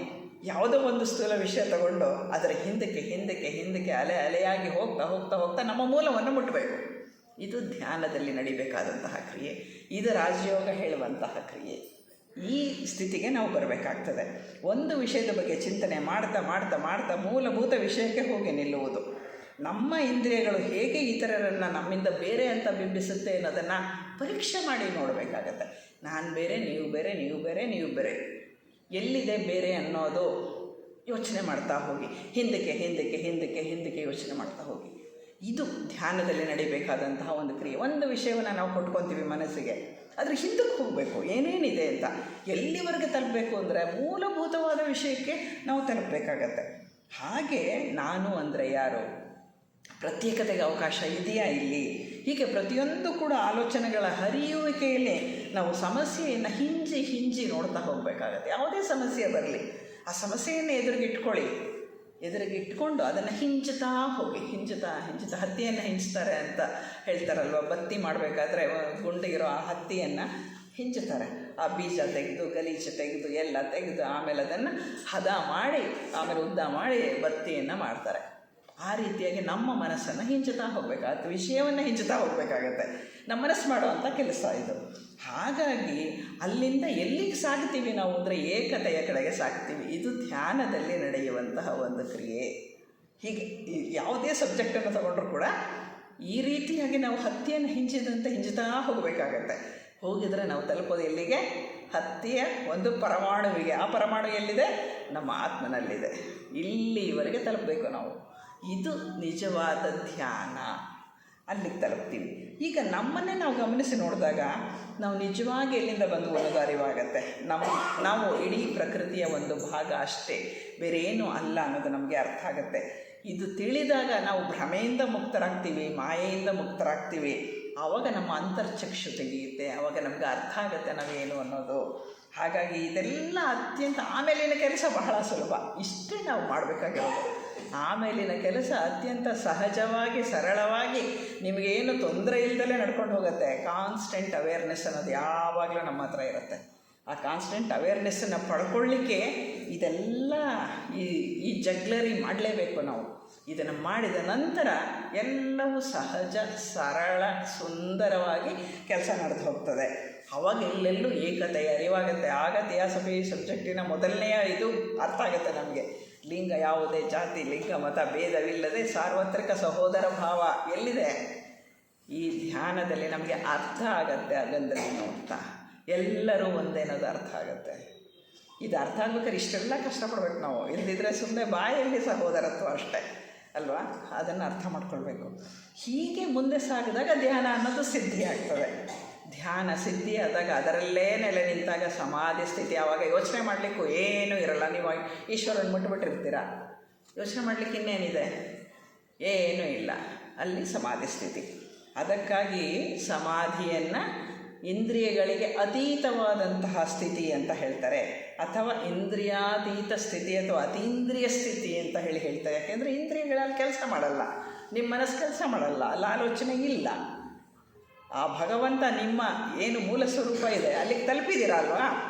Speaker 1: ಯಾವುದೋ ಒಂದು ಸ್ಥೂಲ ವಿಷಯ ತಗೊಂಡು ಅದರ ಹಿಂದಕ್ಕೆ ಅಲೆ ಅಲೆಯಾಗಿ ಹೋಗ್ತಾ ನಮ್ಮ ಮೂಲವನ್ನು ಮುಟ್ಟಬೇಕು. ಇದು ಧ್ಯಾನದಲ್ಲಿ ನಡಿಬೇಕಾದಂತಹ ಕ್ರಿಯೆ. ಇದು ರಾಜಯೋಗ ಹೇಳುವಂತಹ ಕ್ರಿಯೆ. ಈ ಸ್ಥಿತಿಗೆ ನಾವು ಬರಬೇಕಾಗ್ತದೆ. ಒಂದು ವಿಷಯದ ಬಗ್ಗೆ ಚಿಂತನೆ ಮಾಡ್ತಾ ಮೂಲಭೂತ ವಿಷಯಕ್ಕೆ ಹೋಗಿ ನಿಲ್ಲುವುದು. ನಮ್ಮ ಇಂದ್ರಿಯಗಳು ಹೇಗೆ ಇತರರನ್ನು ನಮ್ಮಿಂದ ಬೇರೆ ಅಂತ ಬಿಂಬಿಸುತ್ತೆ ಅನ್ನೋದನ್ನು ಪರೀಕ್ಷೆ ಮಾಡಿ ನೋಡಬೇಕಾಗತ್ತೆ. ನಾನು ಬೇರೆ, ನೀವು ಬೇರೆ, ಎಲ್ಲಿದೆ ಬೇರೆ ಅನ್ನೋದು ಯೋಚನೆ ಮಾಡ್ತಾ ಹೋಗಿ, ಹಿಂದಕ್ಕೆ ಯೋಚನೆ ಮಾಡ್ತಾ ಹೋಗಿ. ಇದು ಧ್ಯಾನದಲ್ಲಿ ನಡಿಬೇಕಾದಂತಹ ಒಂದು ಕ್ರಿಯೆ. ಒಂದು ವಿಷಯವನ್ನು ನಾವು ಕೊಟ್ಕೊತೀವಿ ಮನಸ್ಸಿಗೆ, ಅದ್ರ ಹಿಂದಕ್ಕೆ ಹೋಗಬೇಕು, ಏನೇನಿದೆ ಅಂತ. ಎಲ್ಲಿವರೆಗೆ ತಲುಪಬೇಕು ಅಂದರೆ ಮೂಲಭೂತವಾದ ವಿಷಯಕ್ಕೆ ನಾವು ತಲುಪಬೇಕಾಗತ್ತೆ. ಹಾಗೆ ನಾನು ಅಂದರೆ ಯಾರು, ಪ್ರತ್ಯೇಕತೆಗೆ ಅವಕಾಶ ಇದೆಯಾ ಇಲ್ಲಿ, ಹೀಗೆ ಪ್ರತಿಯೊಂದು ಕೂಡ ಆಲೋಚನೆಗಳ ಹರಿಯುವಿಕೆಯಲ್ಲಿ ನಾವು ಸಮಸ್ಯೆಯನ್ನು ಹಿಂಜಿ ನೋಡ್ತಾ ಹೋಗಬೇಕಾಗತ್ತೆ. ಯಾವುದೇ ಸಮಸ್ಯೆ ಬರಲಿ, ಆ ಸಮಸ್ಯೆಯನ್ನು ಎದುರಿಗಿಟ್ಕೊಂಡು ಅದನ್ನು ಹಿಂಜುತ್ತಾ ಹೋಗಿ, ಹಿಂಜುತ್ತಾ ಹತ್ತಿಯನ್ನು ಹಿಂಚ್ತಾರೆ ಅಂತ ಹೇಳ್ತಾರಲ್ವ. ಬತ್ತಿ ಮಾಡಬೇಕಾದ್ರೆ ಗುಂಡಿಗಿರೋ ಆ ಹತ್ತಿಯನ್ನು ಹಿಂಚುತ್ತಾರೆ. ಆ ಬೀಜ ತೆಗೆದು, ಗಲೀಜು ತೆಗೆದು, ಎಲ್ಲ ತೆಗೆದು ಆಮೇಲೆ ಅದನ್ನು ಹದ ಮಾಡಿ, ಆಮೇಲೆ ಉದ್ದ ಮಾಡಿ ಬತ್ತಿಯನ್ನು ಮಾಡ್ತಾರೆ. ಆ ರೀತಿಯಾಗಿ ನಮ್ಮ ಮನಸ್ಸನ್ನು ಹಿಂಚುತ್ತಾ ಹೋಗಬೇಕಾಗತ್ತೆ, ವಿಷಯವನ್ನು ಹಿಂಚುತ್ತಾ ಹೋಗಬೇಕಾಗತ್ತೆ. ನಮ್ಮ ಮನಸ್ಸು ಮಾಡುವಂಥ ಕೆಲಸ ಇದು. ಹಾಗಾಗಿ ಅಲ್ಲಿಂದ ಎಲ್ಲಿಗೆ ಸಾಗ್ತೀವಿ ನಾವು ಅಂದರೆ ಏಕತೆಯ ಕಡೆಗೆ ಸಾಗ್ತೀವಿ. ಇದು ಧ್ಯಾನದಲ್ಲಿ ನಡೆಯುವಂತಹ ಒಂದು ಕ್ರಿಯೆ. ಹೀಗೆ ಯಾವುದೇ ಸಬ್ಜೆಕ್ಟನ್ನು ತಗೊಂಡ್ರೂ ಕೂಡ ಈ ರೀತಿಯಾಗಿ ನಾವು ಹತ್ತಿಯನ್ನು ಹಿಂಜುತ್ತಾ ಹೋಗಬೇಕಾಗತ್ತೆ. ಹೋಗಿದರೆ ನಾವು ತಲುಪೋದು ಎಲ್ಲಿಗೆ? ಹತ್ತಿಯ ಒಂದು ಪರಮಾಣುವಿಗೆ. ಆ ಪರಮಾಣು ಎಲ್ಲಿದೆ? ನಮ್ಮ ಆತ್ಮನಲ್ಲಿದೆ. ಇಲ್ಲಿವರೆಗೆ ತಲುಪಬೇಕು ನಾವು. ಇದು ನಿಜವಾದ ಧ್ಯಾನ. ಅಲ್ಲಿಗೆ ತಲುಪ್ತೀವಿ. ಈಗ ನಮ್ಮನ್ನೇ ನಾವು ಗಮನಿಸಿ ನೋಡಿದಾಗ ನಾವು ನಿಜವಾಗಿ ಎಲ್ಲಿಂದ ಬಂದು ಅನ್ನೋದು ಅರಿವಾಗತ್ತೆ. ನಾವು ಇಡೀ ಪ್ರಕೃತಿಯ ಒಂದು ಭಾಗ ಅಷ್ಟೇ, ಬೇರೆ ಏನೂ ಅಲ್ಲ ಅನ್ನೋದು ನಮಗೆ ಅರ್ಥ ಆಗುತ್ತೆ. ಇದು ತಿಳಿದಾಗ ನಾವು ಭ್ರಮೆಯಿಂದ ಮುಕ್ತರಾಗ್ತೀವಿ, ಮಾಯೆಯಿಂದ ಮುಕ್ತರಾಗ್ತೀವಿ. ಆವಾಗ ನಮ್ಮ ಅಂತರ್ಚಕ್ಷು ತೆಗೆಯುತ್ತೆ, ಆವಾಗ ನಮ್ಗೆ ಅರ್ಥ ಆಗುತ್ತೆ ನಾವೇನು ಅನ್ನೋದು. ಹಾಗಾಗಿ ಇದೆಲ್ಲ ಅತ್ಯಂತ ಆಮೇಲಿನ ಕೆಲಸ ಬಹಳ ಸುಲಭ. ಇಷ್ಟೇ ನಾವು ಮಾಡಬೇಕಾಗಿರೋದು. ಆಮೇಲಿನ ಕೆಲಸ ಅತ್ಯಂತ ಸಹಜವಾಗಿ, ಸರಳವಾಗಿ, ನಿಮಗೇನು ತೊಂದರೆ ಇಲ್ಲದಲೇ ನಡ್ಕೊಂಡು ಹೋಗುತ್ತೆ. ಕಾನ್ಸ್ಟೆಂಟ್ ಅವೇರ್ನೆಸ್ ಅನ್ನೋದು ಯಾವಾಗಲೂ ನಮ್ಮ ಹತ್ರ ಇರುತ್ತೆ. ಆ ಕಾನ್ಸ್ಟೆಂಟ್ ಅವೇರ್ನೆಸ್ಸನ್ನು ಪಡ್ಕೊಳ್ಳಿಕ್ಕೆ ಇದೆಲ್ಲ ಈ ಜಗ್ಲರಿ ಮಾಡಲೇಬೇಕು ನಾವು. ಇದನ್ನು ಮಾಡಿದ ನಂತರ ಎಲ್ಲವೂ ಸಹಜ, ಸರಳ, ಸುಂದರವಾಗಿ ಕೆಲಸ ನಡೆದು ಹೋಗ್ತದೆ. ಆವಾಗ ಎಲ್ಲೆಲ್ಲೂ ಏಕತೆಯ ಅರಿವಾಗುತ್ತೆ. ಆಗ ಥಿಯಾಸಫಿ ಸಬ್ಜೆಕ್ಟಿನ ಮೊದಲನೆಯ ಇದು ಅರ್ಥ ಆಗುತ್ತೆ ನಮಗೆ. ಲಿಂಗ ಯಾವುದೇ ಜಾತಿ, ಲಿಂಗ, ಮತ ಭೇದವಿಲ್ಲದೆ ಸಾರ್ವತ್ರಿಕ ಸಹೋದರ ಭಾವ ಎಲ್ಲಿದೆ? ಈ ಧ್ಯಾನದಲ್ಲಿ ನಮಗೆ ಅರ್ಥ ಆಗತ್ತೆ. ಅದರಲ್ಲಿ ನೋಡ್ತಾ ಎಲ್ಲರೂ ಒಂದೇನೋದು ಅರ್ಥ ಆಗುತ್ತೆ. ಇದು ಅರ್ಥ ಆಗ್ಬೇಕಾದ್ರೆ ಇಷ್ಟೆಲ್ಲ ಕಷ್ಟಪಡ್ಬೇಕು ನಾವು. ಇಲ್ಲದಿದ್ದರೆ ಸುಮ್ಮನೆ ಬಾಯಲ್ಲಿ ಸಹೋದರತ್ವ ಅಷ್ಟೇ ಅಲ್ವಾ? ಅದನ್ನು ಅರ್ಥ ಮಾಡ್ಕೊಳ್ಬೇಕು. ಹೀಗೆ ಮುಂದೆ ಸಾಗಿದಾಗ ಧ್ಯಾನ ಅನ್ನೋದು ಸಿದ್ಧಿ ಆಗ್ತದೆ. ಧ್ಯಾನ ಸಿದ್ಧಿ ಆದಾಗ ಅದರಲ್ಲೇ ನೆಲೆ ನಿಂತಾಗ ಸಮಾಧಿ ಸ್ಥಿತಿ. ಆವಾಗ ಯೋಚನೆ ಮಾಡಲಿಕ್ಕೂ ಏನೂ ಇರಲ್ಲ. ನೀವು ಈಶ್ವರನ ಮುಟ್ಬಿಟ್ಟಿರ್ತೀರ, ಯೋಚನೆ ಮಾಡಲಿಕ್ಕೆ ಇನ್ನೇನಿದೆ? ಏನೂ ಇಲ್ಲ. ಅಲ್ಲಿ ಸಮಾಧಿ ಸ್ಥಿತಿ. ಅದಕ್ಕಾಗಿ ಸಮಾಧಿಯನ್ನು ಇಂದ್ರಿಯಗಳಿಗೆ ಅತೀತವಾದಂತಹ ಸ್ಥಿತಿ ಅಂತ ಹೇಳ್ತಾರೆ, ಅಥವಾ ಇಂದ್ರಿಯಾತೀತ ಸ್ಥಿತಿ ಅಥವಾ ಅತೀಂದ್ರಿಯ ಸ್ಥಿತಿ ಅಂತ ಹೇಳ್ತಾರೆ. ಯಾಕೆಂದರೆ ಇಂದ್ರಿಯಗಳಲ್ಲಿ ಕೆಲಸ ಮಾಡಲ್ಲ, ನಿಮ್ಮ ಮನಸ್ಸು ಕೆಲಸ ಮಾಡಲ್ಲ, ಅಲ್ಲಿ ಆಲೋಚನೆ ಇಲ್ಲ. ಆ ಭಗವಂತ ನಿಮ್ಮ ಏನು ಮೂಲ ಸ್ವರೂಪ ಇದೆ ಅಲ್ಲಿಗೆ ತಲುಪಿದ್ದೀರಾ ಅಲ್ವಾ,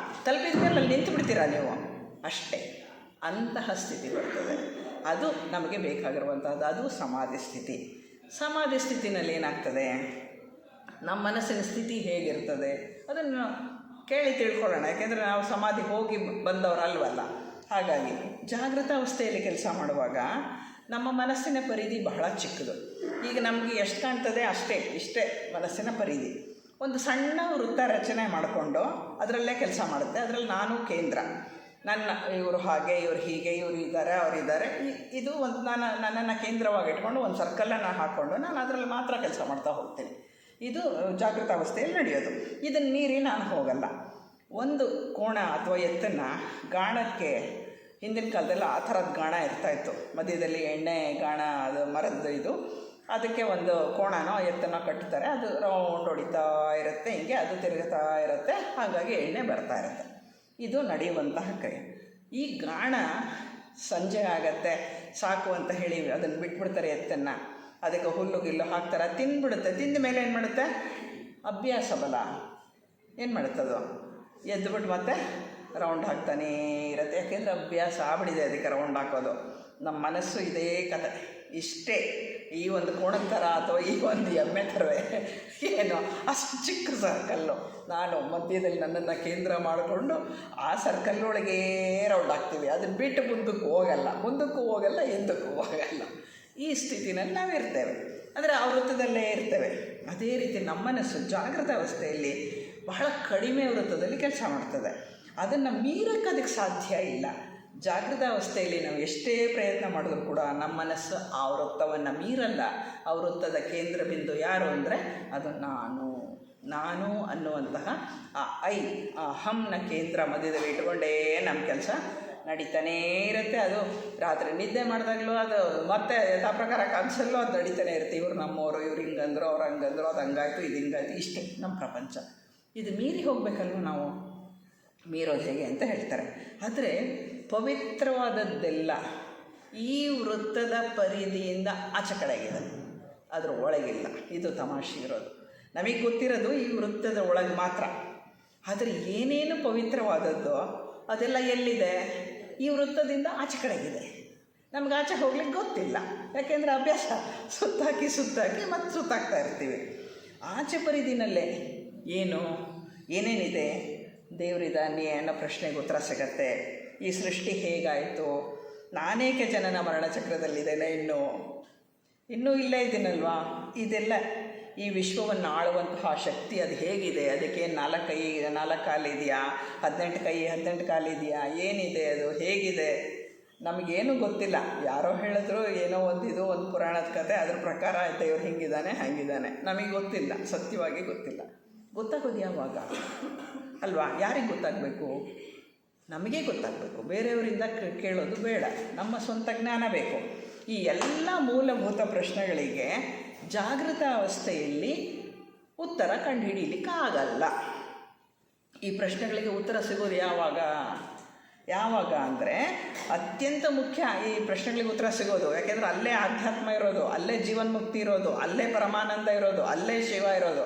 Speaker 1: ತಲುಪಿದ ಮೇಲೆ ಅಲ್ಲಿ ನಿಂತು ಬಿಡ್ತೀರಾ ನೀವು ಅಷ್ಟೇ. ಅಂತಹ ಸ್ಥಿತಿ ಬರ್ತದೆ, ಅದು ನಮಗೆ ಬೇಕಾಗಿರುವಂಥದ್ದು. ಅದು ಸಮಾಧಿ ಸ್ಥಿತಿ. ಸಮಾಧಿ ಸ್ಥಿತಿನಲ್ಲಿ ಏನಾಗ್ತದೆ, ನಮ್ಮ ಮನಸ್ಸಿನ ಸ್ಥಿತಿ ಹೇಗಿರ್ತದೆ ಅದನ್ನು ಕೇಳಿ ತಿಳ್ಕೊಳ್ಳೋಣ. ಯಾಕೆಂದರೆ ನಾವು ಸಮಾಧಿ ಹೋಗಿ ಬಂದವರಲ್ವಲ್ಲ. ಹಾಗಾಗಿ ಜಾಗೃತ ಅವಸ್ಥೆಯಲ್ಲಿ ಕೆಲಸ ಮಾಡುವಾಗ ನಮ್ಮ ಮನಸ್ಸಿನ ಪರಿಧಿ ಬಹಳ ಚಿಕ್ಕದು. ಈಗ ನಮಗೆ ಎಷ್ಟು ಕಾಣ್ತದೆ ಇಷ್ಟೇ ಮನಸ್ಸಿನ ಪರಿಧಿ. ಒಂದು ಸಣ್ಣ ವೃತ್ತ ರಚನೆ ಮಾಡಿಕೊಂಡು ಅದರಲ್ಲೇ ಕೆಲಸ ಮಾಡುತ್ತೆ. ಅದರಲ್ಲಿ ನಾನು ಕೇಂದ್ರ, ಇವರು ಹಾಗೆ, ಇವರು ಹೀಗೆ, ಇವರು ಇದ್ದಾರೆ, ಅವರಿದ್ದಾರೆ. ಇದು ಒಂದು ನನ್ನನ್ನು ಕೇಂದ್ರವಾಗಿ ಇಟ್ಕೊಂಡು ಒಂದು ಸರ್ಕಲನ್ನು ಹಾಕ್ಕೊಂಡು ನಾನು ಅದರಲ್ಲಿ ಮಾತ್ರ ಕೆಲಸ ಮಾಡ್ತಾ ಹೋಗ್ತೀನಿ. ಇದು ಜಾಗೃತ ಅವಸ್ಥೆಯಲ್ಲಿ ನಡೆಯೋದು. ಇದನ್ನು ಮೀರಿ ನಾನು ಹೋಗಲ್ಲ. ಒಂದು ಕೋಣ ಅಥವಾ ಎತ್ತನ್ನು ಗಾಣಕ್ಕೆ, ಹಿಂದಿನ ಕಾಲದಲ್ಲಿ ಆ ಥರದ ಗಾಣ ಇರ್ತಾಯಿತ್ತು, ಮಧ್ಯದಲ್ಲಿ ಎಣ್ಣೆ ಗಾಣ, ಅದು ಮರದ್ದು ಇದು, ಅದಕ್ಕೆ ಒಂದು ಕೋಣನೋ ಎತ್ತನೋ ಕಟ್ತಾರೆ. ಅದು ರೌಂಡ್ ಹೊಡಿತಾ ಇರುತ್ತೆ, ಹಿಂಗೆ ಅದು ತಿರುಗುತ್ತಾ ಇರುತ್ತೆ, ಹಾಗಾಗಿ ಎಣ್ಣೆ ಬರ್ತಾ ಇರುತ್ತೆ. ಇದು ನಡೆಯುವಂತಹ ಕ್ರಿಯೆ. ಈ ಗಾಣ ಸಂಜೆ ಆಗತ್ತೆ ಸಾಕು ಅಂತ ಹೇಳಿ ಅದನ್ನು ಬಿಟ್ಬಿಡ್ತಾರೆ ಎತ್ತನ್ನು. ಅದಕ್ಕೆ ಹುಲ್ಲು ಗಿಲ್ಲು ಹಾಕ್ತಾರೆ, ತಿಂದ್ಬಿಡುತ್ತೆ. ತಿಂದ ಮೇಲೆ ಏನು ಮಾಡುತ್ತೆ, ಅಭ್ಯಾಸ ಬಲ ಏನು ಮಾಡುತ್ತದು, ಎದ್ದುಬಿಟ್ಟು ಮತ್ತೆ ರೌಂಡ್ ಹಾಕ್ತಾನೇ ಇರುತ್ತೆ. ಯಾಕೆಂದರೆ ಅಭ್ಯಾಸ ಆಗ್ಬಿಡಿದೆ ಅದಕ್ಕೆ ರೌಂಡ್ ಹಾಕೋದು. ನಮ್ಮ ಮನಸ್ಸು ಇದೇ ಕತೆ, ಇಷ್ಟೇ. ಈ ಒಂದು ಕೋಣದ ಥರ ಅಥವಾ ಈ ಒಂದು ಎಮ್ಮೆ ಥರವೇ ಏನೋ ಅಷ್ಟು ಚಿಕ್ಕ ಸರ್ಕಲ್ಲು. ನಾನು ಮಧ್ಯದಲ್ಲಿ ನನ್ನನ್ನು ಕೇಂದ್ರ ಮಾಡಿಕೊಂಡು ಆ ಸರ್ಕಲ್ಲೊಳಗೇ ರೌಂಡ್ ಹಾಕ್ತೀವಿ. ಅದನ್ನು ಬಿಟ್ಟು ಮುಂದಕ್ಕೂ ಹೋಗಲ್ಲ, ಎಂದಕ್ಕೂ ಹೋಗಲ್ಲ. ಈ ಸ್ಥಿತಿನಲ್ಲಿ ನಾವಿರ್ತೇವೆ, ಅಂದರೆ ಆ ವೃತ್ತದಲ್ಲೇ ಇರ್ತೇವೆ. ಅದೇ ರೀತಿ ನಮ್ಮ ಮನಸ್ಸು ಜಾಗೃತ ಅವಸ್ಥೆಯಲ್ಲಿ ಬಹಳ ಕಡಿಮೆ ವೃತ್ತದಲ್ಲಿ ಕೆಲಸ ಮಾಡ್ತದೆ. ಅದನ್ನು ಮೀರಕ್ಕೆ ಅದಕ್ಕೆ ಸಾಧ್ಯ ಇಲ್ಲ. ಜಾಗೃತ ಅವಸ್ಥೆಯಲ್ಲಿ ನಾವು ಎಷ್ಟೇ ಪ್ರಯತ್ನ ಮಾಡಿದ್ರು ಕೂಡ ನಮ್ಮ ಮನಸ್ಸು ಆ ವೃತ್ತವನ್ನು ಮೀರಲ್ಲ. ಆ ವೃತ್ತದ ಕೇಂದ್ರ ಬಿಂದು ಯಾರು ಅಂದರೆ ಅದು ನಾನು ಅನ್ನುವಂತಹ ಆ ಅಹಂನ ಕೇಂದ್ರ ಮಧ್ಯದಲ್ಲಿ ಇಟ್ಕೊಂಡೇ ನಮ್ಮ ಕೆಲಸ ನಡೀತಾನೇ ಇರುತ್ತೆ. ಅದು ರಾತ್ರಿ ನಿದ್ದೆ ಮಾಡಿದಾಗಲೂ ಅದು ಮತ್ತೆ ಯಥಾ ಪ್ರಕಾರ ಕನಸಲ್ಲೂ ಅದು ನಡೀತಾನೆ ಇರುತ್ತೆ. ಇವ್ರು ನಮ್ಮವರು, ಇವ್ರು ಹಿಂಗಂದ್ರು, ಅವ್ರು ಹಂಗಂದ್ರು, ಅದು ಹಂಗಾಯ್ತು, ಇದು ಹಿಂಗಾಯ್ತು, ಇಷ್ಟೇ ನಮ್ಮ ಪ್ರಪಂಚ. ಇದು ಮೀರಿ ಹೋಗಬೇಕಲ್ವ ನಾವು, ಮೀರೋದು ಹೇಗೆ ಅಂತ ಹೇಳ್ತಾರೆ. ಆದರೆ ಪವಿತ್ರವಾದದ್ದೆಲ್ಲ ಈ ವೃತ್ತದ ಪರಿಧಿಯಿಂದ ಆಚೆ ಕಡೆಗಿದೆ, ಅದರ ಒಳಗಿಲ್ಲ. ಇದು ತಮಾಷೆ ಇರೋದು. ನಮಗೆ ಗೊತ್ತಿರೋದು ಈ ವೃತ್ತದ ಒಳಗೆ ಮಾತ್ರ. ಆದರೆ ಏನೇನು ಪವಿತ್ರವಾದದ್ದು ಅದೆಲ್ಲ ಎಲ್ಲಿದೆ, ಈ ವೃತ್ತದಿಂದ ಆಚೆ ಕಡೆಗಿದೆ. ನಮ್ಗೆ ಆಚೆ ಹೋಗ್ಲಿಕ್ಕೆ ಗೊತ್ತಿಲ್ಲ, ಯಾಕೆಂದರೆ ಅಭ್ಯಾಸ ಸುತ್ತಾಕಿ ಮತ್ತು ಸುತ್ತಾಕ್ತಾ ಇರ್ತೀವಿ. ಆಚೆ ಪರಿಧಿನಲ್ಲೇ ಏನೇನಿದೆ, ದೇವರಿದ್ದಾನೆ ಅನ್ನೋ ಪ್ರಶ್ನೆಗೆ ಉತ್ತರ ಸಿಗತ್ತೆ. ಈ ಸೃಷ್ಟಿ ಹೇಗಾಯಿತು, ನಾನೇಕೆ ಜನನ ಮರಣ ಚಕ್ರದಲ್ಲಿದ್ದೇನೆ, ಇನ್ನೂ ಇಲ್ಲೇ ಇದ್ದೀನಲ್ವಾ, ಇದೆಲ್ಲ ಈ ವಿಶ್ವವನ್ನು ಆಳುವಂತಹ ಶಕ್ತಿ ಅದು ಹೇಗಿದೆ, ಅದಕ್ಕೆ 4 ಕಾಲಿದೆಯಾ, 18 ಕಾಲಿದೆಯಾ, ಏನಿದೆ, ಅದು ಹೇಗಿದೆ, ನಮಗೇನು ಗೊತ್ತಿಲ್ಲ. ಯಾರೋ ಹೇಳಿದ್ರು, ಏನೋ ಒಂದು ಪುರಾಣದ ಕತೆ, ಅದ್ರ ಪ್ರಕಾರ ದೇವ್ರು ಹಿಂಗಿದ್ದಾನೆ ಹಂಗಿದ್ದಾನೆ, ನಮಗೆ ಗೊತ್ತಿಲ್ಲ, ಸತ್ಯವಾಗಿ ಗೊತ್ತಿಲ್ಲ. ಗೊತ್ತಾಗೋದು ಯಾವಾಗ ಅಲ್ವಾ? ಯಾರಿಗೆ ಗೊತ್ತಾಗಬೇಕು? ನಮಗೇ ಗೊತ್ತಾಗಬೇಕು. ಬೇರೆಯವರಿಂದ ಕೇಳೋದು ಬೇಡ, ನಮ್ಮ ಸ್ವಂತ ಜ್ಞಾನ ಬೇಕು. ಈ ಎಲ್ಲ ಮೂಲಭೂತ ಪ್ರಶ್ನೆಗಳಿಗೆ ಜಾಗೃತ ಅವಸ್ಥೆಯಲ್ಲಿ ಉತ್ತರ ಕಂಡುಹಿಡೀಲಿಕ್ಕಾಗಲ್ಲ. ಈ ಪ್ರಶ್ನೆಗಳಿಗೆ ಉತ್ತರ ಸಿಗೋದು ಯಾವಾಗ ಅಂದರೆ ಅತ್ಯಂತ ಮುಖ್ಯ. ಈ ಪ್ರಶ್ನೆಗಳಿಗೆ ಉತ್ತರ ಸಿಗೋದು ಯಾಕೆಂದರೆ ಅಲ್ಲೇ ಆಧ್ಯಾತ್ಮ ಇರೋದು, ಅಲ್ಲೇ ಜೀವನ್ಮುಕ್ತಿ ಇರೋದು, ಅಲ್ಲೇ ಪರಮಾನಂದ ಇರೋದು, ಅಲ್ಲೇ ಶಿವ ಇರೋದು.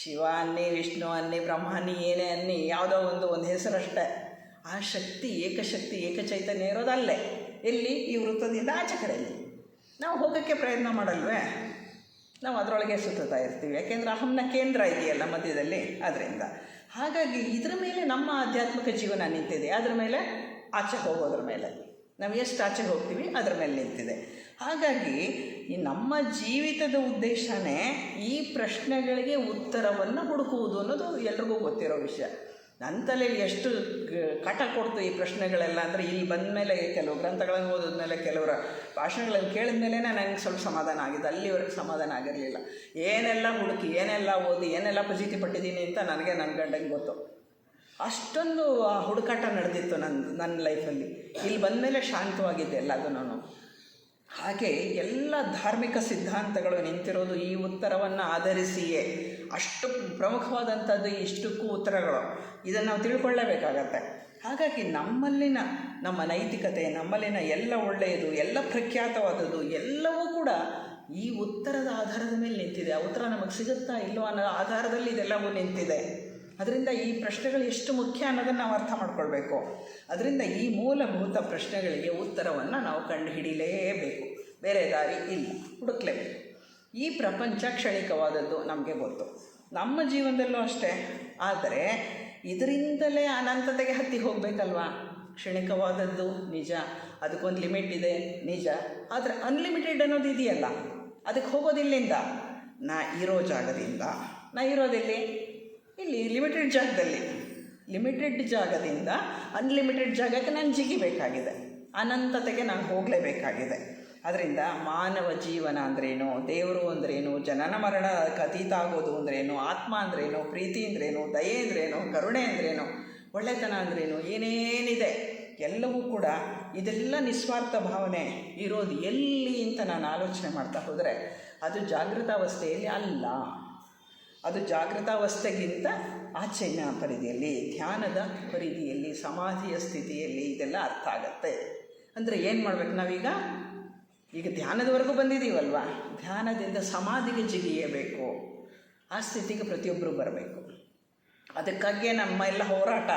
Speaker 1: ಶಿವ ಅನ್ನಿ, ವಿಷ್ಣು ಅನ್ನಿ, ಬ್ರಹ್ಮ ಅನ್ನಿ, ಏನೇ ಅನ್ನಿ, ಯಾವುದೋ ಒಂದು ಹೆಸರಷ್ಟೇ. ಆ ಶಕ್ತಿ, ಏಕಶಕ್ತಿ, ಏಕಚೈತನ್ಯ ಇರೋದು ಅಲ್ಲೇ. ಎಲ್ಲಿ? ಈ ವೃತ್ತದಿಂದ ಆಚೆ ಕಡೆಯಲ್ಲಿ. ನಾವು ಹೋಗೋಕ್ಕೆ ಪ್ರಯತ್ನ ಮಾಡಲ್ವೇ? ನಾವು ಅದರೊಳಗೆ ಸುತ್ತಾ ಇರ್ತೀವಿ. ಯಾಕೆಂದರೆ ಅಹಂನ ಕೇಂದ್ರ ಇದೆಯಲ್ಲ ಮಧ್ಯದಲ್ಲಿ, ಅದರಿಂದ. ಹಾಗಾಗಿ ಇದರ ಮೇಲೆ ನಮ್ಮ ಆಧ್ಯಾತ್ಮಿಕ ಜೀವನ ನಿಂತಿದೆ. ಅದರ ಮೇಲೆ ಆಚೆ ಹೋಗೋದ್ರ ಮೇಲೆ, ನಾವು ಎಷ್ಟು ಆಚೆ ಹೋಗ್ತೀವಿ ಅದರ ಮೇಲೆ ನಿಂತಿದೆ. ಹಾಗಾಗಿ ಈ ನಮ್ಮ ಜೀವಿತದ ಉದ್ದೇಶನೇ ಈ ಪ್ರಶ್ನೆಗಳಿಗೆ ಉತ್ತರವನ್ನು ಹುಡುಕುವುದು ಅನ್ನೋದು ಎಲ್ರಿಗೂ ಗೊತ್ತಿರೋ ವಿಷಯ. ನನ್ನ ತಲೆಯಲ್ಲಿ ಎಷ್ಟು ಕಾಟ ಕೊಡ್ತು ಈ ಪ್ರಶ್ನೆಗಳೆಲ್ಲ ಅಂದರೆ, ಇಲ್ಲಿ ಬಂದ ಮೇಲೆ ಕೆಲವು ಗ್ರಂಥಗಳನ್ನು ಓದಿದ್ಮೇಲೆ, ಕೆಲವರ ಭಾಷಣಗಳನ್ನು ಕೇಳಿದ ಮೇಲೆ ನನಗೆ ಸ್ವಲ್ಪ ಸಮಾಧಾನ ಆಗಿದೆ. ಅಲ್ಲಿವರೆಗೆ ಸಮಾಧಾನ ಆಗಿರಲಿಲ್ಲ. ಏನೆಲ್ಲ ಹುಡುಕಿ, ಏನೆಲ್ಲ ಓದಿ, ಏನೆಲ್ಲ ಫಜೀತಿ ಪಟ್ಟಿದ್ದೀನಿ ಅಂತ ನನಗೆ ನನ್ನ ಗಂಡಂಗೆ ಗೊತ್ತು. ಅಷ್ಟೊಂದು ಹುಡುಕಾಟ ನಡೆದಿತ್ತು ನನ್ನ ಲೈಫಲ್ಲಿ. ಇಲ್ಲಿ ಬಂದಮೇಲೆ ಶಾಂತವಾಗಿದ್ದೆ ಎಲ್ಲದು. ನಾನು ಹಾಗೆ ಎಲ್ಲ ಧಾರ್ಮಿಕ ಸಿದ್ಧಾಂತಗಳು ನಿಂತಿರೋದು ಈ ಉತ್ತರವನ್ನು ಆಧರಿಸಿಯೇ. ಅಷ್ಟು ಪ್ರಮುಖವಾದಂಥದ್ದು ಇಷ್ಟಕ್ಕೂ ಉತ್ತರಗಳು. ಇದನ್ನು ನಾವು ತಿಳ್ಕೊಳ್ಳೇಬೇಕಾಗತ್ತೆ. ಹಾಗಾಗಿ ನಮ್ಮ ನೈತಿಕತೆ, ನಮ್ಮಲ್ಲಿನ ಎಲ್ಲ ಒಳ್ಳೆಯದು, ಎಲ್ಲ ಪ್ರಖ್ಯಾತವಾದದ್ದು ಎಲ್ಲವೂ ಕೂಡ ಈ ಉತ್ತರದ ಆಧಾರದ ಮೇಲೆ ನಿಂತಿದೆ. ಆ ಉತ್ತರ ನಮಗೆ ಸಿಗುತ್ತಾ ಇಲ್ಲೋ ಅನ್ನೋ ಆಧಾರದಲ್ಲಿ ಇದೆಲ್ಲವೂ ನಿಂತಿದೆ. ಅದರಿಂದ ಈ ಪ್ರಶ್ನೆಗಳು ಎಷ್ಟು ಮುಖ್ಯ ಅನ್ನೋದನ್ನು ನಾವು ಅರ್ಥ ಮಾಡ್ಕೊಳ್ಬೇಕು. ಅದರಿಂದ ಈ ಮೂಲಭೂತ ಪ್ರಶ್ನೆಗಳಿಗೆ ಉತ್ತರವನ್ನು ನಾವು ಕಂಡುಹಿಡಿಯಲೇಬೇಕು. ಬೇರೆ ದಾರಿ ಇಲ್ಲ, ಹುಡುಕ್ಲೇಬೇಕು. ಈ ಪ್ರಪಂಚ ಕ್ಷಣಿಕವಾದದ್ದು ನಮಗೆ ಗೊತ್ತು, ನಮ್ಮ ಜೀವನದಲ್ಲೂ ಅಷ್ಟೇ. ಆದರೆ ಇದರಿಂದಲೇ ಅನಂತತೆಗೆ ಹತ್ತಿ ಹೋಗಬೇಕಲ್ವಾ? ಕ್ಷಣಿಕವಾದದ್ದು ನಿಜ, ಅದಕ್ಕೊಂದು ಲಿಮಿಟ್ ಇದೆ ನಿಜ. ಆದರೆ ಅನ್ಲಿಮಿಟೆಡ್ ಅನ್ನೋದು ಇದೆಯಲ್ಲ, ಅದಕ್ಕೆ ಹೋಗೋದಿಲ್ಲಿಂದ, ನಾ ಇರೋ ಜಾಗದಿಂದ. ನಾ ಇರೋದೆಲ್ಲಿ? ಇಲ್ಲಿ ಲಿಮಿಟೆಡ್ ಜಾಗದಲ್ಲಿ. ಲಿಮಿಟೆಡ್ ಜಾಗದಿಂದ ಅನ್ಲಿಮಿಟೆಡ್ ಜಾಗಕ್ಕೆ ನಾನು ಜಿಗಿಬೇಕಾಗಿದೆ, ಅನಂತತೆಗೆ ನಾನು ಹೋಗಲೇಬೇಕಾಗಿದೆ. ಅದರಿಂದ ಮಾನವ ಜೀವನ ಅಂದ್ರೇನು, ದೇವರು ಅಂದ್ರೇನು, ಜನನ ಮರಣ ಅತೀತ ಆಗೋದು ಅಂದ್ರೇನು, ಆತ್ಮ ಅಂದ್ರೇನು, ಪ್ರೀತಿ ಅಂದ್ರೇನು, ದಯೆ ಅಂದ್ರೇನು, ಕರುಣೆ ಅಂದ್ರೇನು, ಒಳ್ಳೆತನ ಅಂದ್ರೇನು, ಏನೇನಿದೆ ಎಲ್ಲವೂ ಕೂಡ ಇದೆಲ್ಲ ನಿಸ್ವಾರ್ಥ ಭಾವನೆ ಇರೋದು ಎಲ್ಲಿ ಅಂತ ನಾನು ಆಲೋಚನೆ ಮಾಡ್ತಾ ಹೋದರೆ ಅದು ಜಾಗೃತಾವಸ್ಥೆಯಲ್ಲಿ ಅಲ್ಲ. ಅದು ಜಾಗೃತಾವಸ್ಥೆಗಿಂತ ಆಚೆಯ ಪರಿಧಿಯಲ್ಲಿ, ಧ್ಯಾನದ ಪರಿಧಿಯಲ್ಲಿ, ಸಮಾಧಿಯ ಸ್ಥಿತಿಯಲ್ಲಿ ಇದೆಲ್ಲ ಅರ್ಥ ಆಗತ್ತೆ. ಅಂದರೆ ಏನು ಮಾಡಬೇಕು ನಾವೀಗ? ಈಗ ಧ್ಯಾನದವರೆಗೂ ಬಂದಿದ್ದೀವಲ್ವ, ಧ್ಯಾನದಿಂದ ಸಮಾಧಿಗೆ ಜಿಗಿಯಬೇಕು. ಆ ಸ್ಥಿತಿಗೆ ಪ್ರತಿಯೊಬ್ಬರು ಬರಬೇಕು. ಅದಕ್ಕಾಗಿಯೇ ನಮ್ಮ ಎಲ್ಲ ಹೋರಾಟ,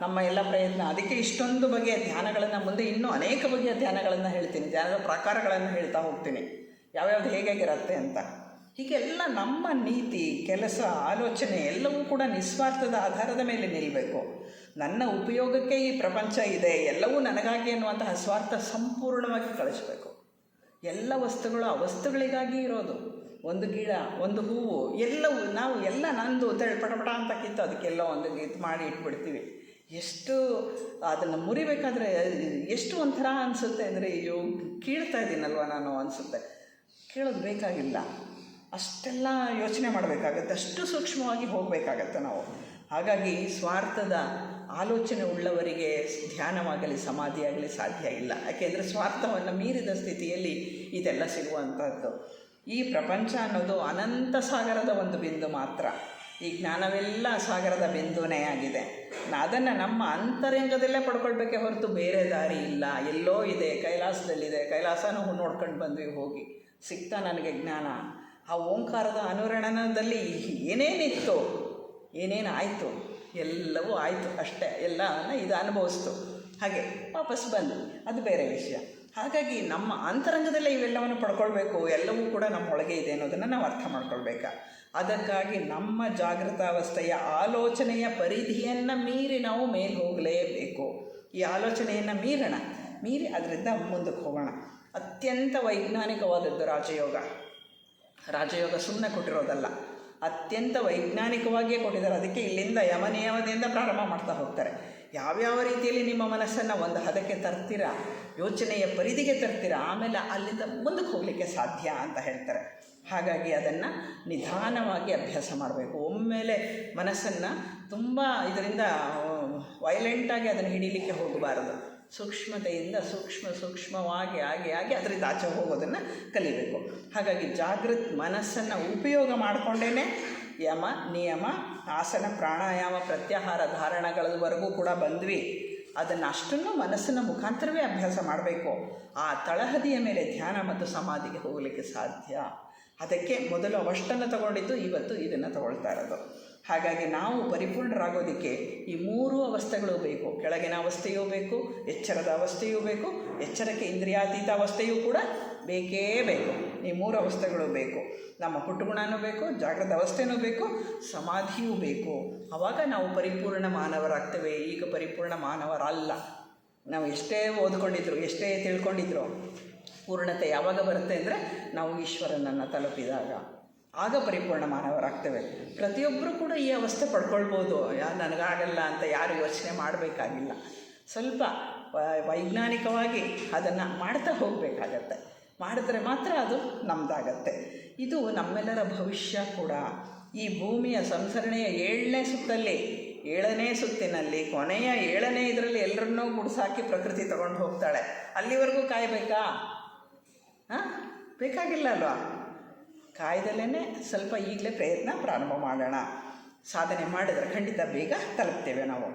Speaker 1: ನಮ್ಮ ಎಲ್ಲ ಪ್ರಯತ್ನ. ಅದಕ್ಕೆ ಇಷ್ಟೊಂದು ಬಗೆಯ ಧ್ಯಾನಗಳನ್ನು, ಮುಂದೆ ಇನ್ನೂ ಅನೇಕ ಬಗೆಯ ಧ್ಯಾನಗಳನ್ನು ಹೇಳ್ತೀನಿ, ಧ್ಯಾನದ ಪ್ರಕಾರಗಳನ್ನು ಹೇಳ್ತಾ ಹೋಗ್ತೀನಿ, ಯಾವ್ಯಾವ್ದು ಹೇಗಿರುತ್ತೆ ಅಂತ. ಹೀಗೆಲ್ಲ ನಮ್ಮ ನೀತಿ, ಕೆಲಸ, ಆಲೋಚನೆ ಎಲ್ಲವೂ ಕೂಡ ನಿಸ್ವಾರ್ಥದ ಆಧಾರದ ಮೇಲೆ ನಿಲ್ಲಬೇಕು. ನನ್ನ ಉಪಯೋಗಕ್ಕೆ ಈ ಪ್ರಪಂಚ ಇದೆ, ಎಲ್ಲವೂ ನನಗಾಗಿ ಎನ್ನುವಂತಹ ಸ್ವಾರ್ಥ ಸಂಪೂರ್ಣವಾಗಿ ಕಳಿಸ್ಬೇಕು. ಎಲ್ಲ ವಸ್ತುಗಳು ಆ ವಸ್ತುಗಳಿಗಾಗಿ ಇರೋದು. ಒಂದು ಗಿಡ, ಒಂದು ಹೂವು, ಎಲ್ಲವೂ ನಾವು ಎಲ್ಲ ನಂದು ಪಟಪಟ ಅಂತ ಕಿತ್ತು ಅದಕ್ಕೆಲ್ಲ ಒಂದು ಇದು ಮಾಡಿ ಇಟ್ಬಿಡ್ತೀವಿ. ಎಷ್ಟು ಅದನ್ನು ಮುರಿಬೇಕಾದ್ರೆ ಎಷ್ಟು ಒಂಥರ ಅನಿಸುತ್ತೆ ಅಂದರೆ, ಅಯ್ಯೋ ಕೀಳ್ತಾ ಇದ್ದೀನಲ್ವ ನಾನು ಅನಿಸುತ್ತೆ. ಕೇಳೋದು ಬೇಕಾಗಿಲ್ಲ, ಅಷ್ಟೆಲ್ಲ ಯೋಚನೆ ಮಾಡಬೇಕಾಗತ್ತೆ, ಅಷ್ಟು ಸೂಕ್ಷ್ಮವಾಗಿ ಹೋಗಬೇಕಾಗತ್ತೆ ನಾವು. ಹಾಗಾಗಿ ಸ್ವಾರ್ಥದ ಆಲೋಚನೆ ಉಳ್ಳವರಿಗೆ ಧ್ಯಾನವಾಗಲಿ ಸಮಾಧಿಯಾಗಲಿ ಸಾಧ್ಯ ಇಲ್ಲ. ಯಾಕೆಂದರೆ ಸ್ವಾರ್ಥವನ್ನು ಮೀರಿದ ಸ್ಥಿತಿಯಲ್ಲಿ ಇದೆಲ್ಲ ಸಿಗುವಂಥದ್ದು. ಈ ಪ್ರಪಂಚ ಅನ್ನೋದು ಅನಂತ ಸಾಗರದ ಒಂದು ಬಿಂದು ಮಾತ್ರ. ಈ ಜ್ಞಾನವೆಲ್ಲ ಸಾಗರದ ಬಿಂದುನೇ ಆಗಿದೆ. ಅದನ್ನು ನಮ್ಮ ಅಂತರಂಗದಲ್ಲೇ ಪಡ್ಕೊಳ್ಬೇಕೇ ಹೊರತು ಬೇರೆ ದಾರಿ ಇಲ್ಲ. ಎಲ್ಲೋ ಇದೆ, ಕೈಲಾಸದಲ್ಲಿದೆ, ಕೈಲಾಸನೂ ನೋಡ್ಕೊಂಡು ಬಂದ್ವಿ ಹೋಗಿ. ಸಿಗ್ತಾ ನನಗೆ ಜ್ಞಾನ. ಆ ಓಂಕಾರದ ಅನುರಣನದಲ್ಲಿ ಏನೇನಿತ್ತು, ಏನೇನು ಆಯಿತು, ಎಲ್ಲವೂ ಆಯಿತು ಅಷ್ಟೇ. ಎಲ್ಲವನ್ನು ಇದು ಅನುಭವಿಸ್ತು, ಹಾಗೆ ವಾಪಸ್ ಬಂದು, ಅದು ಬೇರೆ ವಿಷಯ. ಹಾಗಾಗಿ ನಮ್ಮ ಅಂತರಂಗದಲ್ಲೇ ಇವೆಲ್ಲವನ್ನು ಪಡ್ಕೊಳ್ಬೇಕು. ಎಲ್ಲವೂ ಕೂಡ ನಮ್ಮ ಒಳಗೆ ಇದೆ ಅನ್ನೋದನ್ನು ನಾವು ಅರ್ಥ ಮಾಡ್ಕೊಳ್ಬೇಕಾ. ಅದಕ್ಕಾಗಿ ನಮ್ಮ ಜಾಗೃತಾವಸ್ಥೆಯ ಆಲೋಚನೆಯ ಪರಿಧಿಯನ್ನು ಮೀರಿ ನಾವು ಮೇಲೆ ಹೋಗಲೇಬೇಕು. ಈ ಆಲೋಚನೆಯನ್ನು ಮೀರಿ ಅದರಿಂದ ಮುಂದಕ್ಕೆ ಹೋಗೋಣ. ಅತ್ಯಂತ ವೈಜ್ಞಾನಿಕವಾದದ್ದು ರಾಜಯೋಗ ಸುಮ್ಮನೆ ಕೊಟ್ಟಿರೋದಲ್ಲ, ಅತ್ಯಂತ ವೈಜ್ಞಾನಿಕವಾಗಿಯೇ ಕೊಟ್ಟಿದ್ದಾರೆ. ಅದಕ್ಕೆ ಇಲ್ಲಿಂದ ಯಮನಿಯಮದಿಂದ ಪ್ರಾರಂಭ ಮಾಡ್ತಾ ಹೋಗ್ತಾರೆ. ಯಾವ್ಯಾವ ರೀತಿಯಲ್ಲಿ ನಿಮ್ಮ ಮನಸ್ಸನ್ನು ಒಂದು ಹದಕ್ಕೆ ತರ್ತೀರಾ, ಯೋಚನೆಯ ಪರಿಧಿಗೆ ತರ್ತೀರಾ, ಆಮೇಲೆ ಅಲ್ಲಿಂದ ಮುಂದಕ್ಕೆ ಹೋಗಲಿಕ್ಕೆ ಸಾಧ್ಯ ಅಂತ ಹೇಳ್ತಾರೆ. ಹಾಗಾಗಿ ಅದನ್ನು ನಿಧಾನವಾಗಿ ಅಭ್ಯಾಸ ಮಾಡಬೇಕು. ಒಮ್ಮೆಲೆ ಮನಸ್ಸನ್ನು ತುಂಬ ಇದರಿಂದ ವೈಲೆಂಟಾಗಿ ಅದನ್ನು ಹಿಡೀಲಿಕ್ಕೆ ಹೋಗಬಾರದು. ಸೂಕ್ಷ್ಮತೆಯಿಂದ ಸೂಕ್ಷ್ಮವಾಗಿ ಆಗಿ ಅದರಿಂದ ಆಚೆ ಹೋಗೋದನ್ನು ಕಲಿಬೇಕು. ಹಾಗಾಗಿ ಮನಸ್ಸನ್ನು ಉಪಯೋಗ ಮಾಡಿಕೊಂಡೇ ಯಮ, ನಿಯಮ, ಆಸನ, ಪ್ರಾಣಾಯಾಮ, ಪ್ರತ್ಯಾಹಾರ, ಧಾರಣಗಳವರೆಗೂ ಕೂಡ ಬಂದ್ವಿ. ಅದನ್ನು ಅಷ್ಟನ್ನು ಮನಸ್ಸಿನ ಮುಖಾಂತರವೇ ಅಭ್ಯಾಸ ಮಾಡಬೇಕು. ಆ ತಳಹದಿಯ ಮೇಲೆ ಧ್ಯಾನ ಮತ್ತು ಸಮಾಧಿಗೆ ಹೋಗಲಿಕ್ಕೆ ಸಾಧ್ಯ. ಅದಕ್ಕೆ ಮೊದಲು ಅವಷ್ಟನ್ನು ತಗೊಂಡಿದ್ದು, ಇವತ್ತು ಇದನ್ನು ತಗೊಳ್ತಾ ಇರೋದು. ಹಾಗಾಗಿ ನಾವು ಪರಿಪೂರ್ಣರಾಗೋದಕ್ಕೆ ಈ 3 ಅವಸ್ಥೆಗಳು ಬೇಕು. ಕೆಳಗಿನ ಅವಸ್ಥೆಯೂ ಬೇಕು, ಎಚ್ಚರದ ಅವಸ್ಥೆಯೂ ಬೇಕು, ಎಚ್ಚರಕ್ಕೆ ಇಂದ್ರಿಯಾತೀತ ಅವಸ್ಥೆಯೂ ಕೂಡ ಬೇಕೇ ಬೇಕು. ಈ 3 ಅವಸ್ಥೆಗಳು ಬೇಕು. ನಮ್ಮ ಹುಟ್ಟುಗುಣನೂ ಬೇಕು, ಜಾಗೃತ ಅವಸ್ಥೆನೂ ಬೇಕು, ಸಮಾಧಿಯೂ ಬೇಕು. ಆವಾಗ ನಾವು ಪರಿಪೂರ್ಣ ಮಾನವರಾಗ್ತೇವೆ. ಈಗ ಪರಿಪೂರ್ಣ ಮಾನವರಲ್ಲ. ನಾವು ಎಷ್ಟೇ ಓದ್ಕೊಂಡಿದ್ರು, ಎಷ್ಟೇ ತಿಳ್ಕೊಂಡಿದ್ರು, ಪೂರ್ಣತೆ ಯಾವಾಗ ಬರುತ್ತೆ ಅಂದರೆ ನಾವು ಈಶ್ವರನನ್ನು ತಲುಪಿದಾಗ, ಆಗ ಪರಿಪೂರ್ಣ ಮಾನವರಾಗ್ತೇವೆ. ಪ್ರತಿಯೊಬ್ಬರೂ ಕೂಡ ಈ ಅವಸ್ಥೆ ಪಡ್ಕೊಳ್ಬೋದು. ನನಗಾಗಲ್ಲ ಅಂತ ಯಾರು ಯೋಚನೆ ಮಾಡಬೇಕಾಗಿಲ್ಲ. ಸ್ವಲ್ಪ ವೈಜ್ಞಾನಿಕವಾಗಿ ಅದನ್ನು ಮಾಡ್ತಾ ಹೋಗಬೇಕಾಗತ್ತೆ. ಮಾಡಿದ್ರೆ ಮಾತ್ರ ಅದು ನಮ್ಮದಾಗತ್ತೆ. ಇದು ನಮ್ಮೆಲ್ಲರ ಭವಿಷ್ಯ ಕೂಡ. ಈ ಭೂಮಿಯ ಸಂಸರಣೆಯ 7ನೇ ಸುತ್ತಲ್ಲಿ, 7ನೇ ಸುತ್ತಿನಲ್ಲಿ, ಕೊನೆಯ 7ನೇ ಇದರಲ್ಲಿ ಎಲ್ಲರನ್ನೂ ಗುಡಿಸಾಕಿ ಪ್ರಕೃತಿ ತಗೊಂಡು ಹೋಗ್ತಾಳೆ. ಅಲ್ಲಿವರೆಗೂ ಕಾಯಬೇಕಾ? ಬೇಕಾಗಿಲ್ಲ ಅಲ್ವಾ? ಕಾಯ್ದಲೇ ಸ್ವಲ್ಪ ಈಗಲೇ ಪ್ರಯತ್ನ ಪ್ರಾರಂಭ ಮಾಡೋಣ. ಸಾಧನೆ ಮಾಡಿದರೆ ಖಂಡಿತ ಬೇಗ ತಲುಪ್ತೇವೆ ನಾವು.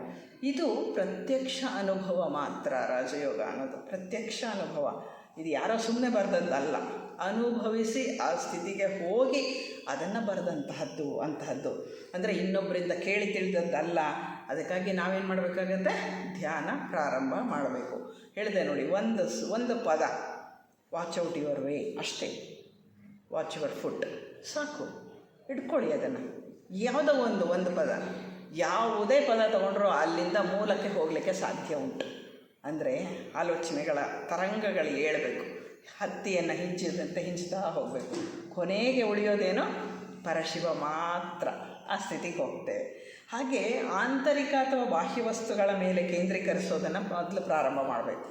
Speaker 1: ಇದು ಪ್ರತ್ಯಕ್ಷ ಅನುಭವ ಮಾತ್ರ. ರಾಜಯೋಗ ಅನ್ನೋದು ಪ್ರತ್ಯಕ್ಷ ಅನುಭವ. ಇದು ಯಾರೋ ಸುಮ್ಮನೆ ಬರೆದದ್ದಲ್ಲ, ಅನುಭವಿಸಿ ಆ ಸ್ಥಿತಿಗೆ ಹೋಗಿ ಅದನ್ನು ಬರೆದಂತಹದ್ದು ಅಂತಹದ್ದು. ಅಂದರೆ ಇನ್ನೊಬ್ಬರಿಂದ ಕೇಳಿ ತಿಳಿದದ್ದಲ್ಲ. ಅದಕ್ಕಾಗಿ ನಾವೇನು ಮಾಡಬೇಕಾಗತ್ತೆ? ಧ್ಯಾನ ಪ್ರಾರಂಭ ಮಾಡಬೇಕು. ಹೇಳಿದೆ ನೋಡಿ, ಒಂದು ಪದ, ವಾಚ್ ಔಟ್ ಯುವರ್ ವೇ, ಅಷ್ಟೇ. ವಾಚ್ ಯುವರ್ ಫುಟ್ ಸಾಕು, ಇಟ್ಕೊಳ್ಳಿ ಅದನ್ನು. ಯಾವುದೋ ಒಂದು ಪದ, ಯಾವುದೇ ಪದ ತಗೊಂಡ್ರೂ ಅಲ್ಲಿಂದ ಮೂಲಕ್ಕೆ ಹೋಗಲಿಕ್ಕೆ ಸಾಧ್ಯ ಉಂಟು. ಅಂದರೆ ಆಲೋಚನೆಗಳ ತರಂಗಗಳು ಏಳಬೇಕು, ಹತ್ತಿಯನ್ನು ಹಿಂಚಿದಂತೆ ಹಿಂಚ್ತಾ ಹೋಗಬೇಕು. ಕೊನೆಗೆ ಉಳಿಯೋದೇನೋ ಪರಶಿವ ಮಾತ್ರ. ಆ ಸ್ಥಿತಿಗೆ ಹೋಗ್ತೇವೆ. ಹಾಗೆ ಆಂತರಿಕ ಅಥವಾ ಬಾಹ್ಯ ವಸ್ತುಗಳ ಮೇಲೆ ಕೇಂದ್ರೀಕರಿಸೋದನ್ನು ಮೊದಲು ಪ್ರಾರಂಭ ಮಾಡಬೇಕು.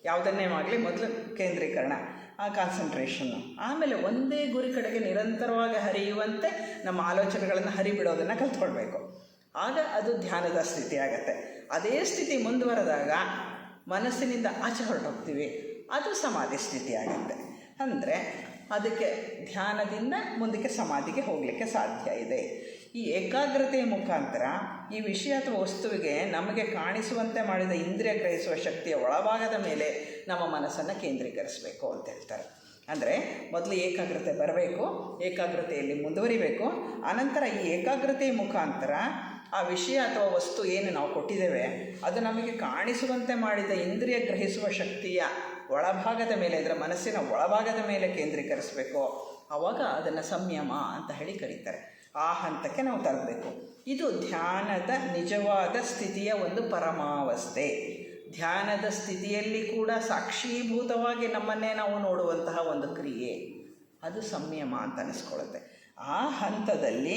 Speaker 1: ಯಾವುದನ್ನೇ ಆಗಲಿ ಮೊದಲು ಕೇಂದ್ರೀಕರಣ, ಆ ಕಾನ್ಸಂಟ್ರೇಷನ್ನು. ಆಮೇಲೆ ಒಂದೇ ಗುರಿ ಕಡೆಗೆ ನಿರಂತರವಾಗಿ ಹರಿಯುವಂತೆ ನಮ್ಮ ಆಲೋಚನೆಗಳನ್ನು ಹರಿಬಿಡೋದನ್ನು ಕಲ್ತ್ಕೊಳ್ಬೇಕು. ಆಗ ಅದು ಧ್ಯಾನದ ಸ್ಥಿತಿ ಆಗುತ್ತೆ. ಅದೇ ಸ್ಥಿತಿ ಮುಂದುವರೆದಾಗ ಮನಸ್ಸಿನಿಂದ ಆಚೆ ಹೊರಟೋಗ್ತೀವಿ, ಅದು ಸಮಾಧಿ ಸ್ಥಿತಿ ಆಗುತ್ತೆ. ಅಂದರೆ ಅದಕ್ಕೆ ಧ್ಯಾನದಿಂದ ಮುಂದಕ್ಕೆ ಸಮಾಧಿಗೆ ಹೋಗಲಿಕ್ಕೆ ಸಾಧ್ಯ ಇದೆ. ಈ ಏಕಾಗ್ರತೆಯ ಮುಖಾಂತರ ಈ ವಿಷಯ ಅಥವಾ ವಸ್ತುವಿಗೆ ನಮಗೆ ಕಾಣಿಸುವಂತೆ ಮಾಡಿದ ಇಂದ್ರಿಯ ಗ್ರಹಿಸುವ ಶಕ್ತಿಯ ಒಳಭಾಗದ ಮೇಲೆ ನಮ್ಮ ಮನಸ್ಸನ್ನು ಕೇಂದ್ರೀಕರಿಸಬೇಕು ಅಂತ ಹೇಳ್ತಾರೆ. ಅಂದರೆ ಮೊದಲು ಏಕಾಗ್ರತೆ ಬರಬೇಕು, ಏಕಾಗ್ರತೆಯಲ್ಲಿ ಮುಂದುವರಿಬೇಕು. ಆನಂತರ ಈ ಏಕಾಗ್ರತೆಯ ಮುಖಾಂತರ ಆ ವಿಷಯ ಅಥವಾ ವಸ್ತು ಏನು ನಾವು ಕೊಟ್ಟಿದ್ದೇವೆ ಅದು ನಮಗೆ ಕಾಣಿಸುವಂತೆ ಮಾಡಿದ ಇಂದ್ರಿಯ ಗ್ರಹಿಸುವ ಶಕ್ತಿಯ ಒಳಭಾಗದ ಮೇಲೆ, ಅದರ ಮನಸ್ಸಿನ ಒಳಭಾಗದ ಮೇಲೆ ಕೇಂದ್ರೀಕರಿಸಬೇಕು. ಆವಾಗ ಅದನ್ನು ಸಂಯಮ ಅಂತ ಹೇಳಿ ಕರೀತಾರೆ. ಆ ಹಂತಕ್ಕೆ ನಾವು ತರಬೇಕು. ಇದು ಧ್ಯಾನದ ನಿಜವಾದ ಸ್ಥಿತಿಯ ಒಂದು ಪರಮಾವಸ್ಥೆ. ಧ್ಯಾನದ ಸ್ಥಿತಿಯಲ್ಲಿ ಕೂಡ ಸಾಕ್ಷೀಭೂತವಾಗಿ ನಮ್ಮನ್ನೇ ನಾವು ನೋಡುವಂತಹ ಒಂದು ಕ್ರಿಯೆ, ಅದು ಸಂಯಮ ಅಂತ ಅನಿಸ್ಕೊಳ್ಳುತ್ತೆ. ಆ ಹಂತದಲ್ಲಿ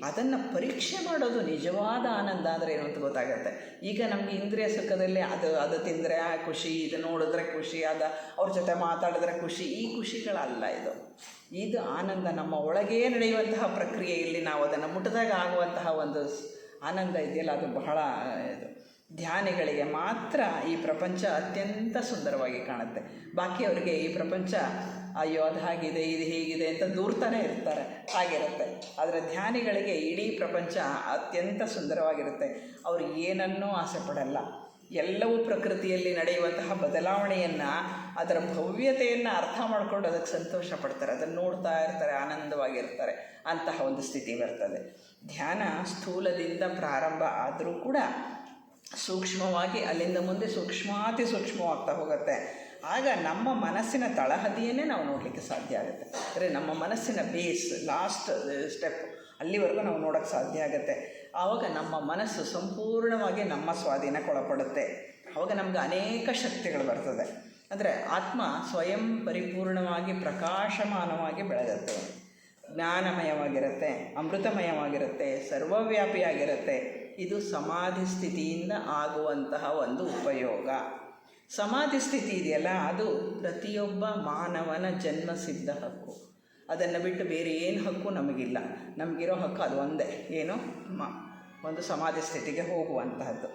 Speaker 1: ಅದನ್ನು ಪರೀಕ್ಷೆ ಮಾಡೋದು ನಿಜವಾದ ಆನಂದ ಅಂದರೆ ಏನು ಅಂತ ಗೊತ್ತಾಗುತ್ತೆ. ಈಗ ನಮಗೆ ಇಂದ್ರಿಯ ಸುಖದಲ್ಲಿ ಅದು ತಿಂದರೆ ಖುಷಿ, ಇದು ನೋಡಿದ್ರೆ ಖುಷಿ, ಅವ್ರ ಜೊತೆ ಮಾತಾಡಿದ್ರೆ ಖುಷಿ, ಈ ಖುಷಿಗಳಲ್ಲ ಇದು ಆನಂದ. ನಮ್ಮ ಒಳಗೇ ನಡೆಯುವಂತಹ ಪ್ರಕ್ರಿಯೆಯಲ್ಲಿ ನಾವು ಅದನ್ನು ಮುಟ್ಟಿದಾಗ ಆಗುವಂತಹ ಒಂದು ಆನಂದ ಇದೆಯಲ್ಲ, ಅದು ಬಹಳ ಧ್ಯಾನಿಗಳಿಗೆ ಮಾತ್ರ ಈ ಪ್ರಪಂಚ ಅತ್ಯಂತ ಸುಂದರವಾಗಿ ಕಾಣುತ್ತೆ. ಬಾಕಿಯವರಿಗೆ ಈ ಪ್ರಪಂಚ ಅಯ್ಯೋ ಅದು ಹಾಗಿದೆ, ಇದು ಹೀಗಿದೆ ಅಂತ ದೂರ್ತಾನೆ ಇರ್ತಾರೆ, ಹಾಗಿರುತ್ತೆ. ಆದರೆ ಧ್ಯಾನಿಗಳಿಗೆ ಇಡೀ ಪ್ರಪಂಚ ಅತ್ಯಂತ ಸುಂದರವಾಗಿರುತ್ತೆ. ಅವರು ಏನನ್ನೂ ಆಸೆ ಪಡಲ್ಲ. ಎಲ್ಲವೂ ಪ್ರಕೃತಿಯಲ್ಲಿ ನಡೆಯುವಂತಹ ಬದಲಾವಣೆಯನ್ನು, ಅದರ ಭವ್ಯತೆಯನ್ನು ಅರ್ಥ ಮಾಡಿಕೊಂಡು ಅದಕ್ಕೆ ಸಂತೋಷ ಪಡ್ತಾರೆ, ಅದನ್ನು ನೋಡ್ತಾ ಇರ್ತಾರೆ, ಆನಂದವಾಗಿರ್ತಾರೆ. ಅಂತಹ ಒಂದು ಸ್ಥಿತಿ ಬರ್ತದೆ. ಧ್ಯಾನ ಸ್ಥೂಲದಿಂದ ಪ್ರಾರಂಭ ಆದರೂ ಕೂಡ ಸೂಕ್ಷ್ಮವಾಗಿ ಅಲ್ಲಿಂದ ಮುಂದೆ ಸೂಕ್ಷ್ಮಾತಿ ಸೂಕ್ಷ್ಮವಾಗ್ತಾ ಹೋಗುತ್ತೆ. ಆಗ ನಮ್ಮ ಮನಸ್ಸಿನ ತಳಹದಿಯನ್ನೇ ನಾವು ನೋಡಲಿಕ್ಕೆ ಸಾಧ್ಯ ಆಗುತ್ತೆ. ಅಂದರೆ ನಮ್ಮ ಮನಸ್ಸಿನ ಬೇಸ್, ಲಾಸ್ಟ್ ಸ್ಟೆಪ್, ಅಲ್ಲಿವರೆಗೂ ನಾವು ನೋಡೋಕ್ಕೆ ಸಾಧ್ಯ ಆಗುತ್ತೆ. ಆವಾಗ ನಮ್ಮ ಮನಸ್ಸು ಸಂಪೂರ್ಣವಾಗಿ ನಮ್ಮ ಸ್ವಾಧೀನಕ್ಕೊಳಪಡುತ್ತೆ. ಆವಾಗ ನಮ್ಗೆ ಅನೇಕ ಶಕ್ತಿಗಳು ಬರ್ತದೆ. ಅಂದರೆ ಆತ್ಮ ಸ್ವಯಂ ಪರಿಪೂರ್ಣವಾಗಿ ಪ್ರಕಾಶಮಾನವಾಗಿ ಬೆಳೆದದ್ದು, ಜ್ಞಾನಮಯವಾಗಿರುತ್ತೆ, ಅಮೃತಮಯವಾಗಿರುತ್ತೆ, ಸರ್ವವ್ಯಾಪಿಯಾಗಿರುತ್ತೆ. ಇದು ಸಮಾಧಿ ಸ್ಥಿತಿಯಿಂದ ಆಗುವಂತಹ ಒಂದು ಉಪಯೋಗ. ಸಮಾಧಿ ಸ್ಥಿತಿ ಇದೆಯಲ್ಲ, ಅದು ಪ್ರತಿಯೊಬ್ಬ ಮಾನವನ ಜನ್ಮಸಿದ್ಧ ಹಕ್ಕು. ಅದನ್ನು ಬಿಟ್ಟು ಬೇರೆ ಏನು ಹಕ್ಕು ನಮಗಿಲ್ಲ. ನಮಗಿರೋ ಹಕ್ಕು ಅದು ಒಂದೇ, ಏನು ಒಂದು ಸಮಾಧಿ ಸ್ಥಿತಿಗೆ ಹೋಗುವಂತಹದ್ದು.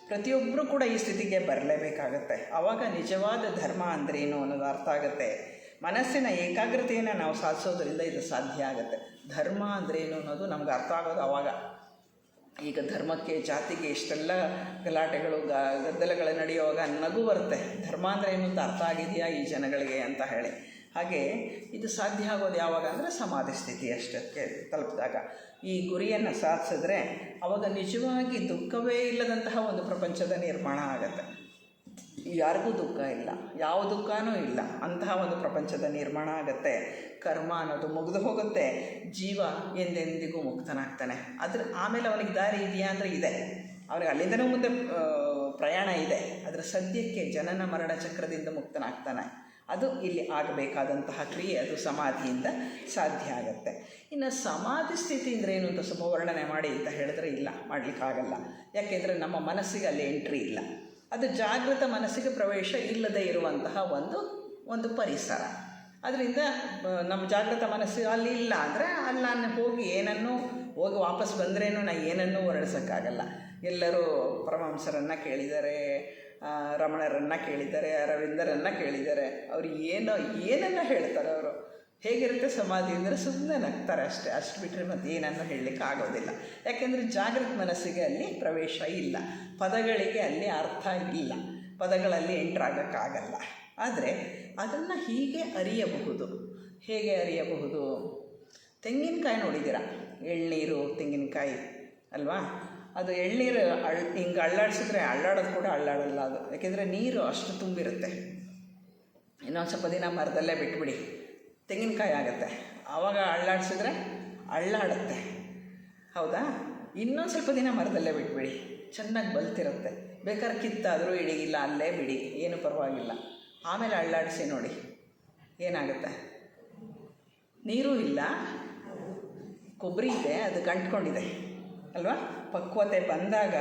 Speaker 1: ಪ್ರತಿಯೊಬ್ಬರೂ ಕೂಡ ಈ ಸ್ಥಿತಿಗೆ ಬರಲೇಬೇಕಾಗತ್ತೆ. ಆವಾಗ ನಿಜವಾದ ಧರ್ಮ ಅಂದ್ರೇನು ಅನ್ನೋದು ಅರ್ಥ ಆಗುತ್ತೆ. ಮನಸ್ಸಿನ ಏಕಾಗ್ರತೆಯನ್ನು ನಾವು ಸಾಧಿಸೋದ್ರಿಂದ ಇದು ಸಾಧ್ಯ ಆಗುತ್ತೆ. ಧರ್ಮ ಅಂದ್ರೇನು ಅನ್ನೋದು ನಮ್ಗೆ ಅರ್ಥ ಆಗೋದು ಆವಾಗ. ಈಗ ಧರ್ಮಕ್ಕೆ ಜಾತಿಗೆ ಇಷ್ಟೆಲ್ಲ ಗಲಾಟೆಗಳು ಗದ್ದಲಗಳು ನಡೆಯುವಾಗ ನಗು ಬರುತ್ತೆ. ಧರ್ಮ ಅಂದರೆ ಏನು ಅಂತ ಅರ್ಥ ಆಗಿದೆಯಾ ಈ ಜನಗಳಿಗೆ ಅಂತ ಹೇಳಿ. ಹಾಗೆ ಇದು ಸಾಧ್ಯ ಆಗೋದು ಯಾವಾಗ ಅಂದರೆ ಸಮಾಧಿ ಸ್ಥಿತಿ ಅಷ್ಟಕ್ಕೆ ತಲುಪಿದಾಗ. ಈ ಗುರಿಯನ್ನು ಸಾಧಿಸಿದ್ರೆ ಆವಾಗ ನಿಜವಾಗಿ ದುಃಖವೇ ಇಲ್ಲದಂತಹ ಒಂದು ಪ್ರಪಂಚದ ನಿರ್ಮಾಣ ಆಗುತ್ತೆ. ಯಾರಿಗೂ ದುಃಖ ಇಲ್ಲ, ಯಾವ ದುಃಖನೂ ಇಲ್ಲ, ಅಂತಹ ಒಂದು ಪ್ರಪಂಚದ ನಿರ್ಮಾಣ ಆಗುತ್ತೆ. ಕರ್ಮ ಅನ್ನೋದು ಮುಗಿದು ಹೋಗುತ್ತೆ. ಜೀವ ಎಂದೆಂದಿಗೂ ಮುಕ್ತನಾಗ್ತಾನೆ. ಆಮೇಲೆ ಅವನಿಗೆ ದಾರಿ ಇದೆಯಾ ಅಂದರೆ ಇದೆ. ಅವನಿಗೆ ಅಲ್ಲಿಂದನೂ ಮುಂದೆ ಪ್ರಯಾಣ ಇದೆ. ಅದರ ಸದ್ಯಕ್ಕೆ ಜನನ ಮರಣ ಚಕ್ರದಿಂದ ಮುಕ್ತನಾಗ್ತಾನೆ. ಅದು ಇಲ್ಲಿ ಆಗಬೇಕಾದಂತಹ ಕ್ರಿಯೆ, ಅದು ಸಮಾಧಿಯಿಂದ ಸಾಧ್ಯ ಆಗುತ್ತೆ. ಇನ್ನು ಸಮಾಧಿ ಸ್ಥಿತಿ ಅಂದರೆ ಏನು ಅಂತ ವರ್ಣನೆ ಮಾಡಿ ಅಂತ ಹೇಳಿದ್ರೆ ಇಲ್ಲ, ಮಾಡಲಿಕ್ಕಾಗಲ್ಲ. ಯಾಕೆಂದರೆ ನಮ್ಮ ಮನಸ್ಸಿಗೆ ಅಲ್ಲಿ ಎಂಟ್ರಿ ಇಲ್ಲ. ಅದು ಜಾಗೃತ ಮನಸ್ಸಿಗೆ ಪ್ರವೇಶ ಇಲ್ಲದೆ ಇರುವಂತಹ ಒಂದು ಪರಿಸರ. ಅದರಿಂದ ನಮ್ಮ ಜಾಗೃತ ಮನಸ್ಸು ಅಲ್ಲಿ ಇಲ್ಲ ಅಂದರೆ ಅಲ್ಲಿ ನಾನು ಹೋಗಿ ವಾಪಸ್ ಬಂದ್ರೇನು ನಾನು ಏನನ್ನೂ ವರ್ಣಿಸೋಕ್ಕಾಗಲ್ಲ. ಎಲ್ಲರೂ ಪರಮಹಂಸರನ್ನು ಕೇಳಿದ್ದಾರೆ, ರಮಣರನ್ನು ಕೇಳಿದ್ದಾರೆ, ಅರವಿಂದರನ್ನು ಕೇಳಿದ್ದಾರೆ. ಅವರು ಏನನ್ನ ಹೇಳ್ತಾರೆ ಅವರು. ಹೇಗಿರುತ್ತೆ ಸಮಾಧಿ ಅಂದರೆ ಸುಮ್ಮನೆ ನಗ್ತಾರೆ ಅಷ್ಟೇ. ಅಷ್ಟು ಬಿಟ್ಟರೆ ಮತ್ತೆ ಏನನ್ನು ಹೇಳಲಿಕ್ಕೆ ಆಗೋದಿಲ್ಲ. ಯಾಕೆಂದರೆ ಜಾಗೃತ ಮನಸ್ಸಿಗೆ ಅಲ್ಲಿ ಪ್ರವೇಶ ಇಲ್ಲ, ಪದಗಳಿಗೆ ಅಲ್ಲಿ ಅರ್ಥ ಇಲ್ಲ, ಪದಗಳಲ್ಲಿ ಎಂಟ್ರಾಗಕ್ಕಾಗಲ್ಲ. ಆದರೆ ಅದನ್ನು ಹೀಗೆ ಅರಿಯಬಹುದು. ಹೇಗೆ ಅರಿಯಬಹುದು? ತೆಂಗಿನಕಾಯಿ ನೋಡಿದ್ದೀರಾ? ಎಳ್ನೀರು ತೆಂಗಿನಕಾಯಿ ಅಲ್ವಾ? ಅದು ಎಳ್ನೀರು ಹಿಂಗೆ ಅಳ್ಳಾಡಿಸಿದ್ರೆ ಅಳ್ಳಾಡೋದು ಕೂಡ ಅಳ್ಳಾಡಲ್ಲ ಅದು, ಯಾಕೆಂದರೆ ನೀರು ಅಷ್ಟು ತುಂಬಿರುತ್ತೆ. ಇನ್ನೊಂದು ಸ್ವಲ್ಪ ದಿನ ಮರದಲ್ಲೇ ಬಿಟ್ಬಿಡಿ, ತೆಂಗಿನಕಾಯಿ ಆಗುತ್ತೆ. ಆವಾಗ ಅಳ್ಳಾಡಿಸಿದ್ರೆ ಅಳ್ಳಾಡುತ್ತೆ, ಹೌದಾ? ಇನ್ನೊಂದು ಸ್ವಲ್ಪ ದಿನ ಮರದಲ್ಲೇ ಬಿಟ್ಬಿಡಿ, ಚೆನ್ನಾಗಿ ಬಲ್ತಿರುತ್ತೆ. ಬೇಕಾದ್ರೆ ಕಿತ್ತಾದರೂ ಇಡೀಗಿಲ್ಲ, ಅಲ್ಲೇ ಬಿಡಿ, ಏನು ಪರವಾಗಿಲ್ಲ. ಆಮೇಲೆ ಅಳ್ಳಾಡಿಸಿ ನೋಡಿ ಏನಾಗುತ್ತೆ. ನೀರೂ ಇಲ್ಲ, ಕೊಬ್ಬರಿ ಇದೆ, ಅದು ಗಂಟ್ಕೊಂಡಿದೆ ಅಲ್ವಾ? ಪಕ್ವತೆ ಬಂದಾಗ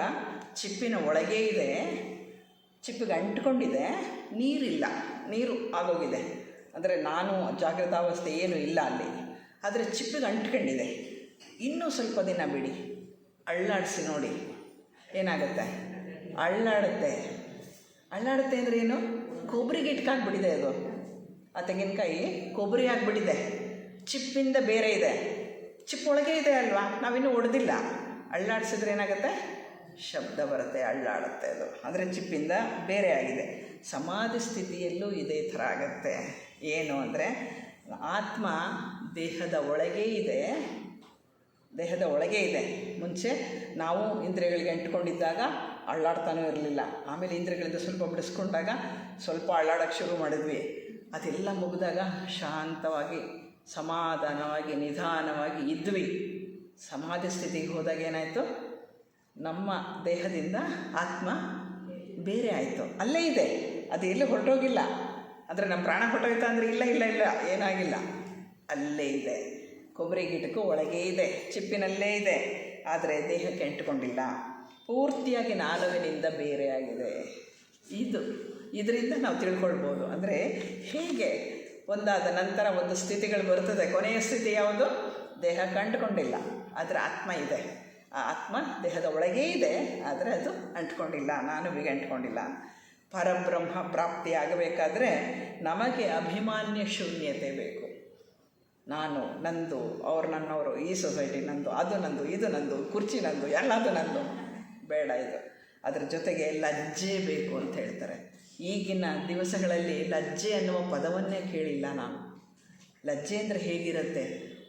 Speaker 1: ಚಿಪ್ಪಿನ ಒಳಗೆ ಇದೆ, ಚಿಪ್ಪಿಗೆ ಅಂಟ್ಕೊಂಡಿದೆ, ನೀರಿಲ್ಲ, ನೀರು ಆಗೋಗಿದೆ. ಅಂದರೆ ನಾನು ಜಾಗೃತಾವಸ್ಥೆ ಏನೂ ಇಲ್ಲ ಅಲ್ಲಿ, ಆದರೆ ಚಿಪ್ಪಿಗೆ ಅಂಟ್ಕೊಂಡಿದೆ. ಇನ್ನೂ ಸ್ವಲ್ಪ ದಿನ ಬಿಡಿ, ಅಳ್ಳಾಡಿಸಿ ನೋಡಿ ಏನಾಗುತ್ತೆ. ಅಳ್ಳಾಡುತ್ತೆ. ಅಳ್ಳಾಡುತ್ತೆ ಅಂದರೆ ಏನು? ಕೊಬ್ಬರಿಗೆ ಇಟ್ಕಾಗ್ಬಿಟ್ಟಿದೆ ಅದು. ಆ ತೆಂಗಿನಕಾಯಿ ಕೊಬ್ಬರಿ ಆಗಿಬಿಟ್ಟಿದೆ, ಚಿಪ್ಪಿಂದ ಬೇರೆ ಇದೆ, ಚಿಪ್ ಒಳಗೆ ಇದೆ ಅಲ್ವಾ? ನಾವಿನ್ನೂ ಒಡೆದಿಲ್ಲ. ಅಳ್ಳಾಡಿಸಿದ್ರೆ ಏನಾಗುತ್ತೆ? ಶಬ್ದ ಬರುತ್ತೆ, ಅಳ್ಳಾಡುತ್ತೆ ಅದು. ಅಂದರೆ ಚಿಪ್ಪಿಂದ ಬೇರೆ ಆಗಿದೆ. ಸಮಾಧಿ ಸ್ಥಿತಿಯಲ್ಲೂ ಇದೇ ಥರ ಆಗುತ್ತೆ. ಏನು ಅಂದರೆ ಆತ್ಮ ದೇಹದ ಒಳಗೆ ಇದೆ, ದೇಹದ ಒಳಗೆ ಇದೆ. ಮುಂಚೆ ನಾವು ಇಂದ್ರಿಯಗಳಿಗೆ ಅಂಟ್ಕೊಂಡಿದ್ದಾಗ ಅಳ್ಳಾಡ್ತಾನೂ ಇರಲಿಲ್ಲ. ಆಮೇಲೆ ಇಂದ್ರಿಯಗಳಿಂದ ಸ್ವಲ್ಪ ಬಿಡಿಸ್ಕೊಂಡಾಗ ಸ್ವಲ್ಪ ಅಳ್ಳಾಡೋಕ್ಕೆ ಶುರು ಮಾಡಿದ್ವಿ. ಅದೆಲ್ಲ ಮುಗಿದಾಗ ಶಾಂತವಾಗಿ ಸಮಾಧಾನವಾಗಿ ನಿಧಾನವಾಗಿ ಇದ್ವಿ. ಸಮಾಧಿ ಸ್ಥಿತಿಗೆ ಹೋದಾಗ ಏನಾಯಿತು? ನಮ್ಮ ದೇಹದಿಂದ ಆತ್ಮ ಬೇರೆ ಆಯಿತು, ಅಲ್ಲೇ ಇದೆ, ಅದು ಎಲ್ಲೂ ಹೊರಟೋಗಿಲ್ಲ. ಅಂದರೆ ನಮ್ಮ ಪ್ರಾಣ ಹೊರಟೋಯ್ತಾ ಅಂದರೆ ಇಲ್ಲ ಇಲ್ಲ ಇಲ್ಲ, ಏನಾಗಿಲ್ಲ, ಅಲ್ಲೇ ಇದೆ. ಕೊಬ್ಬರಿ ಗಿಡಕ್ಕೂ ಒಳಗೆ ಇದೆ, ಚಿಪ್ಪಿನಲ್ಲೇ ಇದೆ, ಆದರೆ ದೇಹಕ್ಕೆ ಅಂಟಿಕೊಂಡಿಲ್ಲ. ಪೂರ್ತಿಯಾಗಿ ನಾಲುವಿನಿಂದ ಬೇರೆಯಾಗಿದೆ. ಇದರಿಂದ ನಾವು ತಿಳ್ಕೊಳ್ಬೋದು. ಅಂದರೆ ಹೇಗೆ ಒಂದಾದ ನಂತರ ಒಂದು ಸ್ಥಿತಿಗಳು ಬರ್ತದೆ. ಕೊನೆಯ ಸ್ಥಿತಿ ಯಾವುದು? ದೇಹ ಕಂಡುಕೊಂಡಿಲ್ಲ, ಆದರೆ ಆತ್ಮ ಇದೆ. ಆ ಆತ್ಮ ದೇಹದ ಒಳಗೇ ಇದೆ, ಆದರೆ ಅದು ಅಂಟ್ಕೊಂಡಿಲ್ಲ, ನಾನುವಿಗೆ ಅಂಟ್ಕೊಂಡಿಲ್ಲ. ಪರಬ್ರಹ್ಮ ಪ್ರಾಪ್ತಿ ಆಗಬೇಕಾದ್ರೆ ನಮಗೆ ಅಭಿಮಾನ್ಯ ಶೂನ್ಯತೆ ಬೇಕು. ನಾನು, ನಂದು, ಅವ್ರು ನನ್ನವರು, ಈ ಸೊಸೈಟಿ ನಂದು, ಅದು ನಂದು, ಇದು ನಂದು, ಕುರ್ಚಿ ನಂದು, ಎಲ್ಲದು ನಂದು ಬೇಡ. ಇದು ಅದರ ಜೊತೆಗೆ ಲಜ್ಜೆ ಬೇಕು ಅಂತ ಹೇಳ್ತಾರೆ. ಈಗಿನ ದಿವಸಗಳಲ್ಲಿ ಲಜ್ಜೆ ಅನ್ನುವ ಪದವನ್ನೇ ಕೇಳಿಲ್ಲ ನಾನು. ಲಜ್ಜೆ ಅಂದರೆ ಹೇಗಿರುತ್ತೆ?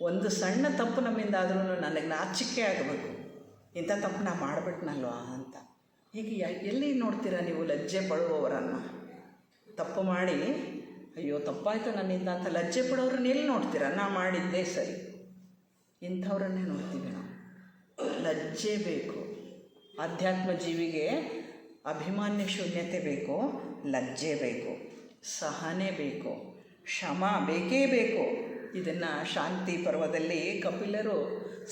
Speaker 1: ಒಂದು ಸಣ್ಣ ತಪ್ಪು ನಮ್ಮಿಂದ ಆದ್ರೂ ನನಗೆ ನಾಚಿಕೆ ಆಗಬೇಕು, ಇಂಥ ತಪ್ಪು ನಾ ಮಾಡಿಬಿಟ್ನಲ್ವಾ ಅಂತ. ಹೀಗೆ ಎಲ್ಲಿ ನೋಡ್ತೀರಾ ನೀವು ಲಜ್ಜೆ ಪಡುವವರನ್ನು? ತಪ್ಪು ಮಾಡಿ ಅಯ್ಯೋ ತಪ್ಪಾಯಿತು ನನ್ನಿಂದ ಅಂತ ಲಜ್ಜೆ ಪಡೋರನ್ನ ಎಲ್ಲಿ ನೋಡ್ತೀರಾ? ನಾ ಮಾಡಿದ್ದೇ ಸರಿ, ಇಂಥವ್ರನ್ನೇ ನೋಡ್ತೀವಿ ನಾವು. ಲಜ್ಜೆ ಬೇಕು. ಆಧ್ಯಾತ್ಮ ಜೀವಿಗೆ ಅಭಿಮಾನ್ಯ ಶೂನ್ಯತೆ ಬೇಕು, ಲಜ್ಜೆ ಬೇಕು, ಸಹನೆ ಬೇಕು, ಕ್ಷಮ ಬೇಕೇ ಬೇಕು. ಇದನ್ನು ಶಾಂತಿ ಪರ್ವದಲ್ಲಿ ಕಪಿಲರು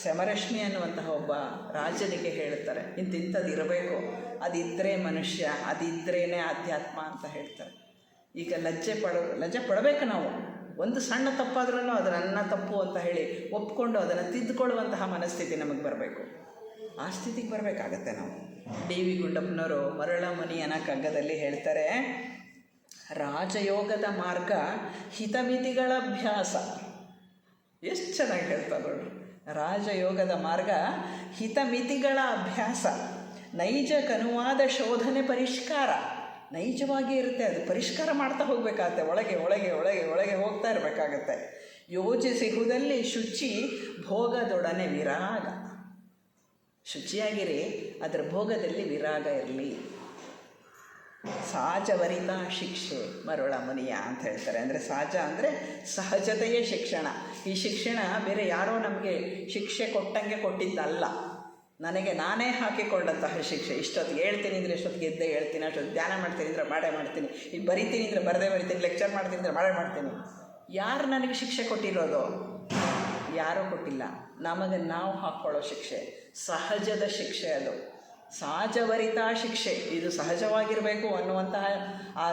Speaker 1: ಸಮರಶ್ಮಿ ಅನ್ನುವಂತಹ ಒಬ್ಬ ರಾಜನಿಗೆ ಹೇಳ್ತಾರೆ. ಇಂಥದ್ದು ಇರಬೇಕು, ಅದಿದ್ದರೆ ಮನುಷ್ಯ, ಅದಿದ್ರೇ ಆಧ್ಯಾತ್ಮ ಅಂತ ಹೇಳ್ತಾರೆ. ಈಗ ಲಜ್ಜೆ ಪಡಬೇಕು ನಾವು. ಒಂದು ಸಣ್ಣ ತಪ್ಪಾದ್ರೂ ಅದು ನನ್ನ ತಪ್ಪು ಅಂತ ಹೇಳಿ ಒಪ್ಕೊಂಡು ಅದನ್ನು ತಿದ್ದುಕೊಳ್ಳುವಂತಹ ಮನಸ್ಥಿತಿ ನಮಗೆ ಬರಬೇಕು. ಆ ಸ್ಥಿತಿಗೆ ಬರಬೇಕಾಗತ್ತೆ ನಾವು. ಡಿ ವಿ ಗುಂಡಪ್ಪನವರು ಮರಳಮುನಿಯನ ಕಗ್ಗದಲ್ಲಿ ಹೇಳ್ತಾರೆ, ರಾಜಯೋಗದ ಮಾರ್ಗ ಹಿತಮಿತಿಗಳ ಅಭ್ಯಾಸ. ಎಷ್ಟು ಚೆನ್ನಾಗಿ ಹೇಳ್ತಾರೆ ನೋಡ್ರಿ. ರಾಜಯೋಗದ ಮಾರ್ಗ ಹಿತಮಿತಿಗಳ ಅಭ್ಯಾಸ, ನೈಜ ಕನುವಾದ ಶೋಧನೆ ಪರಿಷ್ಕಾರ. ನೈಜವಾಗಿ ಇರುತ್ತೆ, ಅದು ಪರಿಷ್ಕಾರ ಮಾಡ್ತಾ ಹೋಗಬೇಕಾಗತ್ತೆ. ಒಳಗೆ ಒಳಗೆ ಒಳಗೆ ಒಳಗೆ ಹೋಗ್ತಾ ಇರಬೇಕಾಗತ್ತೆ. ಯೋಜಿಸಿಹುದಲ್ಲಿ ಶುಚಿ, ಭೋಗದೊಡನೆ ವಿರಾಗ. ಶುಚಿಯಾಗಿರಿ, ಅದರ ಭೋಗದಲ್ಲಿ ವಿರಾಗ ಇರಲಿ. ಸಹಜವರಿತ ಶಿಕ್ಷೆ ಮರುಳ ಮುನಿಯ ಅಂತ ಹೇಳ್ತಾರೆ. ಅಂದರೆ ಸಹಜ ಅಂದರೆ ಸಹಜತೆಯ ಶಿಕ್ಷಣ. ಈ ಶಿಕ್ಷಣ ಬೇರೆ ಯಾರೋ ನಮಗೆ ಶಿಕ್ಷೆ ಕೊಟ್ಟಂಗೆ ಕೊಟ್ಟಿದ್ದಲ್ಲ, ನನಗೆ ನಾನೇ ಹಾಕಿಕೊಂಡಂತಹ ಶಿಕ್ಷೆ. ಇಷ್ಟೊತ್ತಿಗೆ ಹೇಳ್ತೀನಿ ಅಂದರೆ ಇಷ್ಟೊತ್ತಿಗೆ ಎದ್ದೇ ಹೇಳ್ತೀನಿ, ಅಷ್ಟೊತ್ತಿಗೆ ಧ್ಯಾನ ಮಾಡ್ತೀನಿ ಅಂದರೆ ಮಾಡೇ ಮಾಡ್ತೀನಿ, ಈಗ ಬರಿತೀನಿ ಅಂದರೆ ಬರದೇ ಬರಿತೀನಿ, ಲೆಕ್ಚರ್ ಮಾಡ್ತೀನಿ ಅಂದರೆ ಮಾಡೇ ಮಾಡ್ತೀನಿ. ಯಾರು ನನಗೆ ಶಿಕ್ಷೆ ಕೊಟ್ಟಿರೋದು? ಯಾರೂ ಕೊಟ್ಟಿಲ್ಲ, ನಮಗೆ ನಾವು ಹಾಕ್ಕೊಳ್ಳೋ ಶಿಕ್ಷೆ. ಸಹಜದ ಶಿಕ್ಷೆ ಅದು, ಸಹಜವರಿತ ಶಿಕ್ಷೆ. ಇದು ಸಹಜವಾಗಿರಬೇಕು ಅನ್ನುವಂತಹ ಆ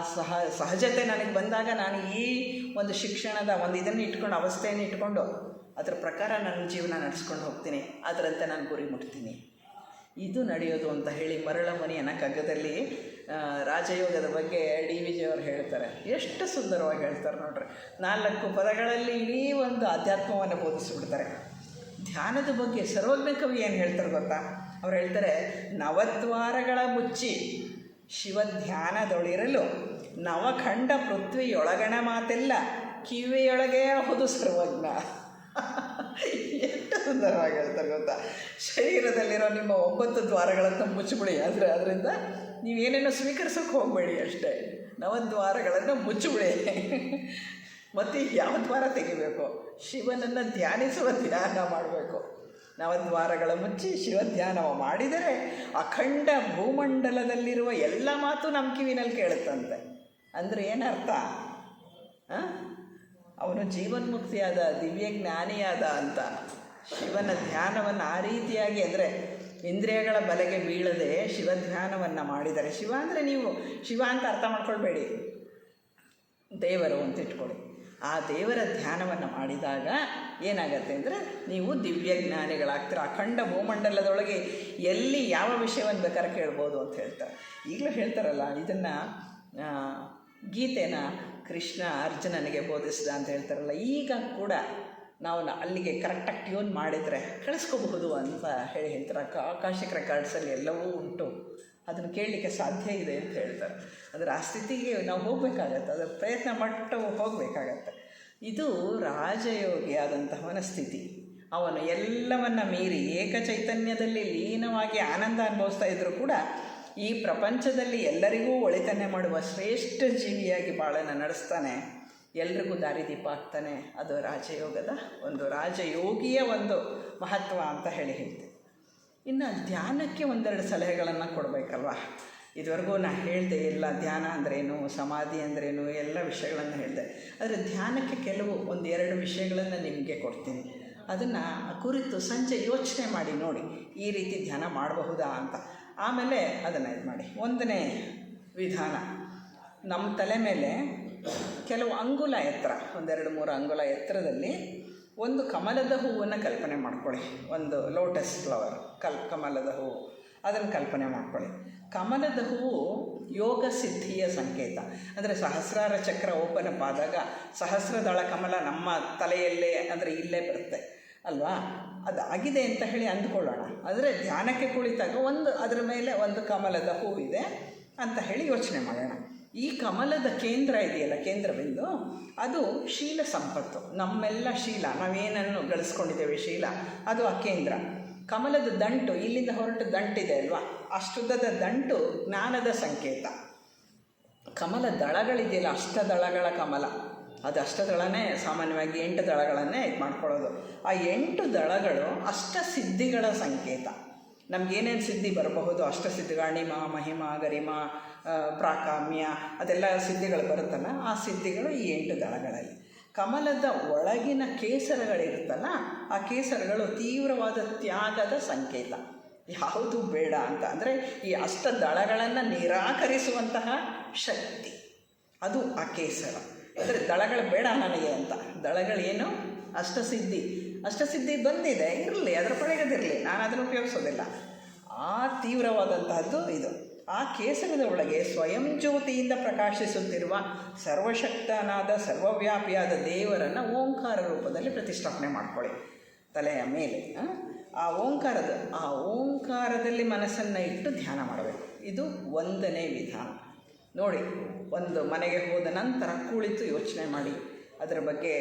Speaker 1: ಸಹಜತೆ ನನಗೆ ಬಂದಾಗ ನಾನು ಈ ಒಂದು ಶಿಕ್ಷಣದ ಒಂದು ಇದನ್ನು ಇಟ್ಕೊಂಡು, ಅವಸ್ಥೆಯನ್ನು ಇಟ್ಕೊಂಡು ಅದರ ಪ್ರಕಾರ ನನ್ನ ಜೀವನ ನಡೆಸ್ಕೊಂಡು ಹೋಗ್ತೀನಿ, ಅದರಂತೆ ನಾನು ಗುರಿ ಮುಟ್ತೀನಿ. ಇದು ನಡೆಯೋದು ಅಂತ ಹೇಳಿ ಮರಳಮುನಿಯನ ಕಗ್ಗದಲ್ಲಿ ರಾಜಯೋಗದ ಬಗ್ಗೆ ಡಿ ವಿ ಜಿಯವರು ಹೇಳ್ತಾರೆ. ಎಷ್ಟು ಸುಂದರವಾಗಿ ಹೇಳ್ತಾರೆ ನೋಡ್ರಿ. 4 ಪದಗಳಲ್ಲಿ ಇಡೀ ಒಂದು ಆಧ್ಯಾತ್ಮವನ್ನು ಬೋಧಿಸಿಬಿಡ್ತಾರೆ. ಧ್ಯಾನದ ಬಗ್ಗೆ ಸರ್ವಜ್ಞ ಕವಿ ಏನು ಹೇಳ್ತಾರೆ ಗೊತ್ತಾ? ಅವ್ರು ಹೇಳ್ತಾರೆ, ನವದ್ವಾರಗಳ ಮುಚ್ಚಿ ಶಿವಧ್ಯಾನದೊಳಿರಲು ನವಖಂಡ ಪೃಥ್ವಿಯೊಳಗಣ ಮಾತೆಲ್ಲ ಕಿವಿಯೊಳಗೆ ಹುದು ಸರ್ವಜ್ಞ. ಎಷ್ಟು ಸುಂದರವಾಗಿ ಹೇಳ್ತಾರೆ ಗೊತ್ತಾ? ಶರೀರದಲ್ಲಿರೋ ನಿಮ್ಮ 9 ದ್ವಾರಗಳನ್ನು ಮುಚ್ಚಿಬಿಡಿ, ಆದರೆ ಅದರಿಂದ ನೀವೇನೇನೋ ಸ್ವೀಕರಿಸೋಕೆ ಹೋಗಬೇಡಿ ಅಷ್ಟೇ. ನವದ್ವಾರಗಳನ್ನು ಮುಚ್ಚಿಬಿಡಿ. ಮತ್ತು ಯಾವ ದ್ವಾರ ತೆಗಿಬೇಕು? ಶಿವನನ್ನು ಧ್ಯಾನಿಸುವ ಧ್ಯಾನ ಮಾಡಬೇಕು. ನವದ್ವಾರಗಳ ಮುಚ್ಚಿ ಶಿವ ಧ್ಯಾನವ ಮಾಡಿದರೆ ಅಖಂಡ ಭೂಮಂಡಲದಲ್ಲಿರುವ ಎಲ್ಲ ಮಾತು ನಮ್ಮ ಕಿವಿನಲ್ಲಿ ಕೇಳುತ್ತಂತೆ. ಅಂದರೆ ಏನರ್ಥ? ಅವನು ಜೀವನ್ಮುಕ್ತಿಯಾದ, ದಿವ್ಯ ಜ್ಞಾನಿಯಾದ ಅಂತ. ಶಿವನ ಧ್ಯಾನವನ್ನು ಆ ರೀತಿಯಾಗಿ, ಅಂದರೆ ಇಂದ್ರಿಯಗಳ ಬಲೆಗೆ ಬೀಳದೆ ಶಿವಧ್ಯಾನವನ್ನು ಮಾಡಿದರೆ, ಶಿವ ಅಂದರೆ ನೀವು ಶಿವ ಅಂತ ಅರ್ಥ ಮಾಡ್ಕೊಳ್ಬೇಡಿ, ದೇವರು ಅಂತ ಇಟ್ಕೊಳ್ಳಿ. ಆ ದೇವರ ಧ್ಯಾನವನ್ನು ಮಾಡಿದಾಗ ಏನಾಗತ್ತೆ ಅಂದರೆ ನೀವು ದಿವ್ಯ ಜ್ಞಾನಿಗಳಾಗ್ತೀರ. ಅಖಂಡ ಭೂಮಂಡಲದೊಳಗೆ ಎಲ್ಲಿ ಯಾವ ವಿಷಯವನ್ನು ಬೇಕಾದ್ರೆ ಕೇಳ್ಬೋದು ಅಂತ ಹೇಳ್ತಾರೆ. ಈಗಲೂ ಹೇಳ್ತಾರಲ್ಲ, ಇದನ್ನು ಗೀತೆನ ಕೃಷ್ಣ ಅರ್ಜುನನಿಗೆ ಬೋಧಿಸಿದ ಅಂತ ಹೇಳ್ತಾರಲ್ಲ, ಈಗ ಕೂಡ ನಾವು ಅಲ್ಲಿಗೆ ಕರೆಕ್ಟಾಗಿ ಟ್ಯೂನ್ ಮಾಡಿದರೆ ಕಳಿಸ್ಕೋಬಹುದು ಅಂತ ಹೇಳ್ತಾರೆ. ಆಕಾಶಿಕ್ ರೆಕಾರ್ಡ್ಸಲ್ಲಿ ಎಲ್ಲವೂ ಉಂಟು, ಅದನ್ನು ಕೇಳಲಿಕ್ಕೆ ಸಾಧ್ಯ ಇದೆ ಅಂತ ಹೇಳ್ತಾರೆ. ಅದರ ಆ ಸ್ಥಿತಿಗೆ ನಾವು ಹೋಗಬೇಕಾಗತ್ತೆ, ಅದರ ಪ್ರಯತ್ನ ಪಟ್ಟು ಹೋಗಬೇಕಾಗತ್ತೆ. ಇದು ರಾಜಯೋಗಿಯಾದಂತಹವನ ಸ್ಥಿತಿ. ಅವನು ಎಲ್ಲವನ್ನ ಮೀರಿ ಏಕಚೈತನ್ಯದಲ್ಲಿ ಲೀನವಾಗಿ ಆನಂದ ಅನುಭವಿಸ್ತಾ ಇದ್ದರೂ ಕೂಡ ಈ ಪ್ರಪಂಚದಲ್ಲಿ ಎಲ್ಲರಿಗೂ ಒಳಿತನ್ನೇ ಮಾಡುವ ಶ್ರೇಷ್ಠ ಜೀವಿಯಾಗಿ ಬಾಳನ್ನು ನಡೆಸ್ತಾನೆ, ಎಲ್ರಿಗೂ ದಾರಿದೀಪ ಆಗ್ತಾನೆ. ಅದು ರಾಜಯೋಗದ ಒಂದು, ರಾಜಯೋಗಿಯ ಒಂದು ಮಹತ್ವ ಅಂತ ಹೇಳ್ತೀನಿ. ಇನ್ನು ಧ್ಯಾನಕ್ಕೆ 1-2 ಸಲಹೆಗಳನ್ನು ಕೊಡಬೇಕಲ್ವ. ಇದುವರೆಗೂ ನಾನು ಹೇಳಿದೆ ಎಲ್ಲ, ಧ್ಯಾನ ಅಂದ್ರೇನು, ಸಮಾಧಿ ಅಂದ್ರೇನು, ಎಲ್ಲ ವಿಷಯಗಳನ್ನು ಹೇಳಿದೆ. ಆದರೆ ಧ್ಯಾನಕ್ಕೆ ಕೆಲವು 1-2 ವಿಷಯಗಳನ್ನು ನಿಮಗೆ ಕೊಡ್ತೀನಿ. ಅದನ್ನು ಕುರಿತು ಸಂಜೆ ಯೋಚನೆ ಮಾಡಿ ನೋಡಿ, ಈ ರೀತಿ ಧ್ಯಾನ ಮಾಡಬಹುದಾ ಅಂತ. ಆಮೇಲೆ ಅದನ್ನು ಇದು ಮಾಡಿ. 1ನೇ ವಿಧಾನ, ನಮ್ಮ ತಲೆ ಮೇಲೆ ಕೆಲವು ಅಂಗುಲ ಎತ್ತರ, 1-2-3 ಅಂಗುಲ ಎತ್ತರದಲ್ಲಿ ಒಂದು ಕಮಲದ ಹೂವನ್ನು ಕಲ್ಪನೆ ಮಾಡ್ಕೊಳ್ಳಿ. ಒಂದು ಲೋಟಸ್ ಫ್ಲವರ್, ಕಮಲದ ಹೂವು, ಅದನ್ನು ಕಲ್ಪನೆ ಮಾಡ್ಕೊಳ್ಳಿ. ಕಮಲದ ಹೂವು ಯೋಗ ಸಿದ್ಧಿಯ ಸಂಕೇತ. ಅಂದರೆ ಸಹಸ್ರಾರ ಚಕ್ರ ಓಪನ್ ಅಪ್ ಆದಾಗ ಸಹಸ್ರದಳ ಕಮಲ ನಮ್ಮ ತಲೆಯಲ್ಲೇ, ಅಂದರೆ ಇಲ್ಲೇ ಬರುತ್ತೆ ಅಲ್ವಾ? ಅದಾಗಿದೆ ಅಂತ ಹೇಳಿ ಅಂದ್ಕೊಳ್ಳೋಣ. ಆದರೆ ಧ್ಯಾನಕ್ಕೆ ಕುಳಿತಾಗ ಅದರ ಮೇಲೆ ಒಂದು ಕಮಲದ ಹೂವಿದೆ ಅಂತ ಹೇಳಿ ಯೋಚನೆ ಮಾಡೋಣ. ಈ ಕಮಲದ ಕೇಂದ್ರ ಇದೆಯಲ್ಲ, ಕೇಂದ್ರಬಿಂದು, ಅದು ಶೀಲ ಸಂಪತ್ತು. ನಮ್ಮೆಲ್ಲ ಶೀಲ, ನಾವೇನನ್ನು ಗಳಿಸ್ಕೊಂಡಿದ್ದೇವೆ ಶೀಲ, ಅದು ಆ ಕೇಂದ್ರ. ಕಮಲದ ದಂಟು, ಇಲ್ಲಿಂದ ಹೊರಟು ದಂಟಿದೆ ಅಲ್ವಾ, ಅಷ್ಟುದ್ದದ ದಂಟು ಜ್ಞಾನದ ಸಂಕೇತ. ಕಮಲ ದಳಗಳಿದೆಯಲ್ಲ, ಅಷ್ಟದಳಗಳ ಕಮಲ, ಅದು ಅಷ್ಟದಳನೇ ಸಾಮಾನ್ಯವಾಗಿ 8 ದಳಗಳನ್ನೇ ಇದು ಮಾಡ್ಕೊಳ್ಳೋದು. ಆ 8 ದಳಗಳು ಅಷ್ಟಸಿದ್ಧಿಗಳ ಸಂಕೇತ. ನಮಗೇನೇನು ಸಿದ್ಧಿ ಬರಬಹುದು, ಅಷ್ಟಸಿದ್ಧಿಗಳು, ಅಣಿಮ, ಮಹಿಮ, ಗರಿಮ, ಪ್ರಾಕಾಮ್ಯ, ಅದೆಲ್ಲ ಸಿದ್ಧಿಗಳು ಬರುತ್ತಲ್ಲ, ಆ ಸಿದ್ಧಿಗಳು ಈ 8 ದಳಗಳಲ್ಲಿ. ಕಮಲದ ಒಳಗಿನ ಕೇಸರಗಳಿರುತ್ತಲ್ಲ, ಆ ಕೇಸರಗಳು ತೀವ್ರವಾದ ತ್ಯಾಗದ ಸಂಕೇತ. ಯಾವುದು ಬೇಡ ಅಂತ, ಅಂದರೆ ಈ ದಳಗಳನ್ನು ನಿರಾಕರಿಸುವಂತಹ ಶಕ್ತಿ, ಅದು ಆ ಕೇಸರ. ಅಂದರೆ ದಳಗಳು ಬೇಡ ನನಗೆ ಅಂತ, ದಳಗಳೇನು, ಅಷ್ಟಸಿದ್ಧಿ ಬಂದಿದೆ, ಇರಲಿ, ಅದರ ಪಡೆಗದಿರಲಿ, ನಾನು ಅದನ್ನು ಉಪಯೋಗಿಸೋದಿಲ್ಲ. ಆ ತೀವ್ರವಾದಂತಹದ್ದು ಇದು. ಆ ಕೇಸರದ ಒಳಗೆ ಸ್ವಯಂ ಜ್ಯೋತಿಯಿಂದ ಪ್ರಕಾಶಿಸುತ್ತಿರುವ ಸರ್ವಶಕ್ತನಾದ ಸರ್ವವ್ಯಾಪಿಯಾದ ದೇವರನ್ನು ಓಂಕಾರ ರೂಪದಲ್ಲಿ ಪ್ರತಿಷ್ಠಾಪನೆ ಮಾಡ್ಕೊಳ್ಳಿ ತಲೆಯ ಮೇಲೆ. ಆ ಓಂಕಾರದಲ್ಲಿ ಮನಸ್ಸನ್ನು ಇಟ್ಟು ಧ್ಯಾನ ಮಾಡಬೇಕು. ಇದು 1ನೇ ವಿಧಾನ. ನೋಡಿ, ಒಂದು ಮನೆಗೆ ಹೋದ ನಂತರ ಕುಳಿತು ಯೋಚನೆ ಮಾಡಿ, ಅದರ ಬಗ್ಗೆ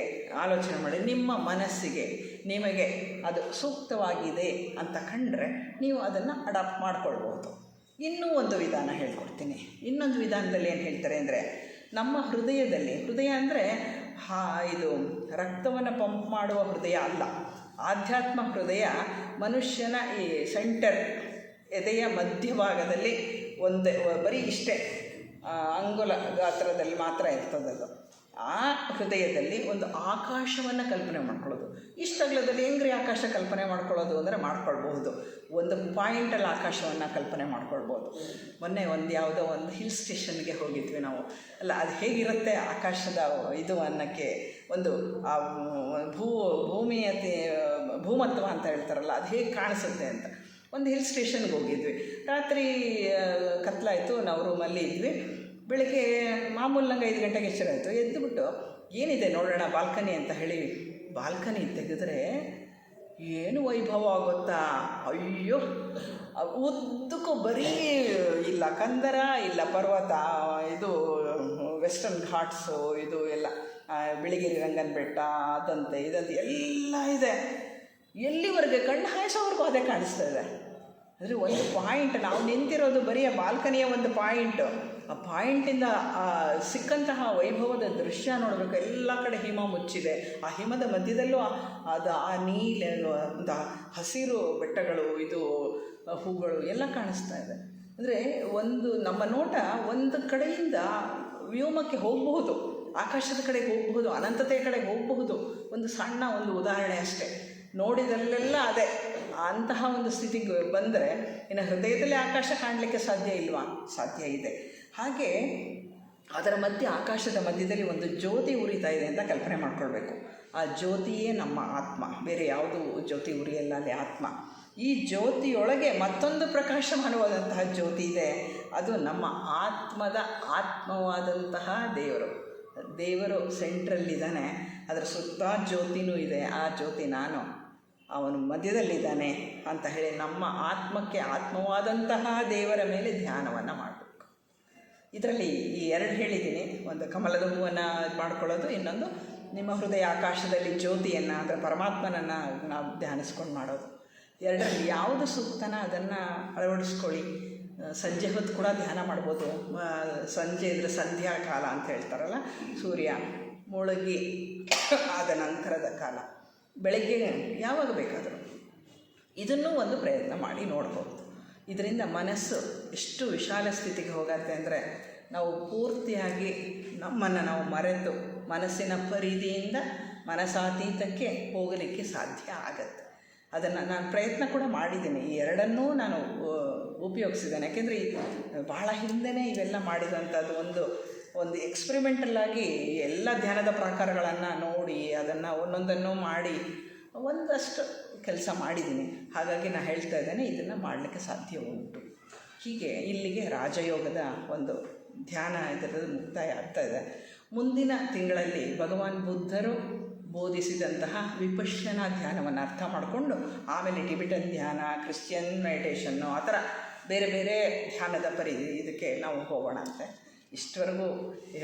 Speaker 1: ಆಲೋಚನೆ ಮಾಡಿ, ನಿಮ್ಮ ಮನಸ್ಸಿಗೆ ನಿಮಗೆ ಅದು ಸೂಕ್ತವಾಗಿದೆ ಅಂತ ಕಂಡ್ರೆ ನೀವು ಅದನ್ನು ಅಡಾಪ್ಟ್ ಮಾಡ್ಕೊಳ್ಬೋದು. ಇನ್ನೂ ಒಂದು ವಿಧಾನ ಹೇಳ್ಕೊಡ್ತೀನಿ. ಇನ್ನೊಂದು ವಿಧಾನದಲ್ಲಿ ಏನು ಹೇಳ್ತಾರೆ ಅಂದರೆ, ನಮ್ಮ ಹೃದಯದಲ್ಲಿ, ಹೃದಯ ಅಂದರೆ ಇದು ರಕ್ತವನ್ನು ಪಂಪ್ ಮಾಡುವ ಹೃದಯ ಅಲ್ಲ, ಆಧ್ಯಾತ್ಮ ಹೃದಯ ಮನುಷ್ಯನ ಈ ಸೆಂಟರ್, ಎದೆಯ ಮಧ್ಯಭಾಗದಲ್ಲಿ ಬರೀ ಇಷ್ಟೇ ಅಂಗುಲ ಗಾತ್ರದಲ್ಲಿ ಮಾತ್ರ ಇರ್ತದದು. ಆ ಹೃದಯದಲ್ಲಿ ಒಂದು ಆಕಾಶವನ್ನು ಕಲ್ಪನೆ ಮಾಡ್ಕೊಳ್ಳೋದು. ಇಷ್ಟಗಲದಲ್ಲಿ ಹೆಂಗ್ರಿ ಆಕಾಶ ಕಲ್ಪನೆ ಮಾಡ್ಕೊಳ್ಳೋದು ಅಂದರೆ ಮಾಡ್ಕೊಳ್ಬಹುದು. ಒಂದು ಪಾಯಿಂಟಲ್ಲಿ ಆಕಾಶವನ್ನು ಕಲ್ಪನೆ ಮಾಡ್ಕೊಳ್ಬೋದು. ಮೊನ್ನೆ ಯಾವುದೋ ಒಂದು ಹಿಲ್ ಸ್ಟೇಷನ್ಗೆ ಹೋಗಿದ್ವಿ ನಾವು. ಅಲ್ಲ, ಅದು ಹೇಗಿರುತ್ತೆ ಆಕಾಶದ ಇದು ಅನ್ನೋಕ್ಕೆ ಒಂದು ಭೂಮಿಯ ಭೂಮತ್ವ ಅಂತ ಹೇಳ್ತಾರಲ್ಲ, ಅದು ಹೇಗೆ ಕಾಣಿಸುತ್ತೆ ಅಂತ ಒಂದು ಹಿಲ್ ಸ್ಟೇಷನ್ಗೆ ಹೋಗಿದ್ವಿ. ರಾತ್ರಿ ಕತ್ಲಾಯಿತು, ನಾವು ರೂಮಲ್ಲಿ ಇದ್ವಿ. ಬೆಳಗ್ಗೆ ಮಾಮೂಲು ನಂಗೆ 5 ಗಂಟೆಗೆ ಎಚ್ಚರ ಆಯಿತು. ಎದ್ದುಬಿಟ್ಟು ಏನಿದೆ ನೋಡೋಣ ಬಾಲ್ಕನಿ ಅಂತ ಹೇಳಿ ಬಾಲ್ಕನಿ ತೆಗೆದ್ರೆ ಏನು ವೈಭವ ಆಗುತ್ತಾ, ಅಯ್ಯೋ ಉದ್ದಕ್ಕೂ ಬರೀ ಇಲ್ಲ ಕಂದರ, ಇಲ್ಲ ಪರ್ವತ, ಇದು ವೆಸ್ಟರ್ನ್ ಘಾಟ್ಸು, ಇದು ಎಲ್ಲ ಬಿಳಿಗಿರಿ ರಂಗನ ಬೆಟ್ಟ, ಅದಂತೆ ಇದಂತೆ ಎಲ್ಲ ಇದೆ. ಎಲ್ಲಿವರೆಗೆ ಕಣ್ಣು ಹಾಯಿಸೋವರೆಗೂ ಅದೇ ಕಾಣಿಸ್ತಾ ಇದೆ. ಅಂದರೆ ಒಂದು ಪಾಯಿಂಟ್, ನಾವು ನಿಂತಿರೋದು ಬರೀ ಆ ಬಾಲ್ಕನಿಯ ಒಂದು ಪಾಯಿಂಟು. ಆ ಪಾಯಿಂಟಿಂದ ಸಿಕ್ಕಂತಹ ವೈಭವದ ದೃಶ್ಯ ನೋಡಬೇಕು. ಎಲ್ಲ ಕಡೆ ಹಿಮ ಮುಚ್ಚಿದೆ. ಆ ಹಿಮದ ಮಧ್ಯದಲ್ಲೂ ಅದು ಆ ನೀಲ ಹಸಿರು ಬೆಟ್ಟಗಳು, ಇದು ಹೂಗಳು ಎಲ್ಲ ಕಾಣಿಸ್ತಾ ಇದೆ. ಅಂದರೆ ಒಂದು ನಮ್ಮ ನೋಟ ಒಂದು ಕಡೆಯಿಂದ ವ್ಯೋಮಕ್ಕೆ ಹೋಗಬಹುದು, ಆಕಾಶದ ಕಡೆಗೆ ಹೋಗಬಹುದು, ಅನಂತತೆಯ ಕಡೆಗೆ ಹೋಗಬಹುದು. ಒಂದು ಸಣ್ಣ ಒಂದು ಉದಾಹರಣೆ ಅಷ್ಟೇ. ನೋಡಿದಲ್ಲೆಲ್ಲ ಅದೇ. ಅಂತಹ ಒಂದು ಸ್ಥಿತಿಗೆ ಬಂದರೆ ಇನ್ನು ಹೃದಯದಲ್ಲಿ ಆಕಾಶ ಕಾಣಲಿಕ್ಕೆ ಸಾಧ್ಯ ಇಲ್ವಾ? ಸಾಧ್ಯ ಇದೆ. ಹಾಗೆ ಅದರ ಮಧ್ಯೆ, ಆಕಾಶದ ಮಧ್ಯದಲ್ಲಿ ಒಂದು ಜ್ಯೋತಿ ಉರಿತಾ ಇದೆ ಅಂತ ಕಲ್ಪನೆ ಮಾಡ್ಕೊಳ್ಬೇಕು. ಆ ಜ್ಯೋತಿಯೇ ನಮ್ಮ ಆತ್ಮ, ಬೇರೆ ಯಾವುದು ಜ್ಯೋತಿ ಉರಿಯಲ್ಲ, ಅಲ್ಲಿ ಆತ್ಮ. ಈ ಜ್ಯೋತಿಯೊಳಗೆ ಮತ್ತೊಂದು ಪ್ರಕಾಶಮಾನವಾದಂತಹ ಜ್ಯೋತಿ ಇದೆ. ಅದು ನಮ್ಮ ಆತ್ಮದ ಆತ್ಮವಾದಂತಹ ದೇವರು ಸೆಂಟ್ರಲ್ಲಿದ್ದಾನೆ. ಅದರ ಸುತ್ತ ಜ್ಯೋತಿನೂ ಇದೆ. ಆ ಜ್ಯೋತಿ ನಾನು, ಅವನು ಮಧ್ಯದಲ್ಲಿದ್ದಾನೆ ಅಂತ ಹೇಳಿ ನಮ್ಮ ಆತ್ಮಕ್ಕೆ ಆತ್ಮವಾದಂತಹ ದೇವರ ಮೇಲೆ ಧ್ಯಾನವನ್ನು ಮಾಡಬೇಕು. ಇದರಲ್ಲಿ ಈ 2 ಹೇಳಿದ್ದೀನಿ. ಒಂದು ಕಮಲದ ಹೂವನ್ನು ಮಾಡ್ಕೊಳ್ಳೋದು, ಇನ್ನೊಂದು ನಿಮ್ಮ ಹೃದಯ ಆಕಾಶದಲ್ಲಿ ಜ್ಯೋತಿಯನ್ನು, ಅಂದರೆ ಪರಮಾತ್ಮನನ್ನು ನಾವು ಧ್ಯಾನಿಸ್ಕೊಂಡು ಮಾಡೋದು. 2ರಲ್ಲಿ ಯಾವುದು ಸೂಕ್ತನ ಅದನ್ನು ಅಳವಡಿಸ್ಕೊಳ್ಳಿ. ಸಂಜೆ ಹೊತ್ತು ಕೂಡ ಧ್ಯಾನ ಮಾಡ್ಬೋದು. ಸಂಜೆ ಇದ್ರೆ ಸಂಧ್ಯಾ ಕಾಲ ಅಂತ ಹೇಳ್ತಾರಲ್ಲ, ಸೂರ್ಯ ಮುಳುಗಿ ಆದ ನಂತರದ ಕಾಲ, ಬೆಳಗ್ಗೆ ಯಾವಾಗ ಬೇಕಾದರೂ ಇದನ್ನೂ ಒಂದು ಪ್ರಯತ್ನ ಮಾಡಿ ನೋಡ್ಬೋದು. ಇದರಿಂದ ಮನಸ್ಸು ಎಷ್ಟು ವಿಶಾಲ ಸ್ಥಿತಿಗೆ ಹೋಗತ್ತೆ ಅಂದರೆ, ನಾವು ಪೂರ್ತಿಯಾಗಿ ನಮ್ಮನ್ನು ನಾವು ಮರೆತು ಮನಸ್ಸಿನ ಪರಿಧಿಯಿಂದ ಮನಸಾತೀತಕ್ಕೆ ಹೋಗಲಿಕ್ಕೆ ಸಾಧ್ಯ ಆಗತ್ತೆ. ಅದನ್ನು ನಾನು ಪ್ರಯತ್ನ ಕೂಡ ಮಾಡಿದ್ದೀನಿ. ಈ 2ಅನ್ನೂ ನಾನು ಉಪಯೋಗಿಸಿದ್ದೇನೆ. ಯಾಕೆಂದರೆ ಬಹಳ ಹಿಂದೆಯೇ ಇವೆಲ್ಲ ಮಾಡಿದಂಥದ್ದು. ಒಂದು ಎಕ್ಸ್ಪೆರಿಮೆಂಟಲ್ಲಾಗಿ ಎಲ್ಲ ಧ್ಯಾನದ ಪ್ರಕಾರಗಳನ್ನು ನೋಡಿ ಅದನ್ನು ಒಂದೊಂದನ್ನು ಮಾಡಿ ಒಂದಷ್ಟು ಕೆಲಸ ಮಾಡಿದ್ದೀನಿ. ಹಾಗಾಗಿ ನಾನು ಹೇಳ್ತಾ ಇದ್ದೇನೆ, ಇದನ್ನು ಮಾಡಲಿಕ್ಕೆ ಸಾಧ್ಯ ಉಂಟು. ಹೀಗೆ ಇಲ್ಲಿಗೆ ರಾಜಯೋಗದ ಒಂದು ಧ್ಯಾನ ಇದರದ್ದು ಮುಕ್ತಾಯ ಆಗ್ತಾಯಿದೆ. ಮುಂದಿನ ತಿಂಗಳಲ್ಲಿ ಭಗವಾನ್ ಬುದ್ಧರು ಬೋಧಿಸಿದಂತಹ ವಿಪಶ್ಯನಾ ಧ್ಯಾನವನ್ನು ಅರ್ಥ ಮಾಡಿಕೊಂಡು ಆಮೇಲೆ ಟಿಬೆಟನ್ ಧ್ಯಾನ, ಕ್ರಿಶ್ಚಿಯನ್ ಮೆಡಿಟೇಷನ್ನು, ಆ ಥರ ಬೇರೆ ಬೇರೆ ಧ್ಯಾನದ ಇದಕ್ಕೆ ನಾವು ಹೋಗೋಣ ಅಂತೆ. ಇಷ್ಟವರೆಗೂ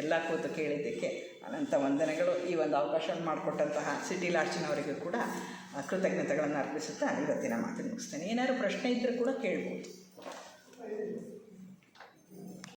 Speaker 1: ಎಲ್ಲ ಕೂತು ಕೇಳಿದ್ದಕ್ಕೆ ಅನಂತ ವಂದನೆಗಳು. ಈ ಒಂದು ಅವಕಾಶವನ್ನು ಮಾಡಿಕೊಟ್ಟಂತಹ ಸಿಟಿ ಲಾಡ್ಜಿನವರಿಗೂ ಕೂಡ ಕೃತಜ್ಞತೆಗಳನ್ನು ಅರ್ಪಿಸುತ್ತಾ ಇವತ್ತಿನ ಮಾತು ಮುಗಿಸ್ತೇನೆ. ಏನಾದರೂ ಪ್ರಶ್ನೆ ಇದ್ದರೆ ಕೂಡ ಕೇಳ್ಬೋದು.